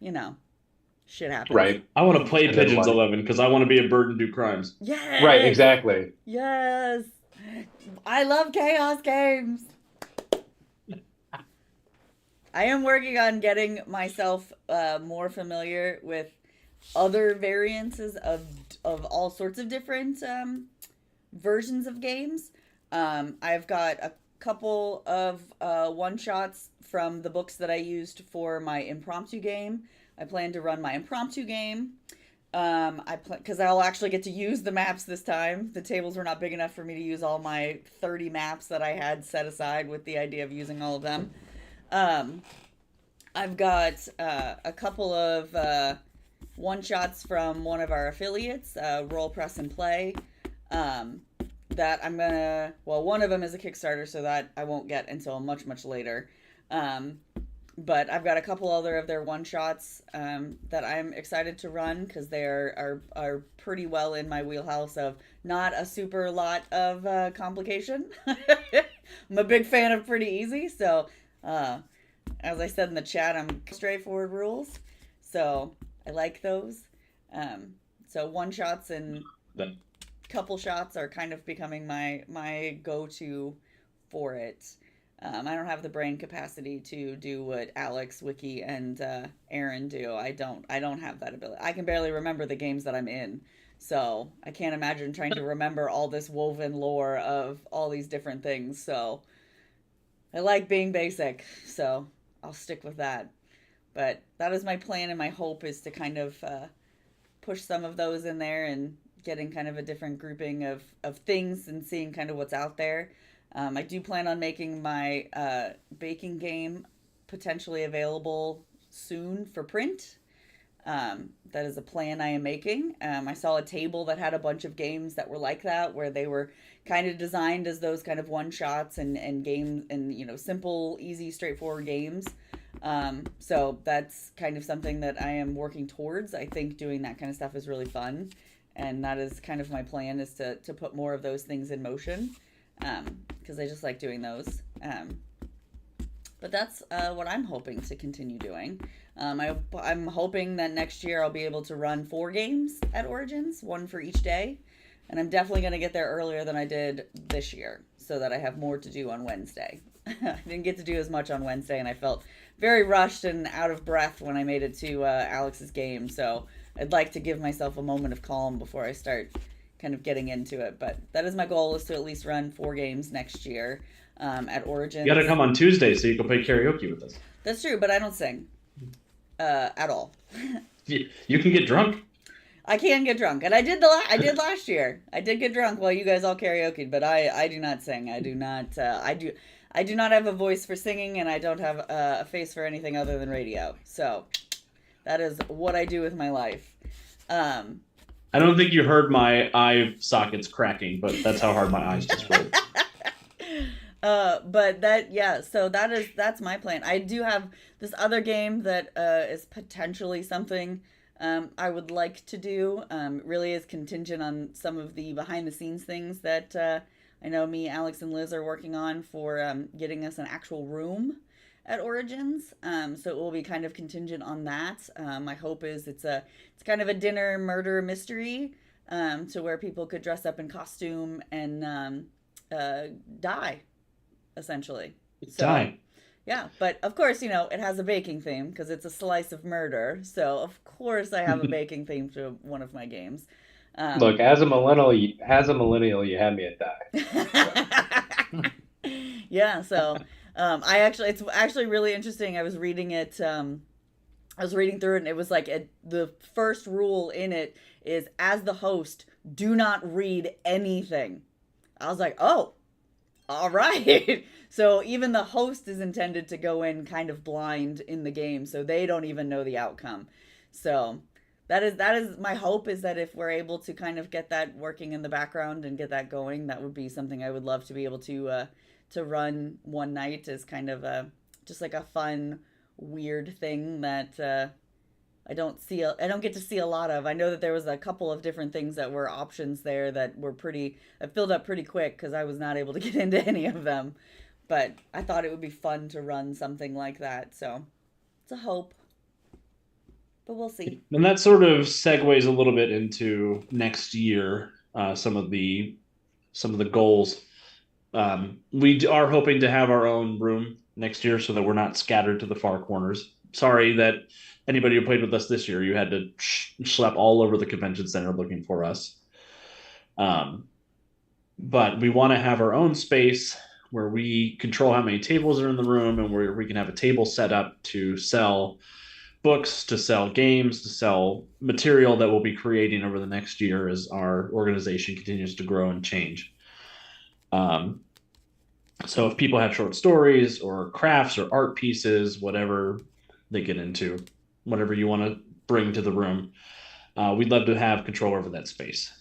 [SPEAKER 4] shit happens.
[SPEAKER 2] Right.
[SPEAKER 1] I want to play
[SPEAKER 2] And then
[SPEAKER 1] Pigeons
[SPEAKER 2] what?
[SPEAKER 1] 11 because I want to be a bird and do crimes.
[SPEAKER 4] Yes.
[SPEAKER 2] Right, exactly.
[SPEAKER 4] Yes. I love chaos games. I am working on getting myself more familiar with other variances of all sorts of different versions of games. I've got a couple of one-shots from the books that I used for my impromptu game. I plan to run my impromptu game. Because I'll actually get to use the maps this time. The tables were not big enough for me to use all my 30 maps that I had set aside with the idea of using all of them. I've got a couple of one-shots from one of our affiliates, Roll, Press, and Play, that I'm gonna... Well, one of them is a Kickstarter, so that I won't get until much, much later. But I've got a couple other of their one-shots that I'm excited to run because they are pretty well in my wheelhouse of not a super lot of complication. I'm a big fan of pretty easy, so as I said in the chat, I'm straightforward rules, so I like those. So one-shots and couple shots are kind of becoming my go-to for it. I don't have the brain capacity to do what Alex, Wiki, and Aaron do. I don't have that ability. I can barely remember the games that I'm in, so I can't imagine trying to remember all this woven lore of all these different things. So I like being basic, so I'll stick with that. But that is my plan, and my hope is to kind of push some of those in there and getting kind of a different grouping of things and seeing kind of what's out there. I do plan on making my baking game potentially available soon for print. That is a plan I am making. I saw a table that had a bunch of games that were like that, where they were kind of designed as those kind of one-shots and games and, simple, easy, straightforward games. So that's kind of something that I am working towards. I think doing that kind of stuff is really fun. And that is kind of my plan, is to put more of those things in motion. Because I just like doing those. But that's what I'm hoping to continue doing. I'm hoping that next year I'll be able to run 4 games at Origins, 1 for each day. And I'm definitely going to get there earlier than I did this year. so that I have more to do on Wednesday. I didn't get to do as much on Wednesday, and I felt very rushed and out of breath when I made it to Alex's game. So I'd like to give myself a moment of calm before I start kind of getting into it. But that is my goal, is to at least run 4 games next year at Origins.
[SPEAKER 1] You got to come on Tuesday so you can play karaoke with us.
[SPEAKER 4] That's true, but I don't sing at all.
[SPEAKER 1] You can get drunk.
[SPEAKER 4] I can get drunk, and I did last year. I did get drunk while you guys all karaoke'd, but I do not sing. I do not. I do not have a voice for singing, and I don't have a face for anything other than radio. So that is what I do with my life.
[SPEAKER 1] I don't think you heard my eye sockets cracking, but that's how hard my eyes just rolled.
[SPEAKER 4] But that's my plan. I do have this other game that is potentially something I would like to do. Really is contingent on some of the behind the scenes things that I know me, Alex, and Liz are working on for getting us an actual room at Origins. So it will be kind of contingent on that. My hope is it's kind of a dinner murder mystery, to where people could dress up in costume and die, essentially. So,
[SPEAKER 1] Die.
[SPEAKER 4] yeah, but of course, it has a baking theme because it's a slice of murder. So of course I have a baking theme to one of my games.
[SPEAKER 2] Look, as a millennial, you had me at die.
[SPEAKER 4] Yeah, so it's actually really interesting. I was reading it. I was reading through it, and it was like the first rule in it is, as the host, do not read anything. I was like, oh, all right. So even the host is intended to go in kind of blind in the game, so they don't even know the outcome. So that is my hope, is that if we're able to kind of get that working in the background and get that going, that would be something I would love to be able to run one night, as kind of just like a fun, weird thing that I don't get to see a lot of. I know that there was a couple of different things that were options there that were filled up pretty quick because I was not able to get into any of them. But I thought it would be fun to run something like that. So it's a hope. But we'll see.
[SPEAKER 1] And that sort of segues a little bit into next year, some of the goals. We are hoping to have our own room next year so that we're not scattered to the far corners. Sorry that anybody who played with us this year, you had to schlep all over the convention center looking for us. But we want to have our own space where we control how many tables are in the room, and where we can have a table set up to sell books, to sell games, to sell material that we'll be creating over the next year as our organization continues to grow and change. So if people have short stories or crafts or art pieces, whatever they get into, whatever you want to bring to the room, we'd love to have control over that space.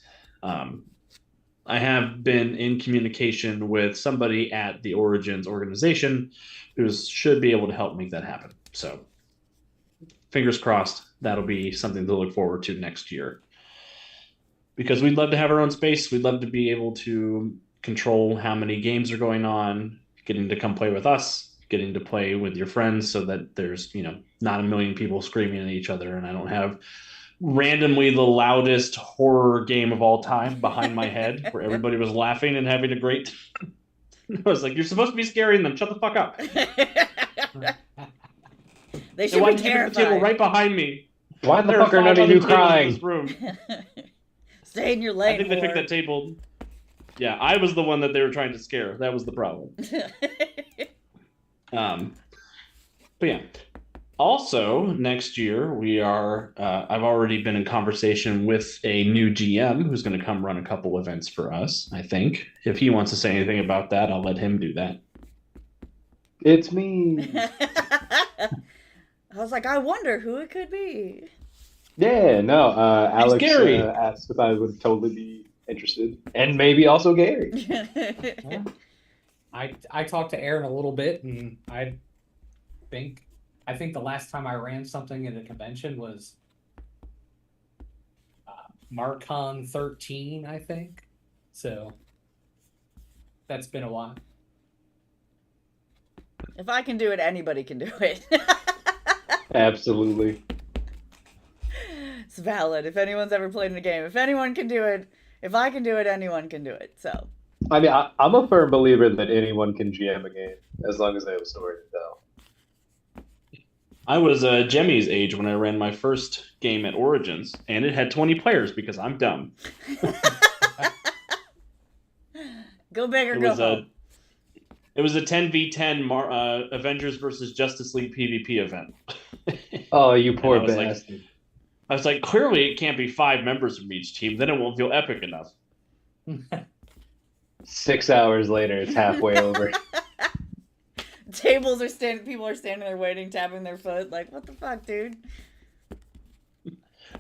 [SPEAKER 1] I have been in communication with somebody at the Origins organization who should be able to help make that happen. So fingers crossed, that'll be something to look forward to next year. Because we'd love to have our own space. We'd love to be able to control how many games are going on, getting to come play with us, getting to play with your friends, so that there's, not a million people screaming at each other, and I don't have randomly the loudest horror game of all time behind my head where everybody was laughing and having a great I was like, you're supposed to be scaring them, shut the fuck up.
[SPEAKER 4] They should be
[SPEAKER 1] The table
[SPEAKER 4] terrified.
[SPEAKER 1] right behind me.
[SPEAKER 2] Why the
[SPEAKER 1] There are
[SPEAKER 2] fuck are
[SPEAKER 1] 5
[SPEAKER 2] none of
[SPEAKER 1] other
[SPEAKER 2] you
[SPEAKER 1] tables in
[SPEAKER 2] crying?
[SPEAKER 1] this room.
[SPEAKER 4] Stay in your lane.
[SPEAKER 1] I think they picked that table. Yeah, I was the one that they were trying to scare. That was the problem. But yeah. Also, next year we are. I've already been in conversation with a new GM who's going to come run a couple events for us. I think if he wants to say anything about that, I'll let him do that.
[SPEAKER 2] It's me.
[SPEAKER 4] I was like, I wonder who it could be.
[SPEAKER 2] Yeah, no. Alex
[SPEAKER 1] Gary.
[SPEAKER 2] asked if I would totally be interested, and maybe also Gary.
[SPEAKER 6] Yeah. I talked to Aaron a little bit, and I think the last time I ran something at a convention was MarkCon 13, I think. So that's been a while.
[SPEAKER 4] If I can do it, anybody can do it.
[SPEAKER 2] Absolutely.
[SPEAKER 4] It's valid. If anyone's ever played in a game, if anyone can do it, if I can do it, anyone can do it. So
[SPEAKER 2] I mean, I'm a firm believer that anyone can GM a game as long as they have a story to tell.
[SPEAKER 1] I was Jemmy's age when I ran my first game at Origins, and it had 20 players because I'm dumb.
[SPEAKER 4] Go big or
[SPEAKER 1] It
[SPEAKER 4] go
[SPEAKER 1] was
[SPEAKER 4] home.
[SPEAKER 1] It was a 10v10 Avengers versus Justice League PvP event.
[SPEAKER 2] Oh, you poor
[SPEAKER 1] I was like-
[SPEAKER 2] bastard.
[SPEAKER 1] I was like, clearly it can't be 5 members from each team. Then it won't feel epic enough.
[SPEAKER 2] 6 hours later, it's halfway over.
[SPEAKER 4] Tables are standing. People are standing there waiting, tapping their foot. Like, what the fuck, dude?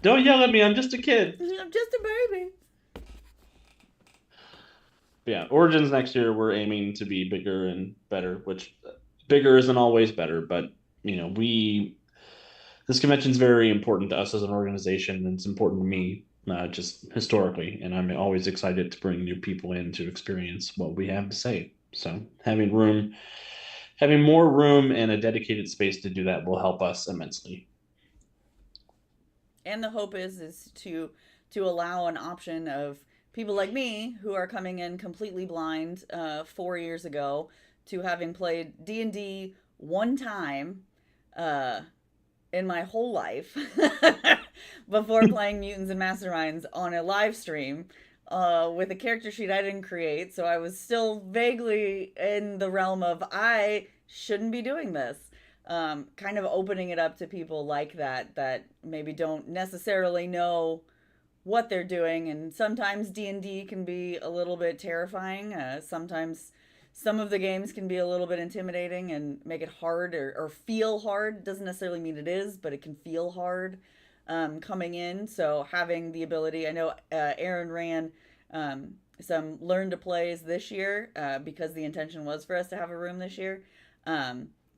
[SPEAKER 1] Don't yell at me. I'm just a kid.
[SPEAKER 4] I'm just a baby.
[SPEAKER 1] But yeah, Origins next year, we're aiming to be bigger and better, which bigger isn't always better. But, you know, this convention is very important to us as an organization, and it's important to me, just historically. And I'm always excited to bring new people in to experience what we have to say. So having more room and a dedicated space to do that will help us immensely.
[SPEAKER 4] And the hope is to allow an option of people like me who are coming in completely blind 4 years ago to having played D&D one time in my whole life before playing Mutants and Masterminds on a live stream with a character sheet I didn't create. So I was still vaguely in the realm of I shouldn't be doing this. Kind of opening it up to people like that maybe don't necessarily know what they're doing, and sometimes D&D can be a little bit terrifying. Sometimes some of the games can be a little bit intimidating and make it hard or feel hard. Doesn't necessarily mean it is, but it can feel hard coming in. So having the ability, I know Aaron ran some learn to plays this year because the intention was for us to have a room this year.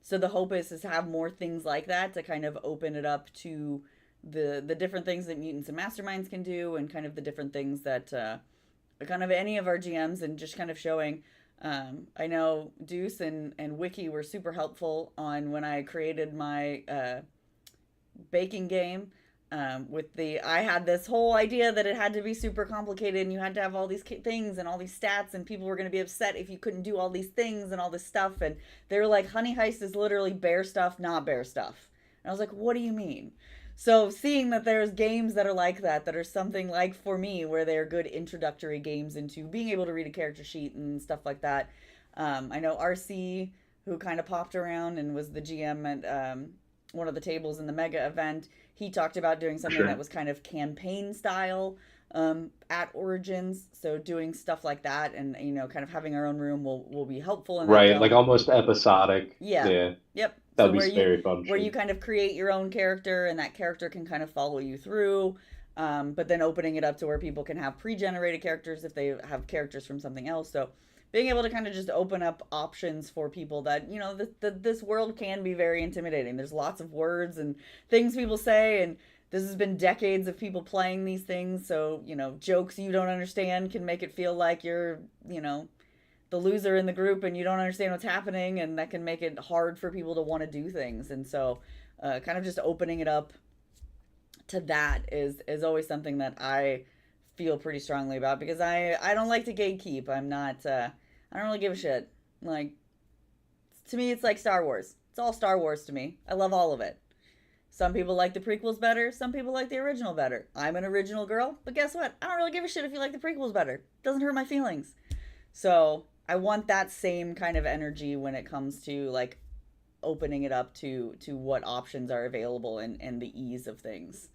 [SPEAKER 4] So the hope is to have more things like that to kind of open it up to the different things that Mutants and Masterminds can do, and kind of the different things that kind of any of our GMs, and just kind of showing. I know Deuce and Wiki were super helpful on when I created my baking game. I had this whole idea that it had to be super complicated and you had to have all these things and all these stats, and people were going to be upset if you couldn't do all these things and all this stuff. And they were like, Honey Heist is literally bear stuff, not bear stuff. And I was like, what do you mean? So seeing that there's games that are like that are something like, for me, where they're good introductory games into being able to read a character sheet and stuff like that. I know RC, who kind of popped around and was the GM at one of the tables in the mega event, he talked about doing something that was kind of campaign style at Origins. So doing stuff like that, and kind of having our own room will be helpful in that
[SPEAKER 2] Right,
[SPEAKER 4] realm.
[SPEAKER 2] like almost episodic.
[SPEAKER 4] Yeah. Yep.
[SPEAKER 2] That'd
[SPEAKER 4] So
[SPEAKER 2] be very fun.
[SPEAKER 4] where you kind of create your own character, and that character can kind of follow you through. But then opening it up to where people can have pre-generated characters if they have characters from something else. So being able to kind of just open up options for people that, this world can be very intimidating. There's lots of words and things people say, and this has been decades of people playing these things. So, jokes you don't understand can make it feel like you're, the loser in the group and you don't understand what's happening, and that can make it hard for people to want to do things. And so kind of just opening it up to that is always something that I feel pretty strongly about, because I don't like to gatekeep. I'm not I don't really give a shit. Like, to me, it's like Star Wars. It's all Star Wars to me. I love all of it. Some people like the prequels better. Some people like the original better. I'm an original girl, but guess what? I don't really give a shit if you like the prequels better. It doesn't hurt my feelings. So I want that same kind of energy when it comes to like opening it up to what options are available and the ease of things.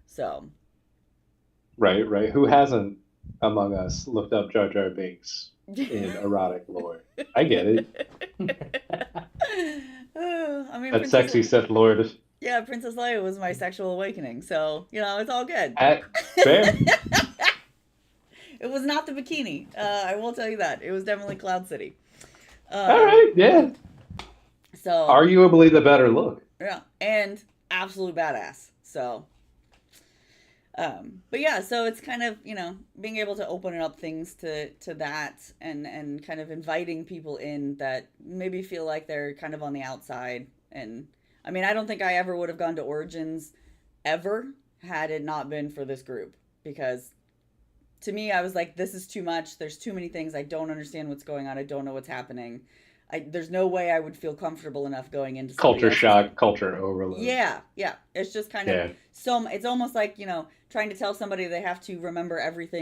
[SPEAKER 4] So
[SPEAKER 2] Right. Who hasn't among us looked up Jar Jar Binks in erotic lore? I get it.
[SPEAKER 4] I mean,
[SPEAKER 2] That sexy Sith Lord.
[SPEAKER 4] Yeah, Princess Leia was my sexual awakening, so it's all good.
[SPEAKER 2] Fair.
[SPEAKER 4] It was not the bikini. I will tell you that. It was definitely Cloud City.
[SPEAKER 2] All right, yeah.
[SPEAKER 4] So
[SPEAKER 2] Arguably the better look.
[SPEAKER 4] Yeah, and absolute badass. So, but yeah, so it's kind of being able to open up things to that, and kind of inviting people in that maybe feel like they're kind of on the outside. And I mean, I don't think I ever would have gone to Origins ever had it not been for this group, because to me, I was like, this is too much. There's too many things. I don't understand what's going on. I don't know what's happening. There's no way I would feel comfortable enough going into somebody
[SPEAKER 2] Culture
[SPEAKER 4] else's-
[SPEAKER 2] shock, culture overload.
[SPEAKER 4] Yeah, yeah. It's just kind of
[SPEAKER 2] Yeah.
[SPEAKER 4] so. It's almost like, you know, trying to tell somebody they have to remember everything